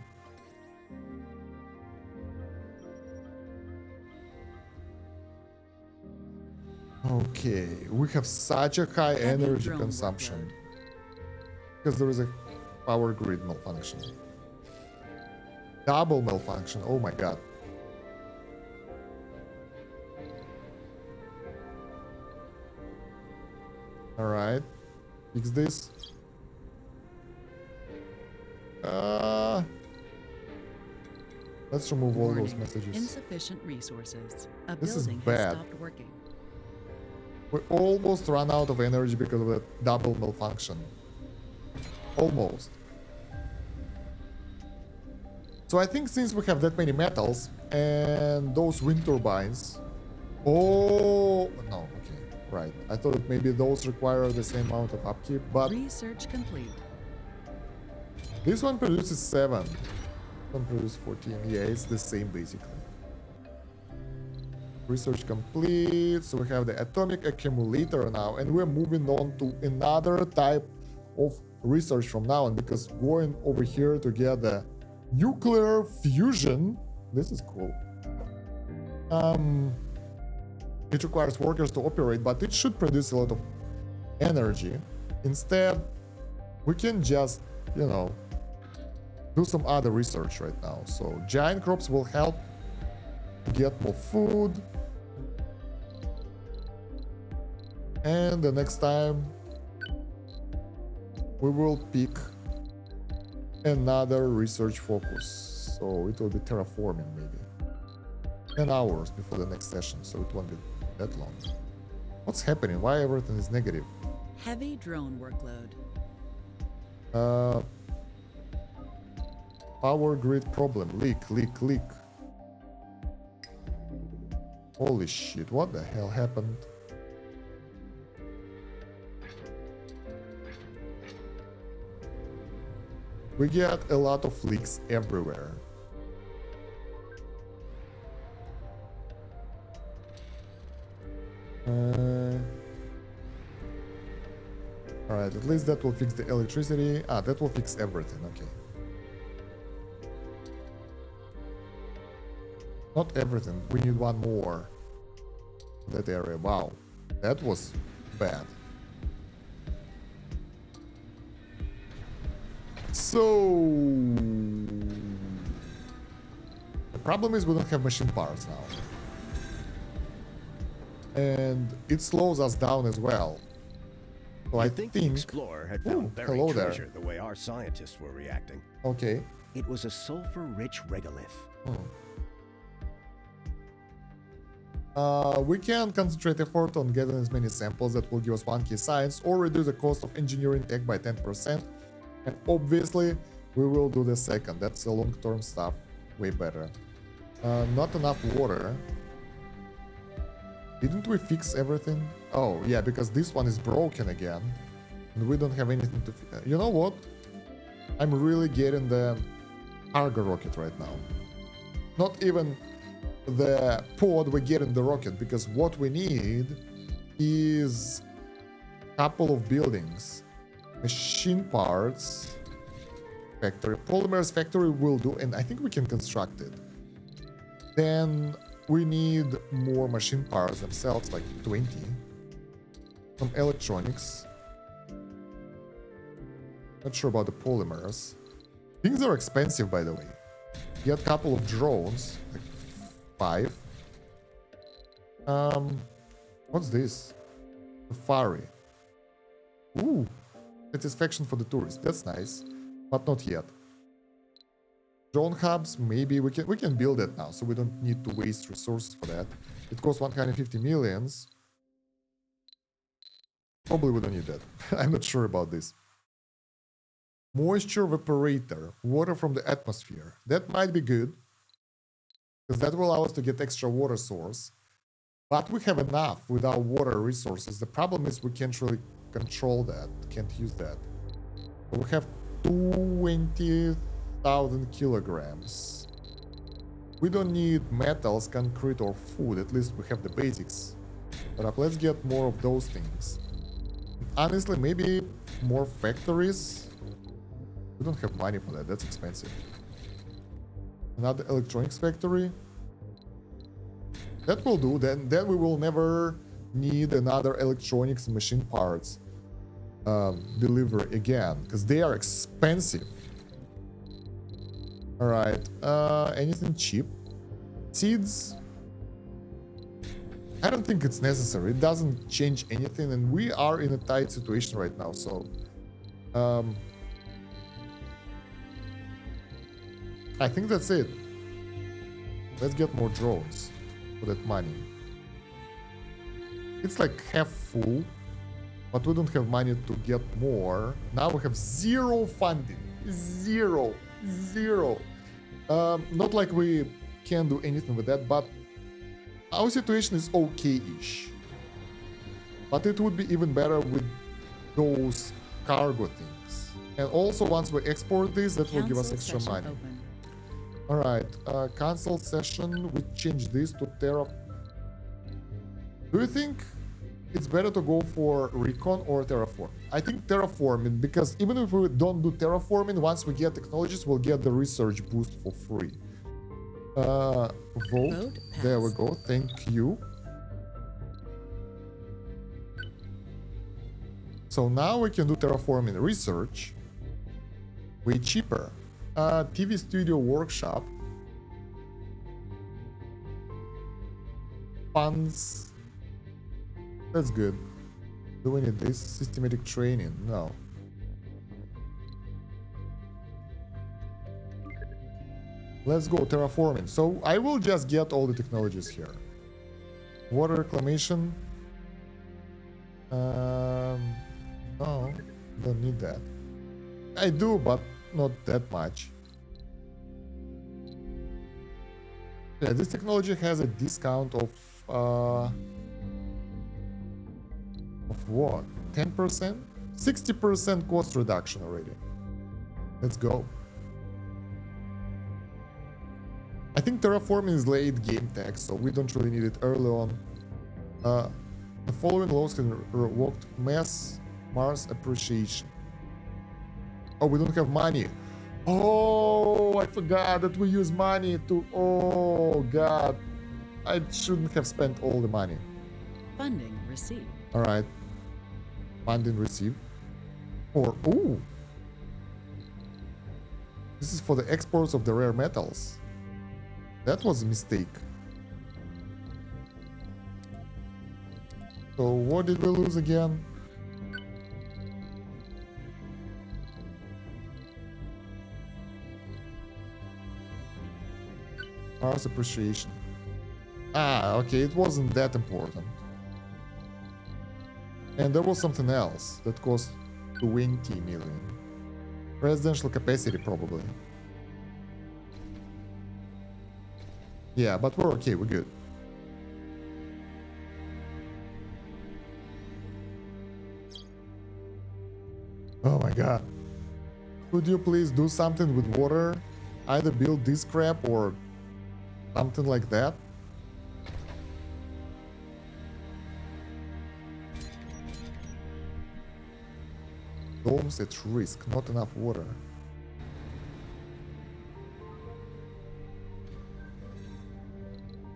Okay, we have such a high energy consumption. Because there is a power grid malfunction. Double malfunction, oh my god. Alright, fix this. Let's remove all those messages. Insufficient resources. A This is building bad. has stopped working. We almost ran out of energy because of that double malfunction. Almost. So I think since we have that many metals and those wind turbines... Oh, no, okay, right. I thought maybe those require the same amount of upkeep, but... Research complete. This one produces 7. This one produces 14. Yeah, it's the same basically. Research complete. So we have the atomic accumulator now, and we're moving on to another type of research from now on, because going over here to get the nuclear fusion, this is cool. It requires workers to operate, but it should produce a lot of energy. Instead, we can just, you know, do some other research right now. So giant crops will help get more food. And the next time we will pick another research focus. So it will be terraforming maybe. 10 hours before the next session, so it won't be that long. What's happening? Why everything is negative? Heavy drone workload. Power grid problem. Leak. Holy shit, what the hell happened? We get a lot of leaks everywhere. Alright, at least that will fix the electricity. Ah, that will fix everything, okay. Not everything, we need one more. That area, wow. That was bad. So... the problem is we don't have machine parts now. And it slows us down as well. So I think the explorer had found buried treasure the way our scientists were reacting. Okay. It was a sulfur-rich regolith. We can concentrate effort on getting as many samples that will give us 1K science or reduce the cost of engineering tech by 10%. And obviously, we will do the second. That's the long-term stuff. Way better. Not enough water. Didn't we fix everything? Oh, yeah, because this one is broken again. And we don't have anything to... You know what? I'm really getting the cargo rocket right now. Not even the pod we get in the rocket, because what we need is a couple of buildings. Machine parts factory. Polymers factory will do, and I think we can construct it. Then we need more machine parts themselves, like 20. Some electronics. Not sure about the polymers. Things are expensive, by the way. Get a couple of drones, like 5. What's this? Safari. Ooh, satisfaction for the tourists. That's nice, but not yet. Drone hubs, maybe we can build it now, so we don't need to waste resources for that. It costs 150 millions. Probably we don't need that. I'm not sure about this. Moisture evaporator, water from the atmosphere. That might be good, because that will allow us to get extra water source. But we have enough with our water resources. The problem is we can't really control that, can't use that. So we have 20,000 kilograms. We don't need metals, concrete, or food. At least we have the basics. But let's get more of those things. Honestly, maybe more factories. We don't have money for that. That's expensive. Another electronics factory. That will do. Then we will never need another electronics machine parts delivery again, because they are expensive. All right. Anything cheap? Seeds. I don't think it's necessary. It doesn't change anything, and we are in a tight situation right now. So, I think that's it. Let's get more drones for that money. It's like half full, but we don't have money to get more. Now we have zero funding. Zero. Not like we can do anything with that, but our situation is okay-ish. But it would be even better with those cargo things. And also, once we export this, that will give us extra money. Alright, cancel session. We change this to Terra. Do you think it's better to go for recon or terraform? I think terraforming, because even if we don't do terraforming, once we get technologies, we'll get the research boost for free. Vote. There we go. Thank you. So now we can do terraforming research. Way cheaper. TV studio workshop. Funds. That's good. Do we need this? Systematic training? No. Let's go terraforming. So I will just get all the technologies here. Water reclamation. No, don't need that. I do, but not that much. Yeah, this technology has a discount of what? 10%? 60% cost reduction already. Let's go. I think terraforming is late game tech, so we don't really need it early on. The following laws can revoke Mars appreciation. Oh, we don't have money. Oh, I forgot that we use money to... Oh, God. I shouldn't have spent all the money. Funding received. All right. Funding received. Or... Ooh. This is for the exports of the rare metals. That was a mistake. So what did we lose again? Mars appreciation. Ah, okay, it wasn't that important. And there was something else that cost 20 million. Residential capacity, probably. Yeah, but we're okay, we're good. Oh my god. Could you please do something with water? Either build this crap or something like that? Domes at risk, not enough water.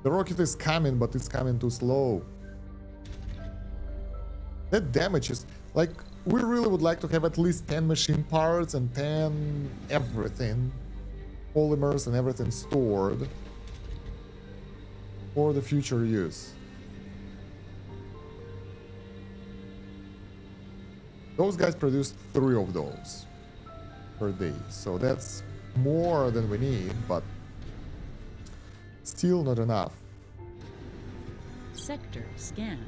The rocket is coming, but it's coming too slow. That damages. Like, we really would like to have at least 10 machine parts and 10 everything. Polymers and everything stored for the future use. Those guys produced 3 of those per day, so that's more than we need, but still not enough. Sector scanned.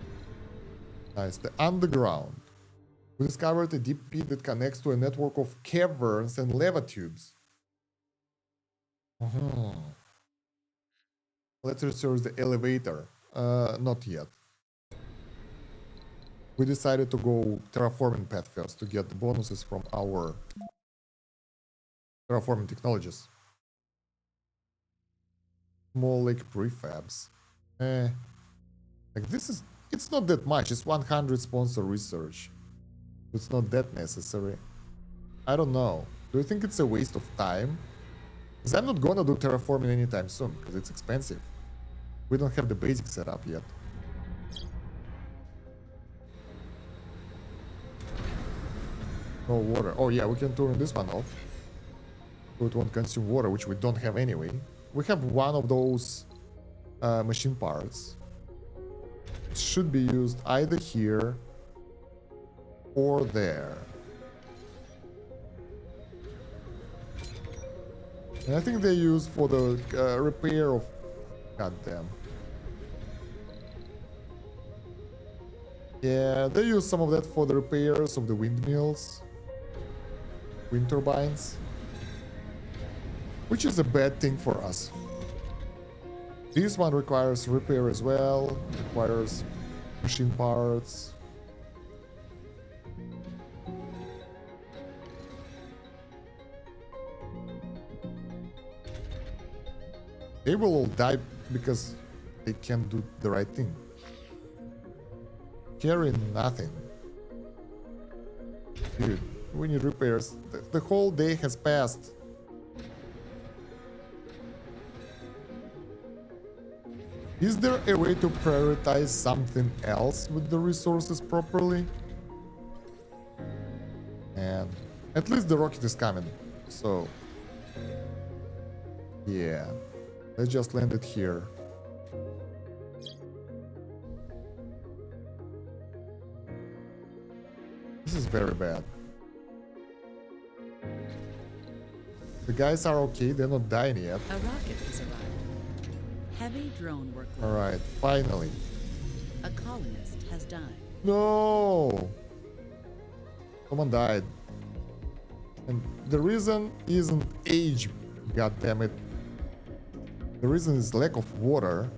Nice. The underground. We discovered a deep pit that connects to a network of caverns and lava tubes. Let's research the elevator. Not yet. We decided to go terraforming path first to get the bonuses from our terraforming technologies. Small lake prefabs. Like this is, it's not that much. It's 100 sponsor research. It's not that necessary. I don't know. Do you think it's a waste of time? Because I'm not gonna do terraforming anytime soon, because it's expensive. We don't have the basic setup yet. No water. Oh yeah, we can turn this one off. So it won't consume water, which we don't have anyway. We have one of those machine parts. It should be used either here or there. And I think they use for the repair of... Goddamn. Yeah, they use some of that for the repairs of the windmills. Wind turbines. Which is a bad thing for us. This one requires repair as well. Requires machine parts. They will all die because they can't do the right thing. Carry nothing. Dude, we need repairs. The whole day has passed. Is there a way to prioritize something else with the resources properly? And at least the rocket is coming, so yeah. Let's just land it here. This is very bad. The guys are okay, they're not dying yet. A rocket has arrived. Heavy drone workload. Alright, finally. A colonist has died. No! Someone died. And the reason isn't age, goddammit. The reason is lack of water.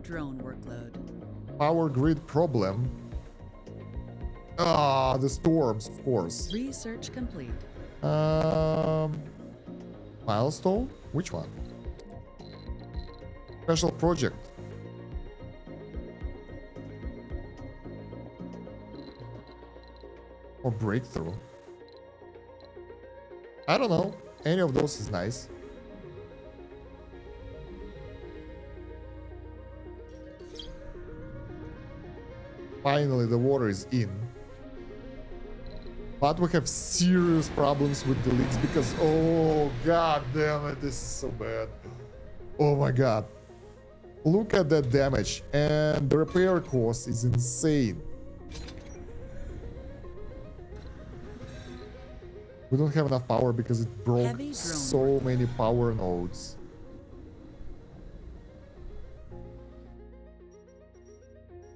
drone workload. Power grid problem. Ah, the storms, of course. Research complete. Milestone? Which one? Special project. Or breakthrough. I don't know. Any of those is nice. Finally, the water is in. But we have serious problems with the leaks because, oh god damn it, this is so bad. Oh my god. Look at that damage, and the repair cost is insane. We don't have enough power because it broke so many power nodes.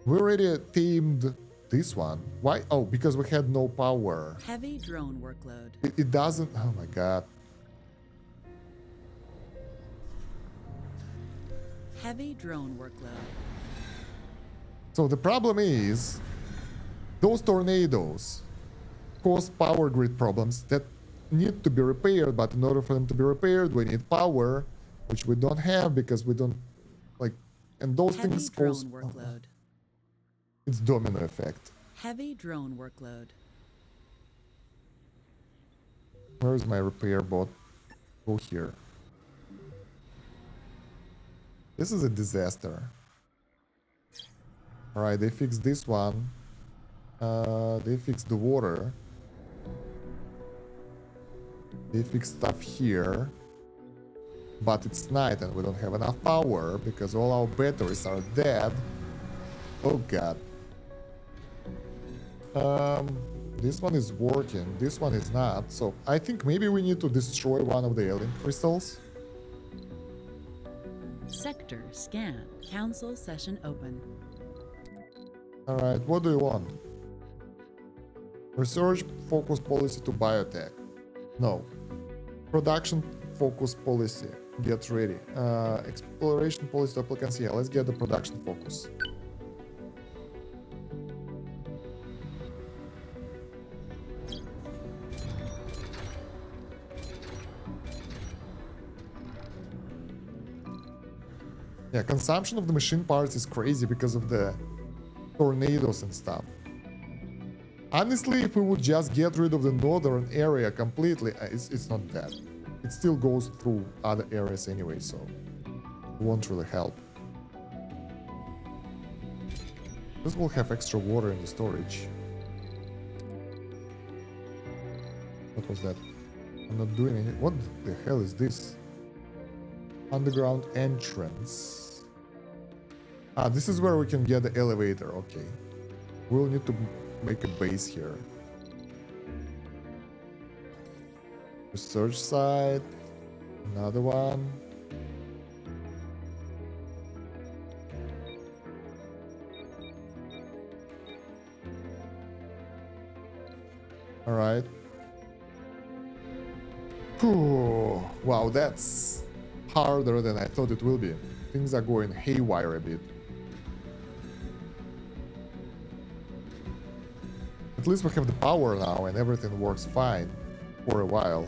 We already tamed this one. Why? Oh, because we had no power. Heavy drone workload. It doesn't. Oh my god. Heavy drone workload. So the problem is, those tornadoes cause power grid problems that need to be repaired, but in order for them to be repaired, we need power, which we don't have because we don't like, and those Heavy things drone cause. workload. It's domino effect. Heavy drone workload. Where is my repair bot? Go here. This is a disaster. Alright, they fixed this one. They fixed the water. They fixed stuff here. But it's night and we don't have enough power because all our batteries are dead. Oh god. This one is working, this one is not. So I think maybe we need to destroy one of the alien crystals. Sector scan. Council session open. Alright, what do you want? Research focus policy to biotech. No. Production focus policy. Get ready. Exploration policy to applicants. Yeah, let's get the production focus. Yeah, consumption of the machine parts is crazy because of the tornadoes and stuff. Honestly, if we would just get rid of the northern area completely, it's not that. It still goes through other areas anyway, so it won't really help. This will have extra water in the storage. What was that? I'm not doing it. What the hell is this? Underground entrance. Ah, this is where we can get the elevator. Okay. We'll need to make a base here. Research site. Another one. All right. Whew. Wow, that's harder than I thought it will be. Things are going haywire a bit. At least we have the power now and everything works fine for a while.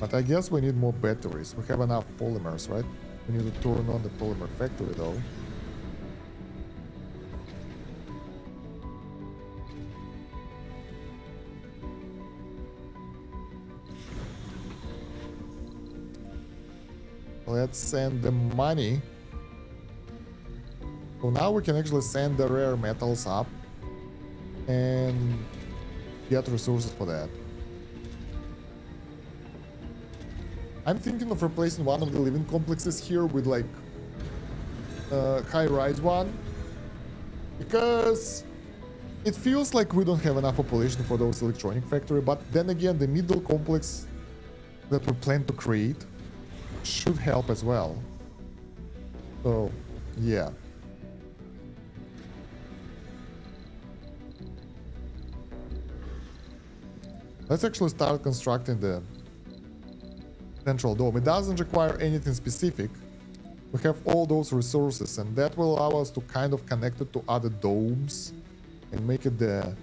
But I guess we need more batteries. We have enough polymers, right? We need to turn on the polymer factory though. Let's send the money. So now we can actually send the rare metals up and get resources for that. I'm thinking of replacing one of the living complexes here with like a high-rise one, because it feels like we don't have enough population for those electronic factory, but then again the middle complex that we plan to create should help as well. So yeah. Let's actually start constructing the central dome. It doesn't require anything specific. We have all those resources, and that will allow us to kind of connect it to other domes and make it the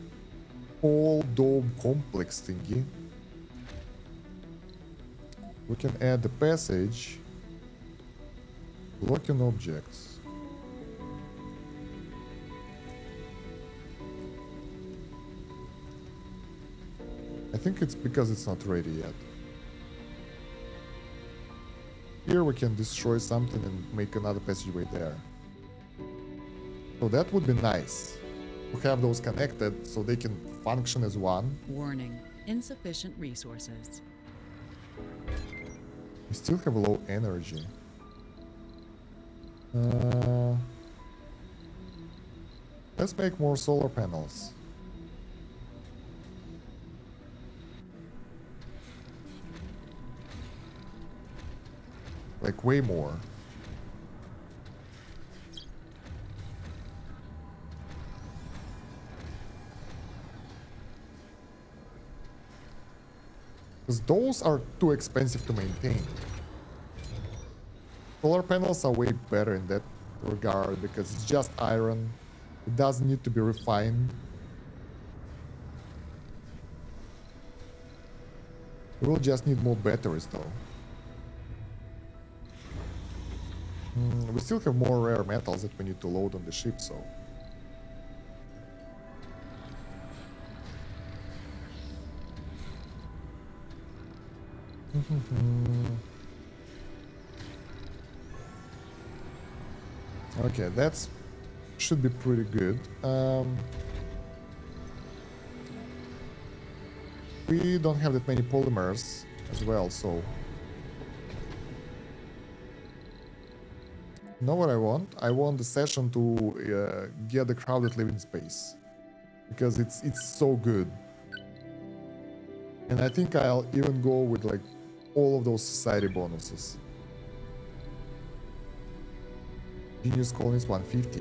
whole dome complex thingy. We can add the passage, locking objects. I think it's because it's not ready yet. Here we can destroy something and make another passageway there. So that would be nice to have those connected so they can function as one. Warning, insufficient resources. We still have low energy. Let's make more solar panels. Like way more. Because those are too expensive to maintain. Solar panels are way better in that regard because it's just iron. It doesn't need to be refined. We'll just need more batteries though. We still have more rare metals that we need to load on the ship, so... Okay, that's should be pretty good. We don't have that many polymers as well, so... You know what I want? I want the session to get the crowded living space. Because it's so good. And I think I'll even go with like all of those society bonuses. Genius Colonies 150.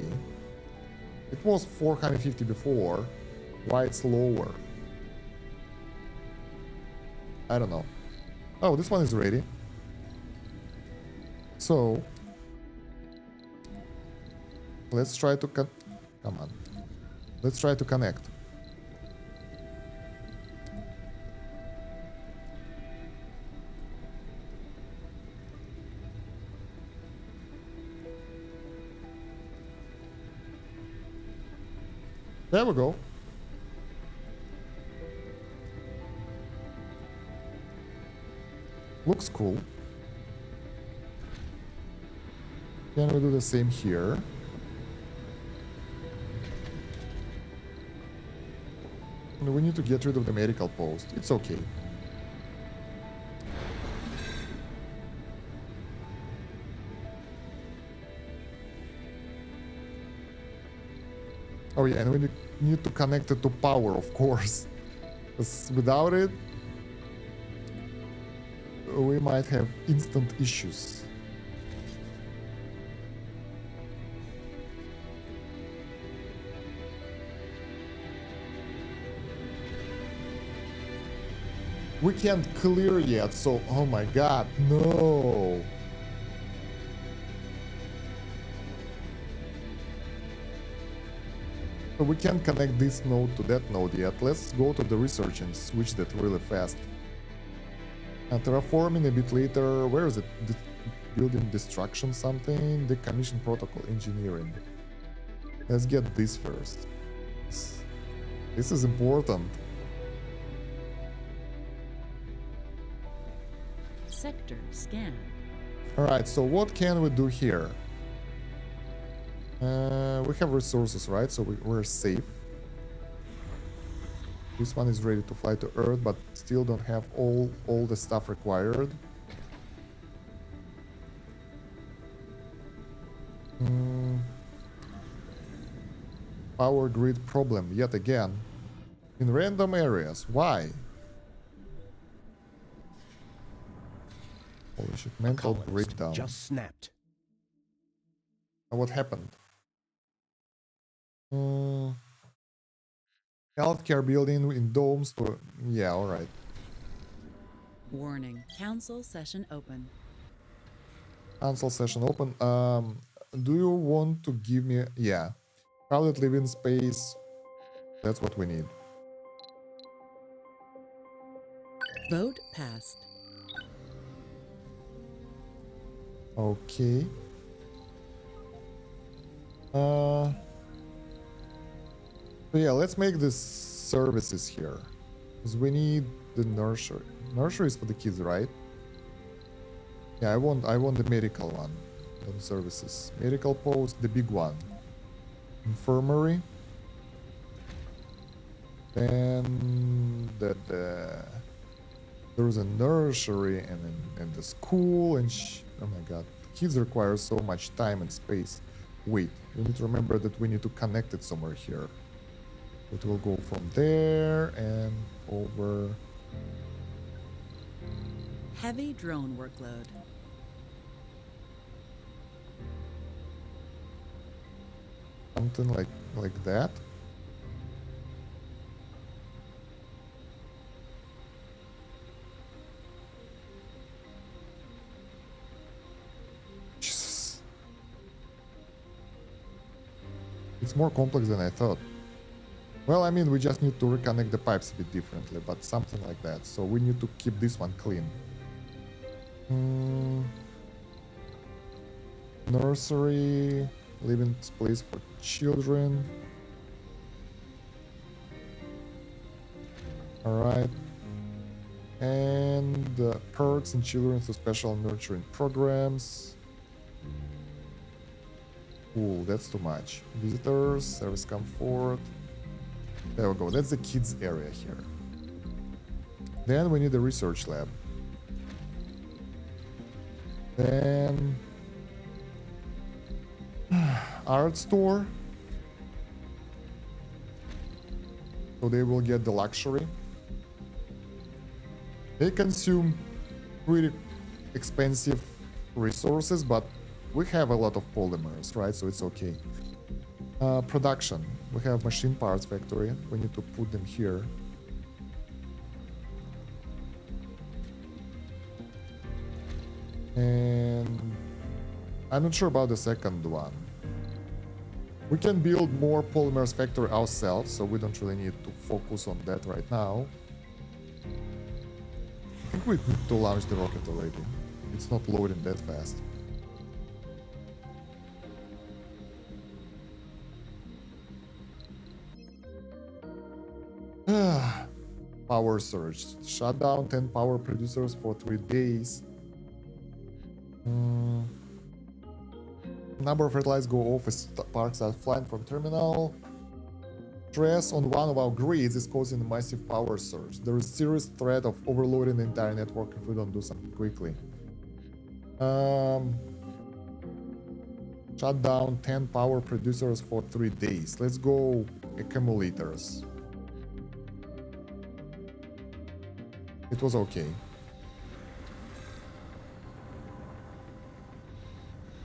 It was 450 before. Why it's lower? I don't know. Oh, this one is ready. So... let's try to come on. Let's try to connect. There we go. Looks cool. Can we do the same here? We need to get rid of the medical post. It's okay. Oh yeah, and we need to connect it to power, of course. Because without it, we might have instant issues. We can't clear yet, so... oh my god, no! So we can't connect this node to that node yet. Let's go to the research and switch that really fast. Terraforming a bit later. Where is it? Building destruction something? Decommission protocol engineering. Let's get this first. This is important. Sector scan. Alright, so what can we do here? We have resources, right? So we're safe. This one is ready to fly to Earth, but still don't have all the stuff required. Power grid problem yet again. In random areas. Why? Holy shit, mental breakdown. Just snapped. What happened? Healthcare building in domes to... yeah, alright. Warning, council session open. Cancel session open. Do you want to give me... Yeah. Crowded living space. That's what we need. Vote passed. Okay. So yeah, let's make this services here. Because we need the nursery. Nursery is for the kids, right? Yeah, I want the medical one. Then services. Medical post, the big one. Infirmary. Then there's a nursery and the school and oh my god, kids require so much time and space. Wait, we need to remember that we need to connect it somewhere here. It will go from there and over. Heavy drone workload. Something like that. Jesus. It's more complex than I thought. Well, I mean, we just need to reconnect the pipes a bit differently, but something like that. So we need to keep this one clean. Nursery, living place for children. Alright. And perks and children for special nurturing programs. Cool, that's too much. Visitors, service comfort. There we go, that's the kids area here. Then we need a research lab. Then art store. So they will get the luxury. They consume pretty expensive resources, but we have a lot of polymers, right? So it's okay. Production. We have machine parts factory. We need to put them here. And I'm not sure about the second one. We can build more polymers factory ourselves, so we don't really need to focus on that right now. I think we need to launch the rocket already. It's not loading that fast. Power surge. Shut down 10 power producers for 3 days. Number of red lights go off as sparks are flying from terminal. Stress on one of our grids is causing a massive power surge. There is serious threat of overloading the entire network if we don't do something quickly. Shut down 10 power producers for 3 days. Let's go accumulators. It was okay.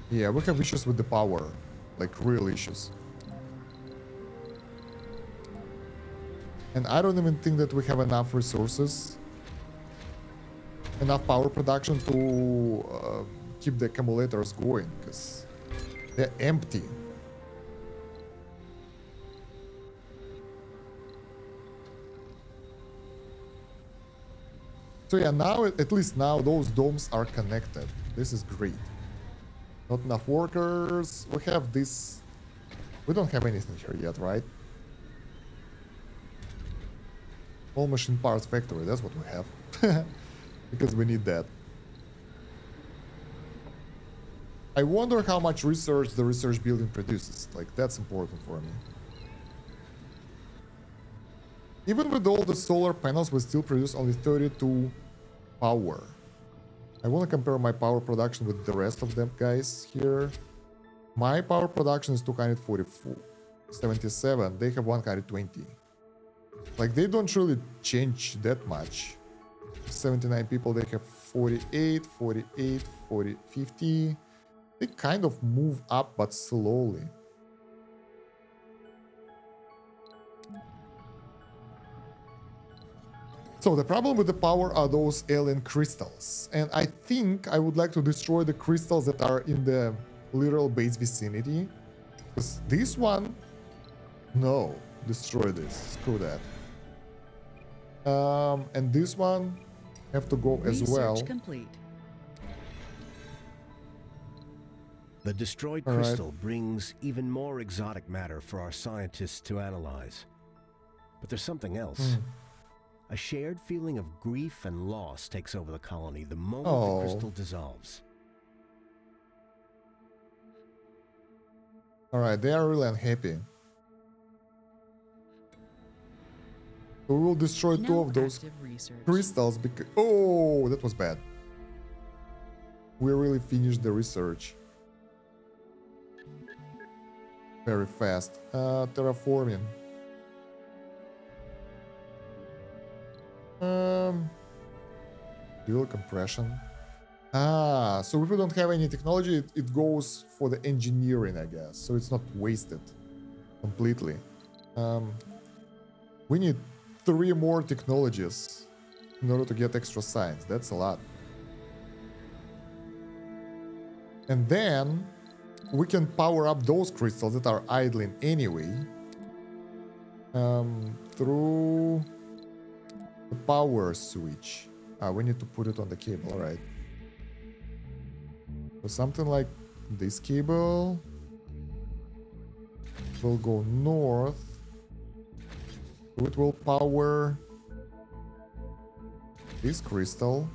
Yeah, we have issues with the power. Like real issues. And I don't even think that we have enough resources. Enough power production to keep the accumulators going. Because they're empty. So yeah, now, at least now, those domes are connected. This is great. Not enough workers. We have this... We don't have anything here yet, right? All machine parts factory, that's what we have. Because we need that. I wonder how much research the research building produces. Like, that's important for me. Even with all the solar panels, we still produce only 32 power. I want to compare my power production with the rest of them guys here. My power production is 244. 77, they have 120. Like, they don't really change that much. 79 people, they have 48, 48, 40, 50. They kind of move up, but slowly. So the problem with the power are those alien crystals. And I think I would like to destroy the crystals that are in the literal base vicinity. Because this one... No. Destroy this. Screw that. And this one have to go as well. Research complete. The destroyed crystal brings even more exotic matter for our scientists to analyze. But there's something else. A shared feeling of grief and loss takes over the colony the moment the crystal dissolves. Alright, they are really unhappy. So we will destroy two of those crystals because... Oh, that was bad. We really finished the research. Very fast. Terraforming. Dual compression. So if we don't have any technology, it goes for the engineering, I guess. So it's not wasted completely. We need 3 more technologies in order to get extra science. That's a lot. And then we can power up those crystals that are idling anyway through the power switch. We need to put it on the cable, all right. So something like this cable will go north. It will power this crystal.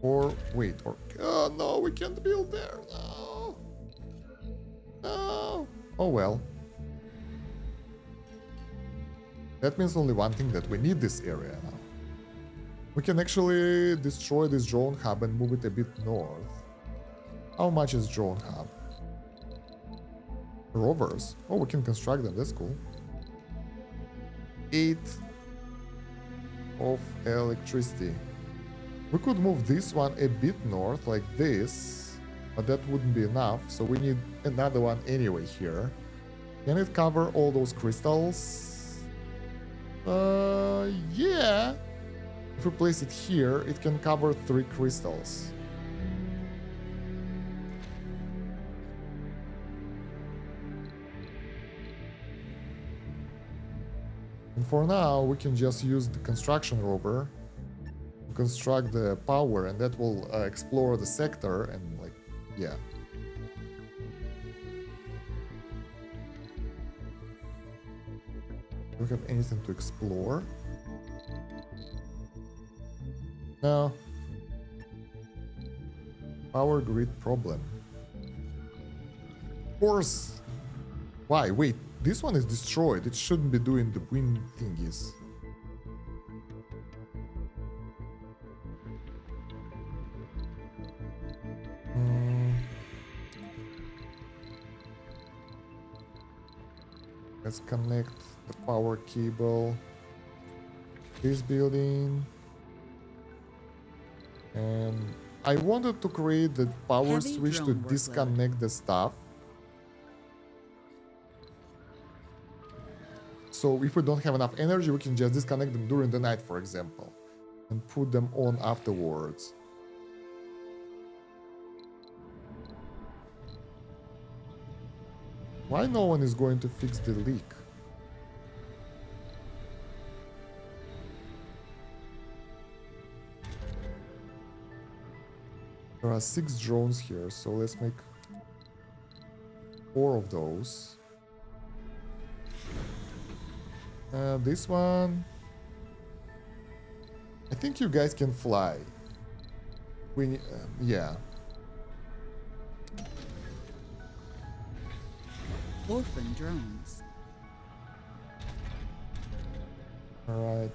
Or wait, or oh no, we can't build there. No. No. Oh well. That means only one thing, that we need this area now. We can actually destroy this drone hub and move it a bit north. How much is drone hub? Rovers. Oh, we can construct them. That's cool. 8 of electricity. We could move this one a bit north like this, but that wouldn't be enough, so we need another one anyway here. Can it cover all those crystals? Yeah. If we place it here, it can cover 3 crystals. And for now, we can just use the construction rover to construct the power, and that will explore the sector and, like, yeah. Do we have anything to explore? No. Power grid problem. Of course. Why? Wait. This one is destroyed. It shouldn't be doing the wind thingies. Let's connect the power cable. This building. And I wanted to create the power switch to disconnect the stuff. So if we don't have enough energy, we can just disconnect them during the night, for example, and put them on afterwards. Why no one is going to fix the leak? There are 6 drones here, so let's make 4 of those. This one, I think you guys can fly. We yeah. Orphan drones. All right.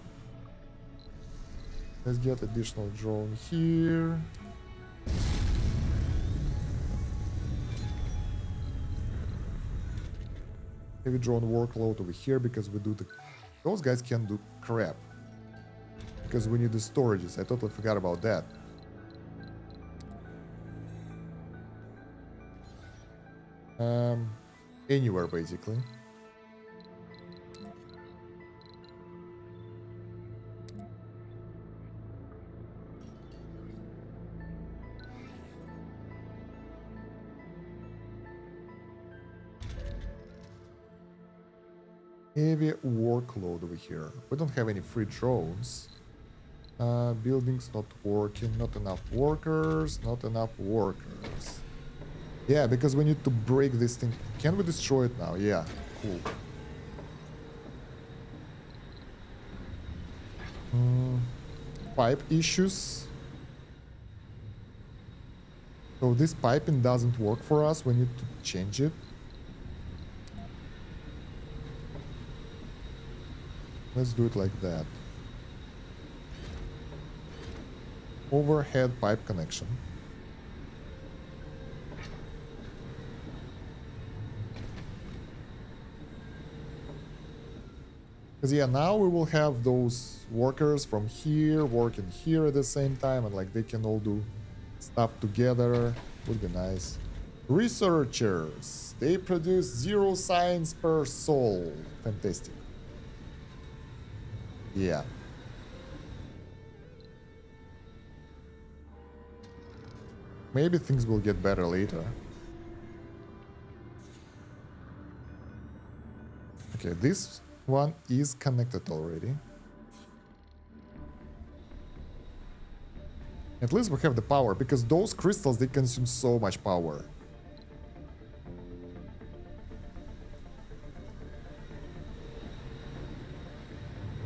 Let's get additional drone here. Heavy drone workload over here because we do the... Those guys can do crap. Because we need the storages. I totally forgot about that. Anywhere, basically. Heavy workload over here. We don't have any free drones. Buildings not working. Not enough workers. Not enough workers. Yeah, because we need to break this thing. Can we destroy it now? Yeah, cool. Pipe issues. So this piping doesn't work for us. We need to change it. Let's do it like that. Overhead pipe connection. Because yeah, now we will have those workers from here working here at the same time, and like they can all do stuff together. Would be nice. Researchers. They produce 0 science per soul. Fantastic. Yeah. Maybe things will get better later. Okay, this one is connected already. At least we have the power, because those crystals, they consume so much power.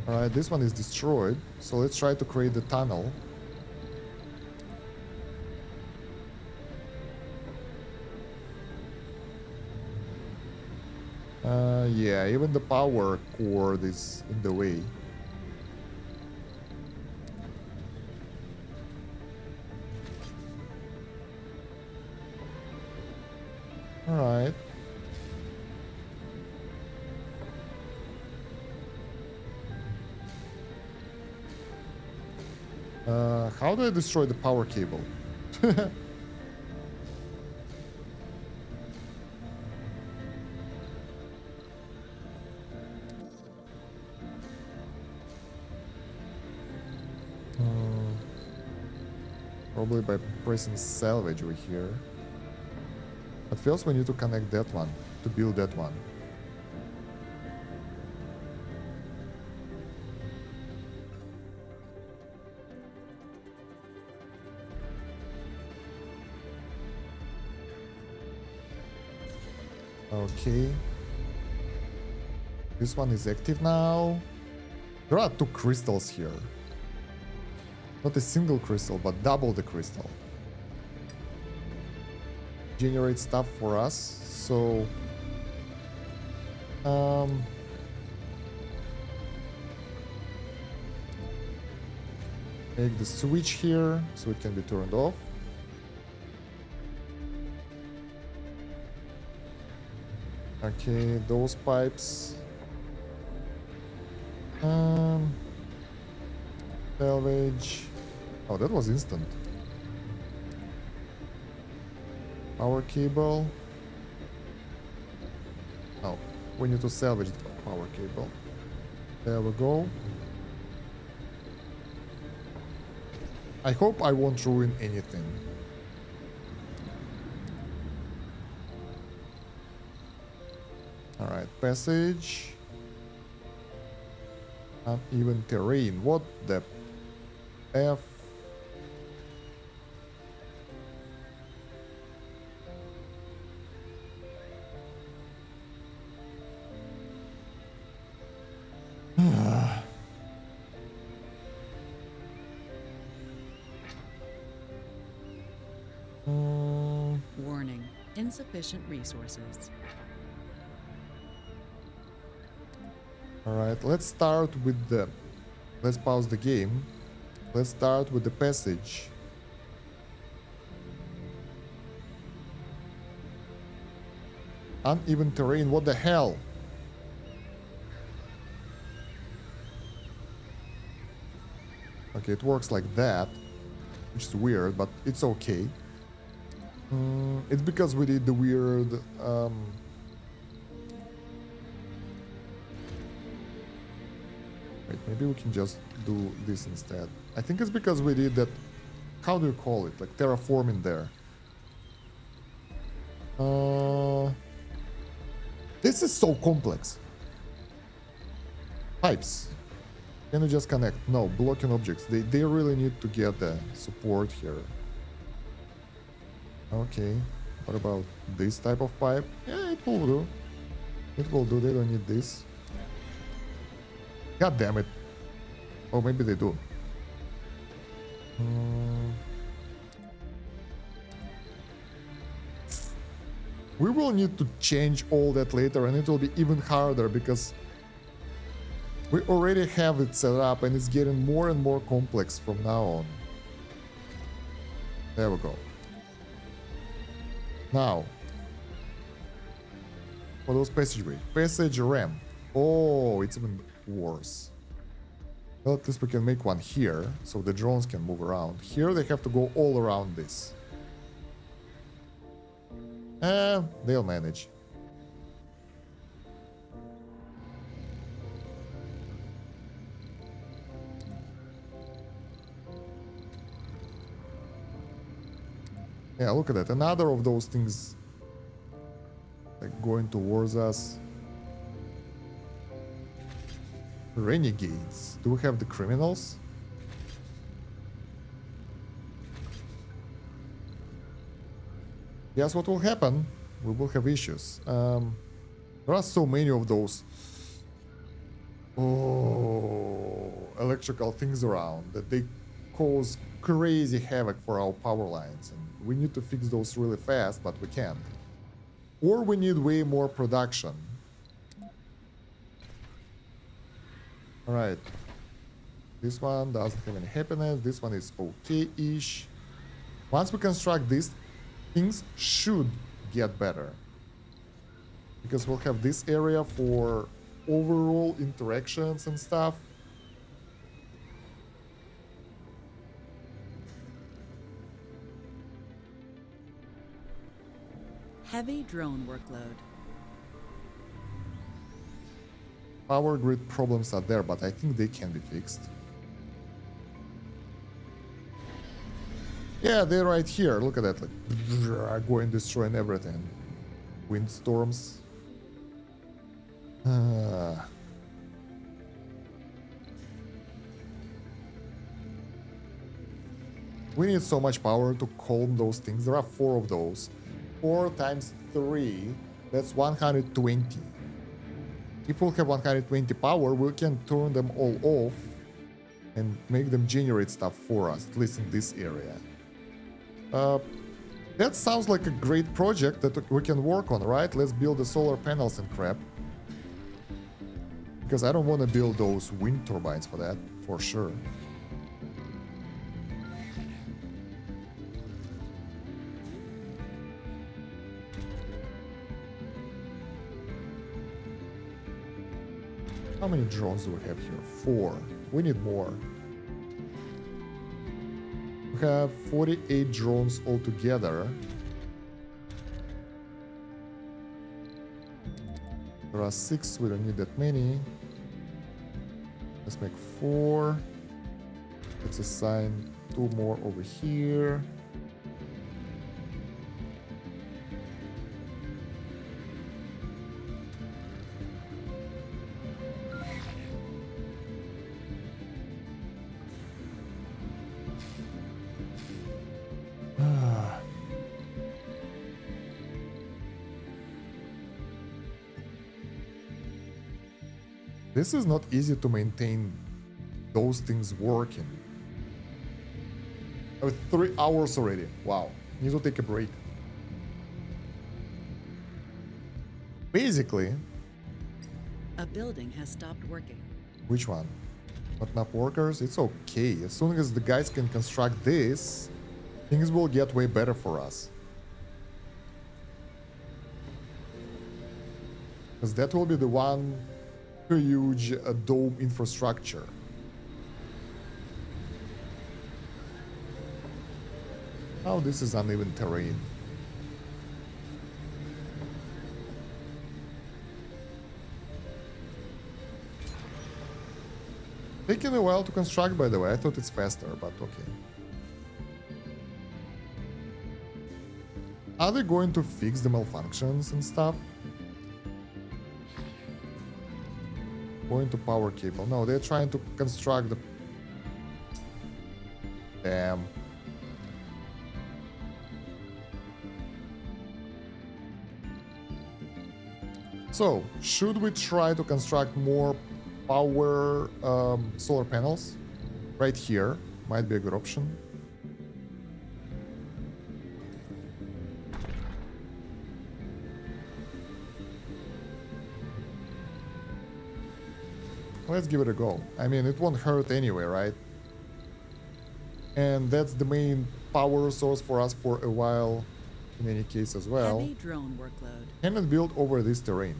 Alright, this one is destroyed, so let's try to create the tunnel. Yeah, even the power cord is in the way. Alright. How do I destroy the power cable? Probably by pressing salvage over here. But first we need to connect that one, to build that one. Okay. This one is active now. There are 2 crystals here. Not a single crystal, but double the crystal. Generate stuff for us, so... make the switch here, so it can be turned off. Okay, those pipes. Salvage. Oh, that was instant. Power cable. Oh, we need to salvage the power cable. There we go. I hope I won't ruin anything. Alright, passage. Uneven terrain. What the F? Warning, insufficient resources. Alright, let's start with the... Let's pause the game. Let's start with the passage. Uneven terrain, what the hell? Okay, it works like that, which is weird, but it's okay. It's because we did the weird... Wait, maybe we can just do this instead. I think it's because we did that... How do you call it? Like terraforming there. This is so complex. Pipes. Can you just connect? No, blocking objects. They really need to get the support here. Okay. What about this type of pipe? Yeah, it will do. It will do. They don't need this. God damn it. Oh, maybe they do. We will need to change all that later, and it will be even harder because we already have it set up and it's getting more and more complex from now on. There we go. Now, for those passageways, passage ramp. Oh, it's even worse. Well, at least we can make one here, so the drones can move around. Here they have to go all around this. They'll manage. Yeah, look at that. Another of those things like going towards us. Renegades. Do we have the criminals? Guess what will happen? We will have issues. There are so many of those electrical things around that they cause crazy havoc for our power lines, and we need to fix those really fast, but we can't. Or we need way more production. Alright. This one doesn't have any happiness. This one is okay-ish. Once we construct this, things should get better. Because we'll have this area for overall interactions and stuff. Heavy drone workload. Power grid problems are there, but I think they can be fixed. Yeah, they're right here. Look at that. Like, going destroying everything. Windstorms. We need so much power to calm those things. There are 4 of those. 4 times 3, that's 120. If we'll have 120 power, we can turn them all off and make them generate stuff for us, at least in this area. That sounds like a great project that we can work on, right? Let's build the solar panels and crap. Because I don't want to build those wind turbines for that, for sure. How many drones do we have here? 4. We need more. We have 48 drones altogether. There are 6, we don't need that many. Let's make 4. Let's assign 2 more over here. This is not easy to maintain those things working. Oh, 3 hours already. Wow. Need to take a break. Basically. A building has stopped working. Which one? Not enough workers? It's okay. As soon as the guys can construct this, things will get way better for us. Because that will be the one huge dome infrastructure. Oh, this is uneven terrain. Taking a while to construct, by the way. I thought it's faster, but okay. Are they going to fix the malfunctions and stuff? Going to power cable. No, they're trying to construct the... Damn. So, should we try to construct more power solar panels? Right here. Might be a good option. Let's give it a go. I mean, it won't hurt anyway, right? And that's the main power source for us for a while, in any case as well. Heavy drone workload. Cannot build over this terrain.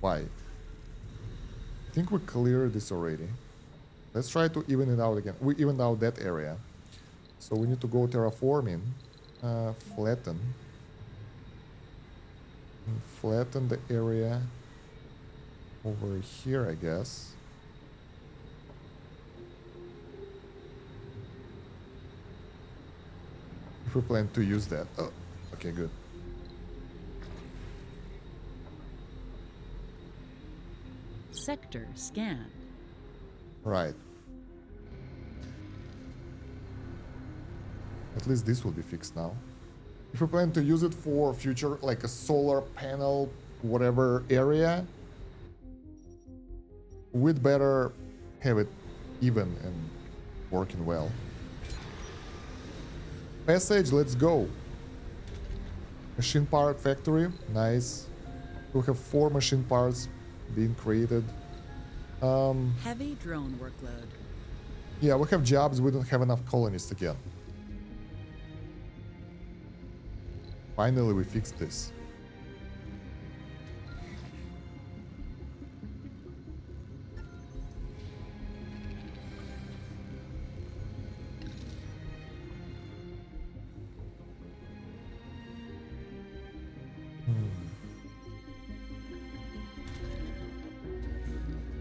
Why? I think we cleared this already. Let's try to even it out again. We evened out that area. So we need to go terraforming. Flatten. And flatten the area over here, I guess. If we plan to use that. Oh, okay, good. Sector scanned. Right. At least this will be fixed now. If we plan to use it for future, like a solar panel, whatever area, we'd better have it even and working well. Passage, let's go. Machine part factory, nice. We have 4 machine parts being created. Heavy drone workload. Yeah, we have jobs, we don't have enough colonists again. Finally, we fixed this.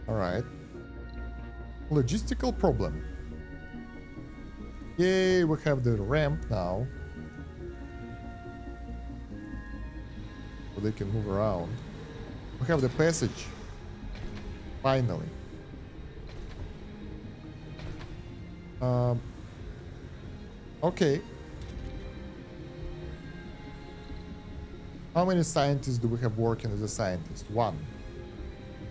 All right. Logistical problem. Yay, we have the ramp now. So they can move around. We have the passage. Finally. Okay. How many scientists do we have working as a scientist? 1.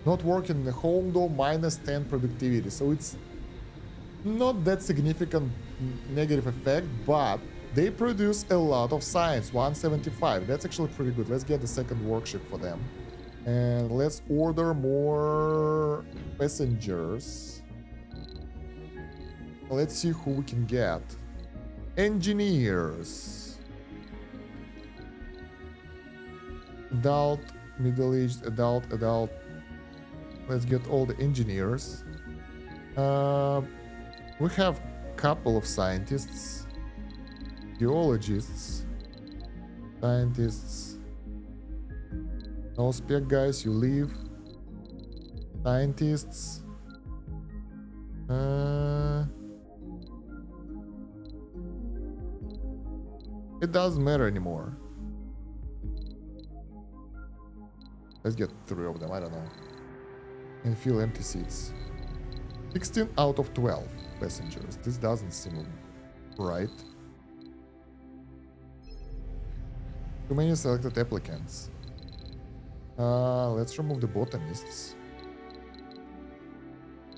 Not working in the home though, -10 productivity. So it's not that significant negative effect, but they produce a lot of science, 175. That's actually pretty good. Let's get the second workshop for them. And let's order more passengers. Let's see who we can get. Engineers. Adult, middle-aged, adult. Let's get all the engineers. We have a couple of scientists. Geologists. Scientists. No spec guys, you leave. Scientists. It doesn't matter anymore. Let's get 3 of them, I don't know. And fill empty seats. 16 out of 12 passengers. This doesn't seem right. Too many selected applicants. Let's remove the botanists.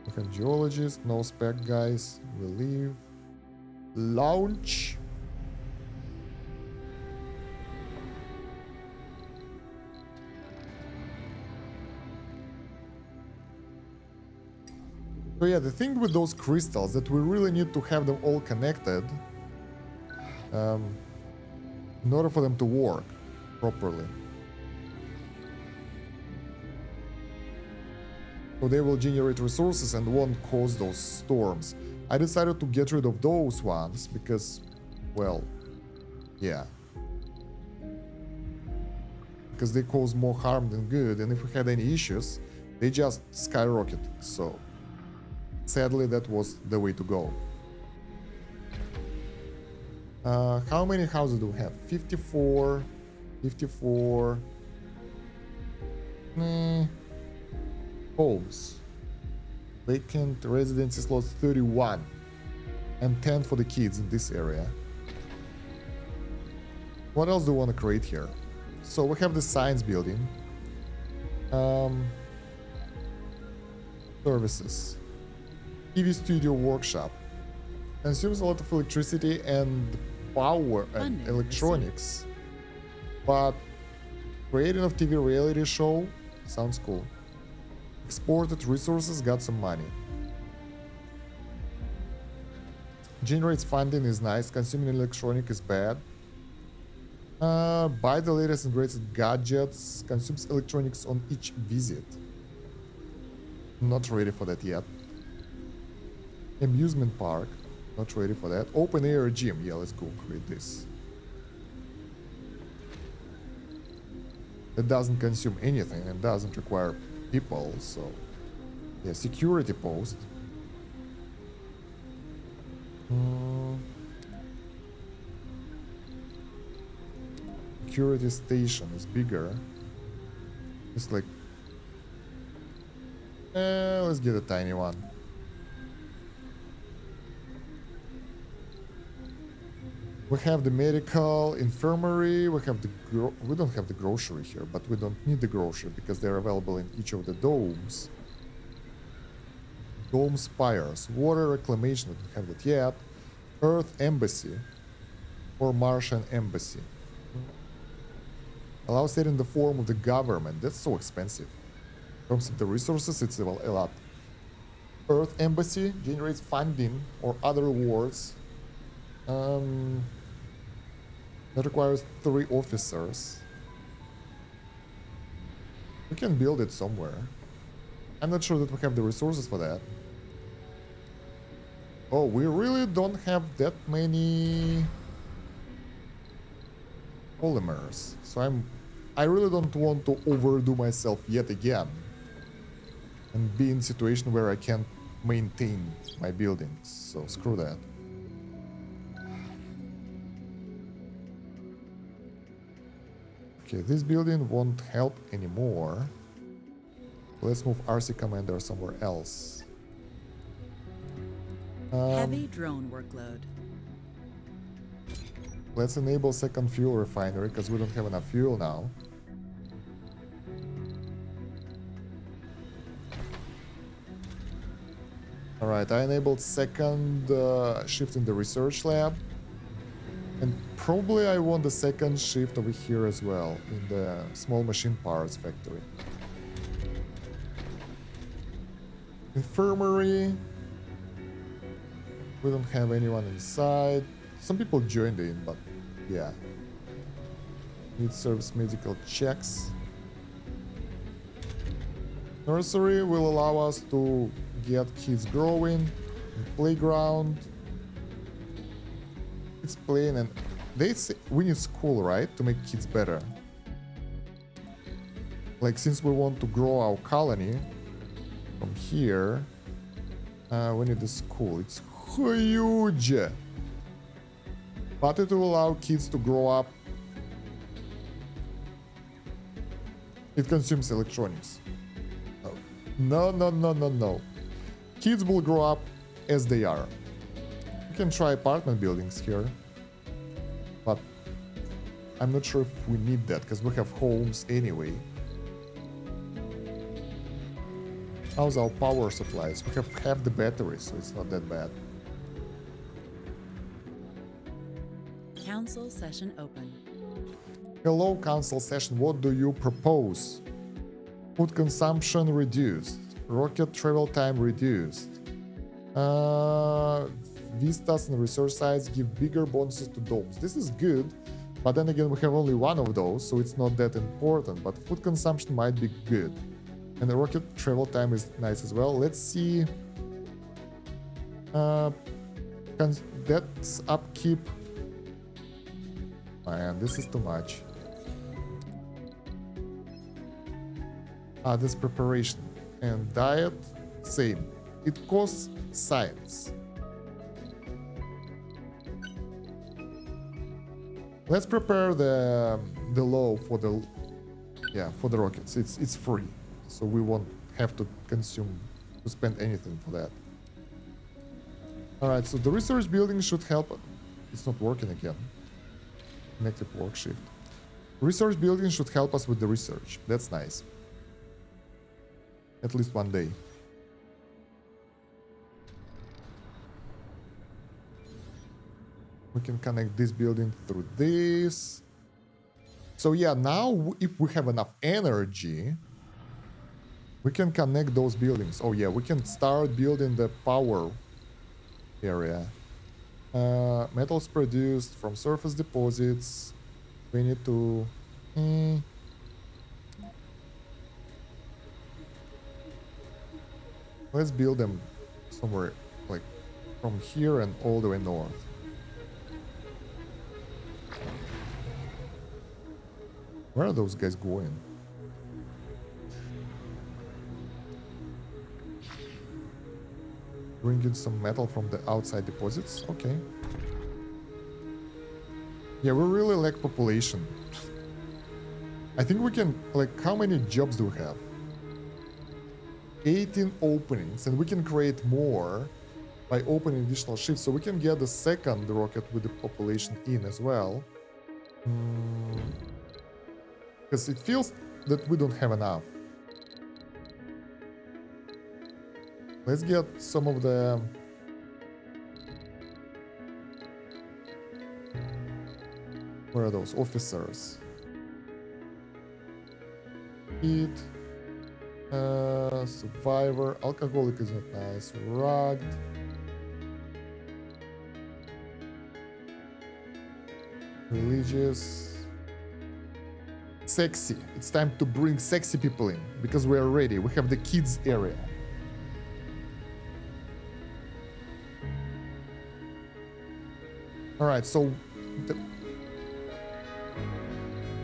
We have geologists, no spec guys. We leave. Launch. So yeah, the thing with those crystals that we really need to have them all connected in order for them to work properly. So they will generate resources and won't cause those storms. I decided to get rid of those ones because, well, yeah. Because they cause more harm than good, and if we had any issues, they just skyrocketed, so sadly that was the way to go. How many houses do we have? 54, 54, Homes. Vacant residency slots 31. And 10 for the kids in this area. What else do we want to create here? So we have the science building. Services. TV studio workshop. Consumes a lot of electricity and power and electronics. But creating a TV reality show sounds cool. Exported resources, got some money. Generates funding is nice. Consuming electronic is bad. Buy the latest and greatest gadgets. Consumes electronics on each visit. Not ready for that yet. Amusement park. Not ready for that. Open air gym. Yeah, let's go create this. It doesn't consume anything and doesn't require people, so yeah, security post. Security station is bigger. It's like let's get a tiny one. We have the medical infirmary. We have the we don't have the grocery here, but we don't need the grocery because they're available in each of the domes. Dome spires, water reclamation. We don't have that yet. Earth embassy or Martian embassy. Allow state in the form of the government. That's so expensive. In terms of the resources, it's a lot. Earth embassy generates funding or other rewards. That requires 3 officers. We can build it somewhere. I'm not sure that we have the resources for that. Oh, we really don't have that many polymers. So I really don't want to overdo myself yet again and be in a situation where I can't maintain my buildings. So screw that. Okay, this building won't help anymore. Let's move RC Commander somewhere else. Heavy drone workload. Let's enable second fuel refinery because we don't have enough fuel now. Alright, I enabled second shift in the research lab. And probably I want the second shift over here as well, in the small machine parts factory. Infirmary. We don't have anyone inside. Some people joined in, but yeah. Need service medical checks. Nursery will allow us to get kids growing. Playground. It's playing, and they say we need school, right, to make kids better. Like, since we want to grow our colony from here, we need the school. It's huge, but it will allow kids to grow up. It consumes electronics. No. Kids will grow up as they are. We can try apartment buildings here, but I'm not sure if we need that because we have homes anyway. How's our power supplies? We have half the batteries, so it's not that bad. Council session open. Hello, council session. What do you propose? Food consumption reduced. Rocket travel time reduced. Vistas and research sites give bigger bonuses to domes. This is good, but then again we have only one of those, so it's not that important. But food consumption might be good. And the rocket travel time is nice as well. Let's see. That's upkeep. Man, this is too much. This preparation. And diet, same. It costs science. Let's prepare the law for the Yeah, for the rockets. It's free. So we won't have to spend anything for that. Alright, so the research building should help. It's not working again. Connected work shift. Research building should help us with the research. That's nice. At least one day. We can connect this building through this. So yeah, now if we have enough energy, we can connect those buildings. Oh yeah, we can start building the power area. Metals produced from surface deposits. We need to... Let's build them somewhere like from here and all the way north. Where are those guys going? Bring in some metal from the outside deposits. Okay. Yeah, we really lack population. I think we can, like, how many jobs do we have? 18 openings, and we can create more by opening additional shifts, so we can get the second rocket with the population in as well. Because it feels that we don't have enough. Let's get some of the... Where are those officers? Eat. Survivor. Alcoholic is not nice. Rugged. Religious. Sexy. It's time to bring sexy people in because we are ready. We have the kids area. Alright, so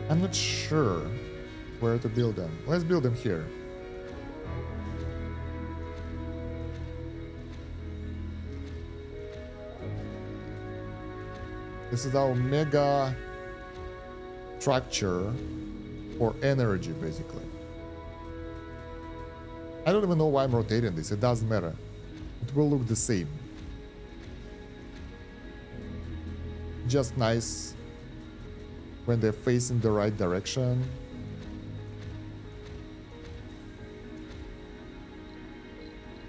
I'm not sure where to build them. Let's build them here. This is our mega structure for energy, basically. I don't even know why I'm rotating this. It doesn't matter. It will look the same. Just nice when they're facing the right direction.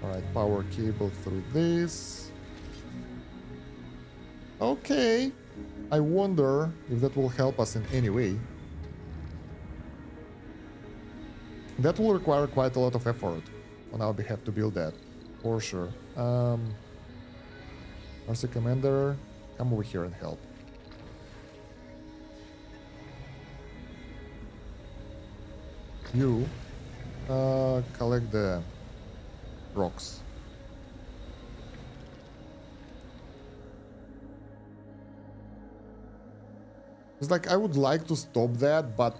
Alright, power cable through this. Okay. I wonder if that will help us in any way. That will require quite a lot of effort on our behalf to build that, for sure. RC Commander, come over here and help. You collect the rocks. It's like I would like to stop that, but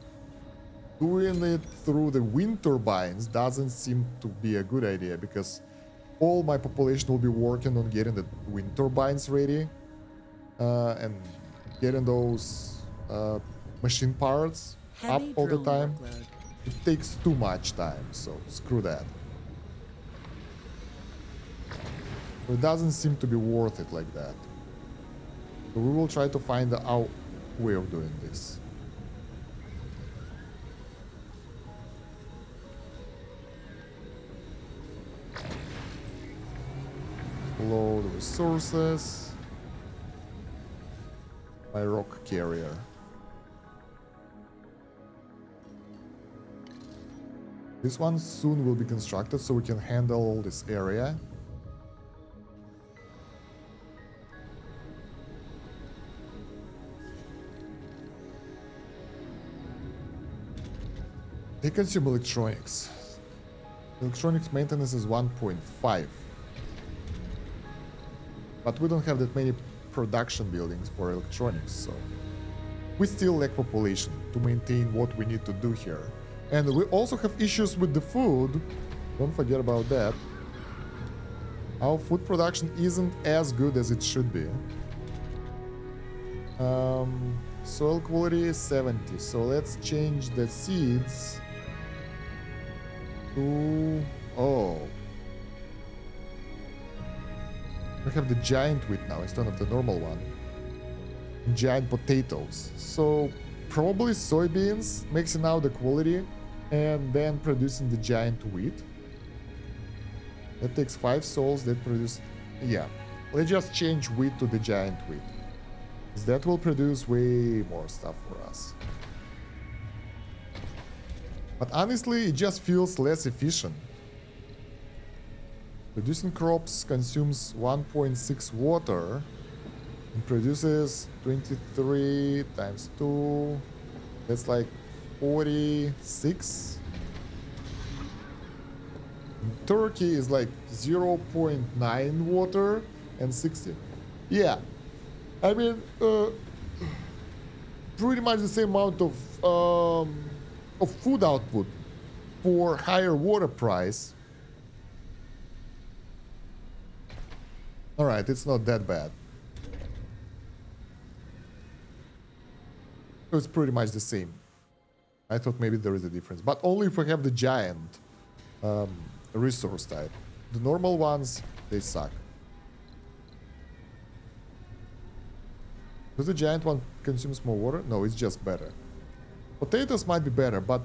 doing it through the wind turbines doesn't seem to be a good idea because all my population will be working on getting the wind turbines ready and getting those machine parts up all the time. It takes too much time, so screw that. It doesn't seem to be worth it like that. So we will try to find our way of doing this. Load resources. My rock carrier. This one soon will be constructed so we can handle this area. They consume electronics. Electronics maintenance is 1.5. But we don't have that many production buildings for electronics, so we still lack population to maintain what we need to do here. And we also have issues with the food. Don't forget about that. Our food production isn't as good as it should be. Soil quality is 70. So let's change the seeds to... Oh. We have the giant wheat now instead of the normal one. Giant potatoes. So probably soybeans, mixing out the quality and then producing the giant wheat. That takes 5 souls. That produce... Yeah. Let's just change wheat to the giant wheat. That will produce way more stuff for us. But honestly, it just feels less efficient. Producing crops consumes 1.6 water and produces 23 times 2. That's like 46. And Turkey is like 0.9 water and 60. Yeah. I mean, pretty much the same amount of food output for higher water price. All right, it's not that bad. It's pretty much the same. I thought maybe there is a difference, but only if we have the giant resource type. The normal ones, they suck. Does the giant one consumes more water? No, it's just better. Potatoes might be better, but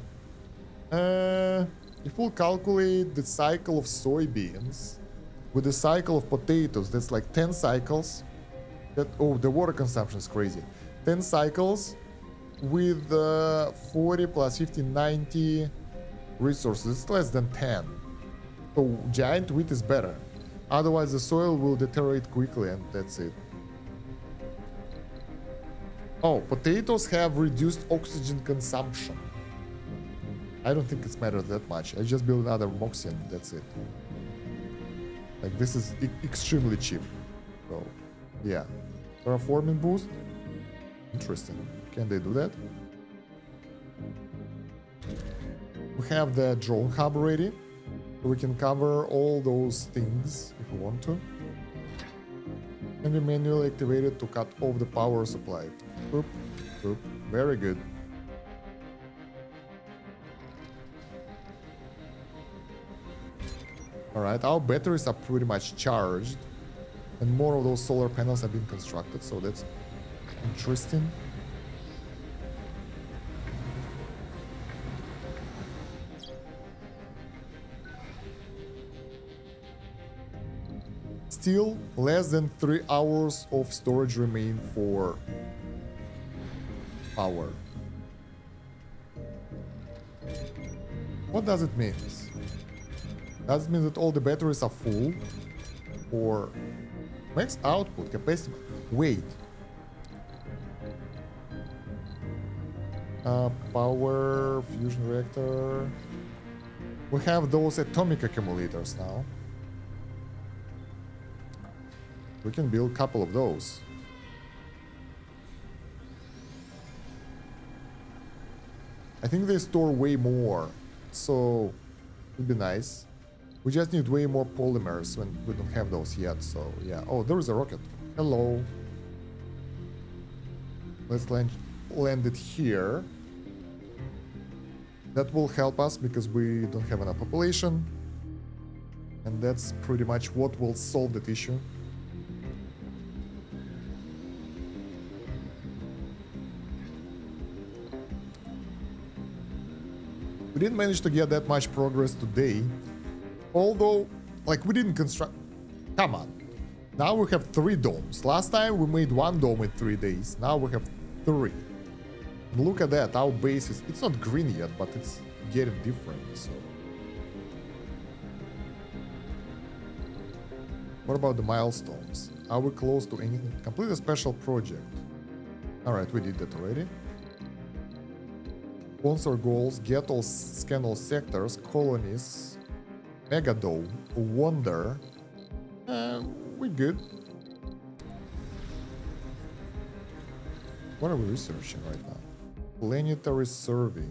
if we'll calculate the cycle of soybeans with the cycle of potatoes, that's like 10 cycles. Oh, the water consumption is crazy. 10 cycles with 40 plus 50, 90 resources. It's less than 10. So giant wheat is better. Otherwise, the soil will deteriorate quickly, and that's it. Oh, potatoes have reduced oxygen consumption. I don't think it's matters that much. I just build another Moxian, that's it. Like, this is extremely cheap. So, yeah. Terraforming boost? Interesting. Can they do that? We have the drone hub ready. So we can cover all those things if we want to. And we manually activate it to cut off the power supply. Boop, boop. Very good. Alright, our batteries are pretty much charged. And more of those solar panels have been constructed, so that's interesting. Still, less than 3 hours of storage remain for power. What does it mean? Does it mean that all the batteries are full? Or max output capacity? Wait. Power fusion reactor. We have those atomic accumulators now. We can build a couple of those. I think they store way more, so it'd be nice. We just need way more polymers when we don't have those yet, so yeah. Oh, there is a rocket. Hello. Let's land it here. That will help us because we don't have enough population. And that's pretty much what will solve that issue. We didn't manage to get that much progress today. Although, like, we didn't construct... Come on. Now we have 3 domes. Last time we made 1 dome in 3 days. Now we have 3. And look at that. Our base is... It's not green yet, but it's getting different, so... What about the milestones? Are we close to anything? Complete a special project. Alright, we did that already. Sponsor goals, get all, scan all sectors, colonists, Megadome, Wonder. We're good. What are we researching right now? Planetary survey.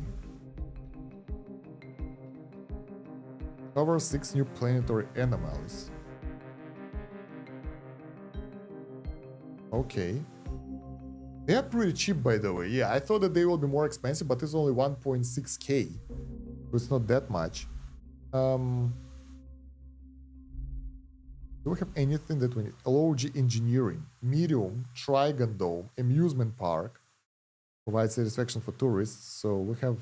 Cover 6 new planetary anomalies. Okay. They are pretty cheap, by the way. Yeah, I thought that they will be more expensive, but it's only 1.6k. So it's not that much. Do we have anything that we need? LOG engineering, medium, Trigon Dome, amusement park, provide satisfaction for tourists. So we have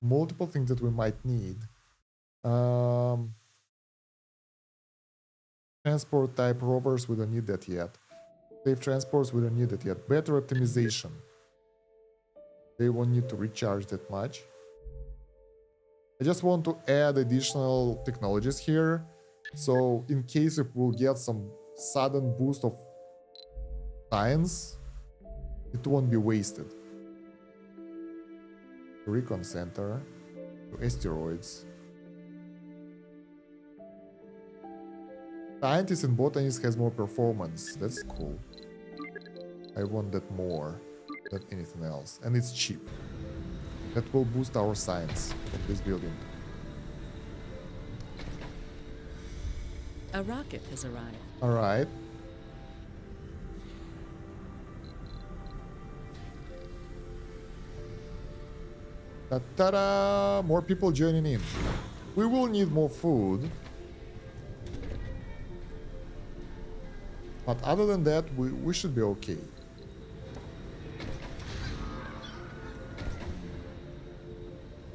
multiple things that we might need. Transport type rovers, we don't need that yet. Safe transports, we don't need that yet. Better optimization. They won't need to recharge that much. I just want to add additional technologies here. So in case if we'll get some sudden boost of science, it won't be wasted. Recon center, to asteroids. Scientist and botanist has more performance. That's cool. I want that more than anything else. And it's cheap. That will boost our science from this building. A rocket has arrived. Alright. Ta-da! More people joining in. We will need more food. But other than that, we should be okay.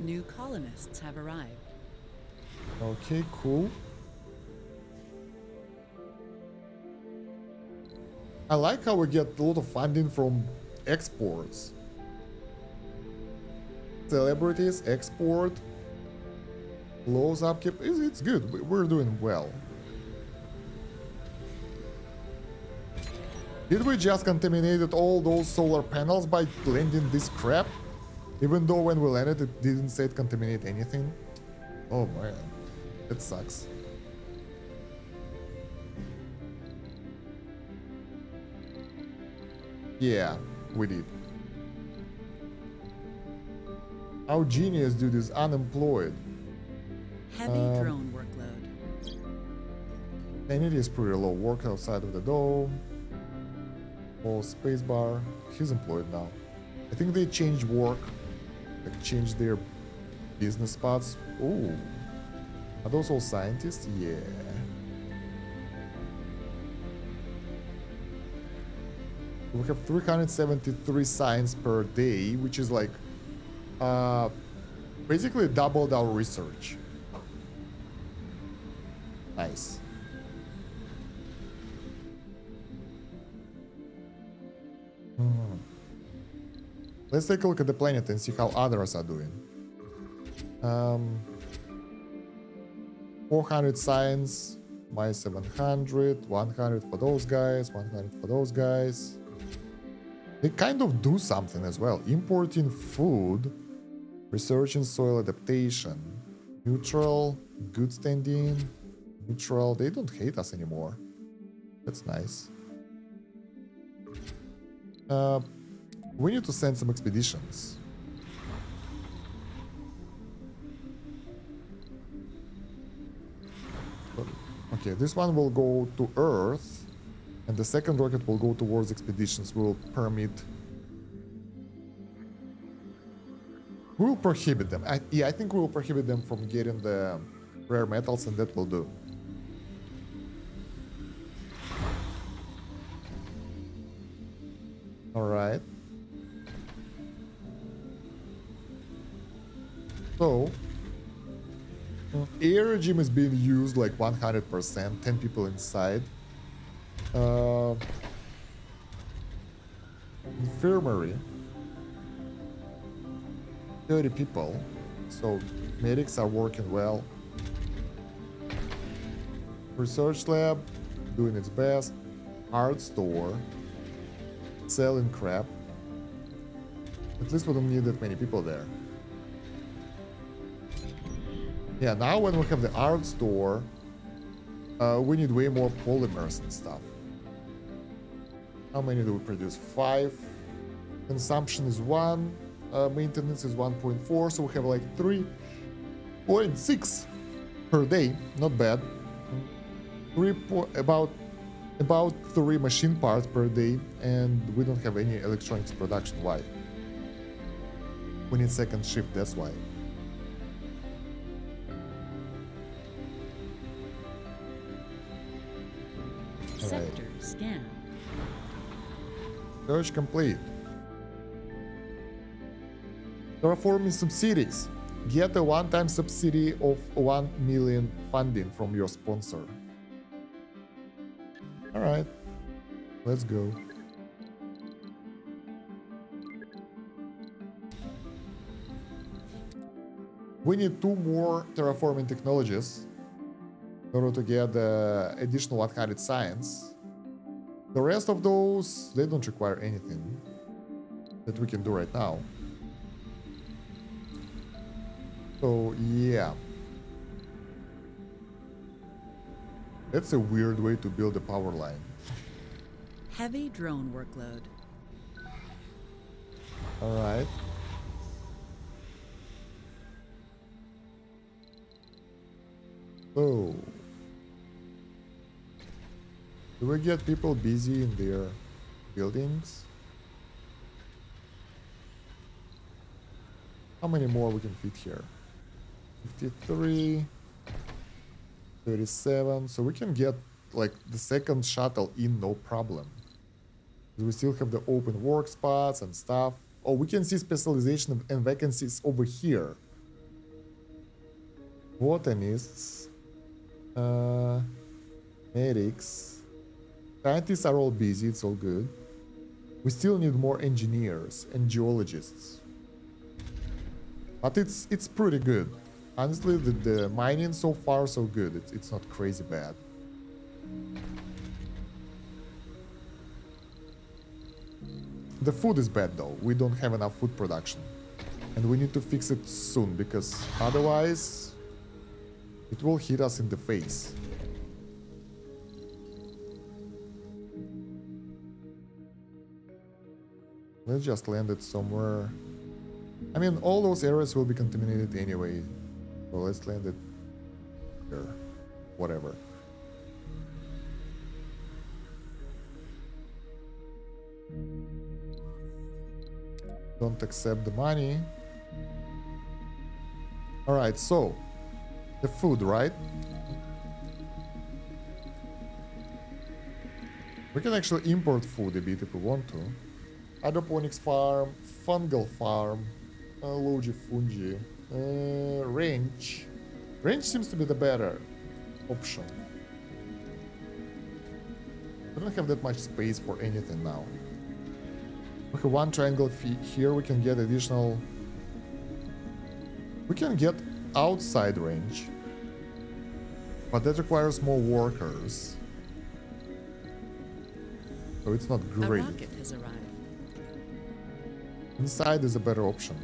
New colonists have arrived. Okay, cool. I like how we get a lot of funding from exports. Celebrities, export, lows upkeep. It's good. We're doing well. Did we just contaminated all those solar panels by blending this crap? Even though when we landed it didn't say it contaminate anything? Oh man, that sucks. Yeah, we did. Our genius dude is unemployed. Heavy drone workload. Sanity is pretty low. Work outside of the dome. All spacebar. He's employed now. I think they changed work. Like changed their business spots. Oh. Are those all scientists? Yeah. We have 373 science per day, which is like basically doubled our research. Nice. Let's take a look at the planet and see how others are doing. 400 science, my 700, 100 for those guys, 100 for those guys. They kind of do something as well. Importing food, research in soil adaptation, neutral, good standing, neutral. They don't hate us anymore. That's nice. We need to send some expeditions. Okay, this one will go to Earth, and the second rocket will go towards expeditions. We will permit. We will prohibit them. Yeah, I think we will prohibit them from getting the rare metals, and that will do. All right. So, air regime is being used like 100%, 10 people inside. Infirmary, 30 people, so medics are working well. Research lab, doing its best. Art store, selling crap. At least we don't need that many people there. Yeah, now when we have the art store, we need way more polymers and stuff. How many do we produce? 5. Consumption is 1. Maintenance is 1.4. So we have like 3.6 per day. Not bad. About about 3 machine parts per day, and we don't have any electronics production. Why? We need second shift, that's why. Sector scan. Search complete. Terraforming subsidies. Get a one-time subsidy of 1 million funding from your sponsor. Alright, let's go. We need 2 more terraforming technologies in order to get the additional 100 science. The rest of those, they don't require anything that we can do right now. So, yeah. That's a weird way to build a power line. Heavy drone workload. Alright. So, do we get people busy in their buildings? How many more we can fit here? 53, 37. So we can get like the second shuttle in, no problem. We still have the open work spots and stuff. Oh, we can see specialization and vacancies over here. Botanists, medics, scientists are all busy, it's all good. We still need more engineers and geologists. But it's pretty good. Honestly, the mining so far so good. It's not crazy bad. The food is bad though. We don't have enough food production. And we need to fix it soon, because otherwise it will hit us in the face. Let's just land it somewhere. I mean, all those areas will be contaminated anyway. So let's land it here. Whatever. Don't accept the money. Alright, so the food, right? We can actually import food a bit if we want to. Hydroponics farm, fungal farm, logifungi, range. Range seems to be the better option. We don't have that much space for anything now. We have 1 triangle here, we can get additional... We can get outside range, but that requires more workers. So it's not great. A rocket has arrived. Inside is a better option.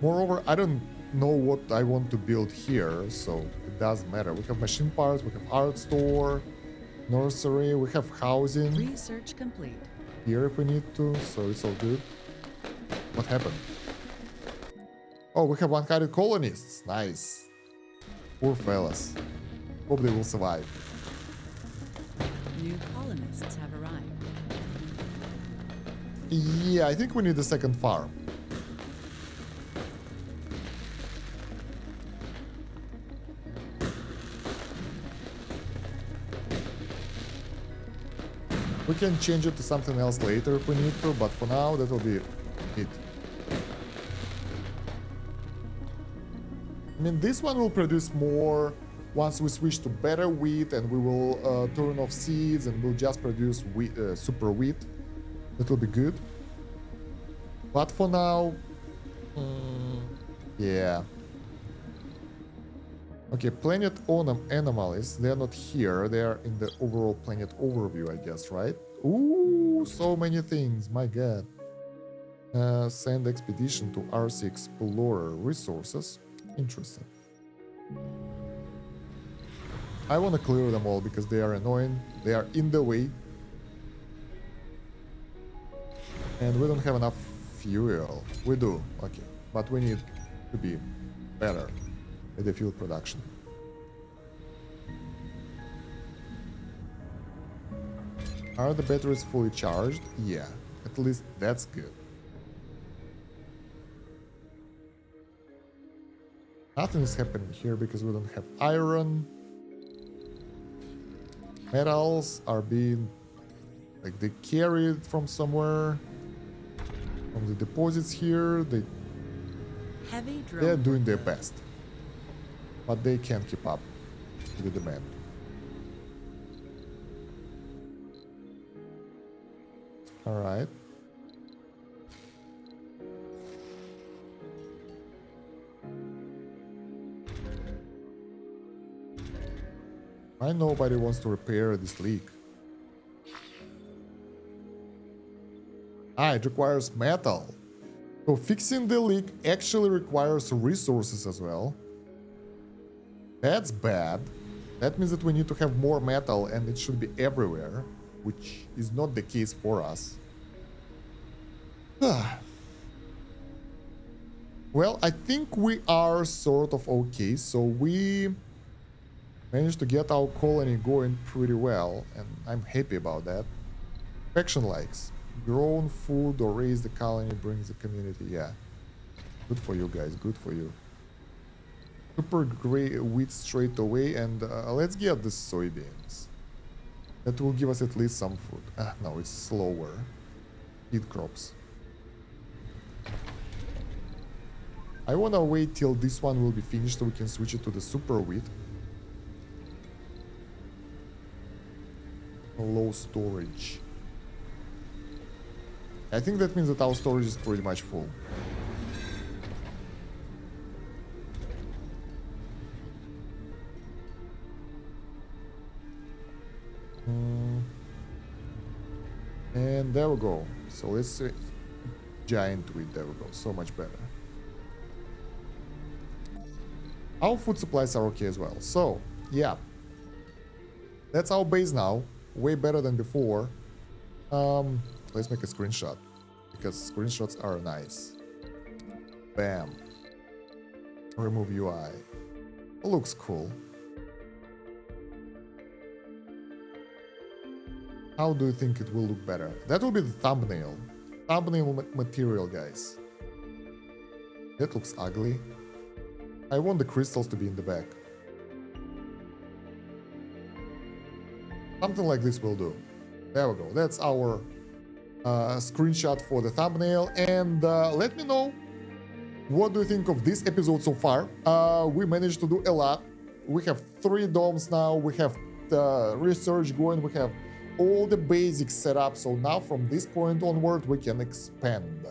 Moreover, I don't know what I want to build here, so it doesn't matter. We have machine parts, we have art store, nursery, we have housing. Research complete. Here if we need to, so it's all good. What happened? Oh, we have 100 colonists. Nice. Poor fellas. Hope they will survive. New colonists have arrived. Yeah, I think we need a second farm. We can change it to something else later if we need to, but for now that will be it. I mean, this one will produce more once we switch to better wheat, and we will turn off seeds and we'll just produce wheat, super wheat. That will be good. But for now, yeah. Okay, planet anomalies. They are not here. They are in the overall planet overview, I guess, right? Ooh, so many things. My God. Send expedition to RC Explorer resources. Interesting. I want to clear them all because they are annoying. They are in the way. And we don't have enough fuel. We do, okay. But we need to be better at the fuel production. Are the batteries fully charged? Yeah, at least that's good. Nothing is happening here because we don't have iron. Metals are being, like, they carried from somewhere. From the deposits here, they're doing their best. But they can't keep up with the demand. Alright. Why nobody wants to repair this leak? Ah, it requires metal. So fixing the leak actually requires resources as well. That's bad. That means that we need to have more metal and it should be everywhere, which is not the case for us. Well, I think we are sort of okay. So we managed to get our colony going pretty well, and I'm happy about that. Faction likes. Grown food or raise the colony brings the community. Yeah. Good for you guys. Good for you. Super great wheat straight away, and let's get the soybeans. That will give us at least some food. Ah, no, it's slower. Feed crops. I wanna wait till this one will be finished so we can switch it to the super wheat. Low storage. I think that means that our storage is pretty much full. And there we go. So let's see. Giant wheat, there we go. So much better. Our food supplies are okay as well. So, yeah. That's our base now. Way better than before. Let's make a screenshot, because screenshots are nice. Bam. Remove UI. Looks cool. How do you think it will look better? That will be the thumbnail. Thumbnail material, guys. That looks ugly. I want the crystals to be in the back. Something like this will do. There we go. That's our screenshot for the thumbnail. And let me know, what do you think of this episode so far? We managed to do a lot. We have 3 domes now. We have the research going. We have all the basics set up. So now from this point onward, we can expand.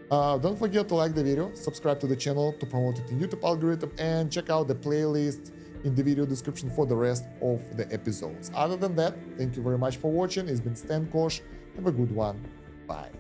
Don't forget to like the video, subscribe to the channel to promote it in YouTube algorithm, and check out the playlist in the video description for the rest of the episodes. Other than that, thank you very much for watching. It's been Kosh. Have a good one. Bye.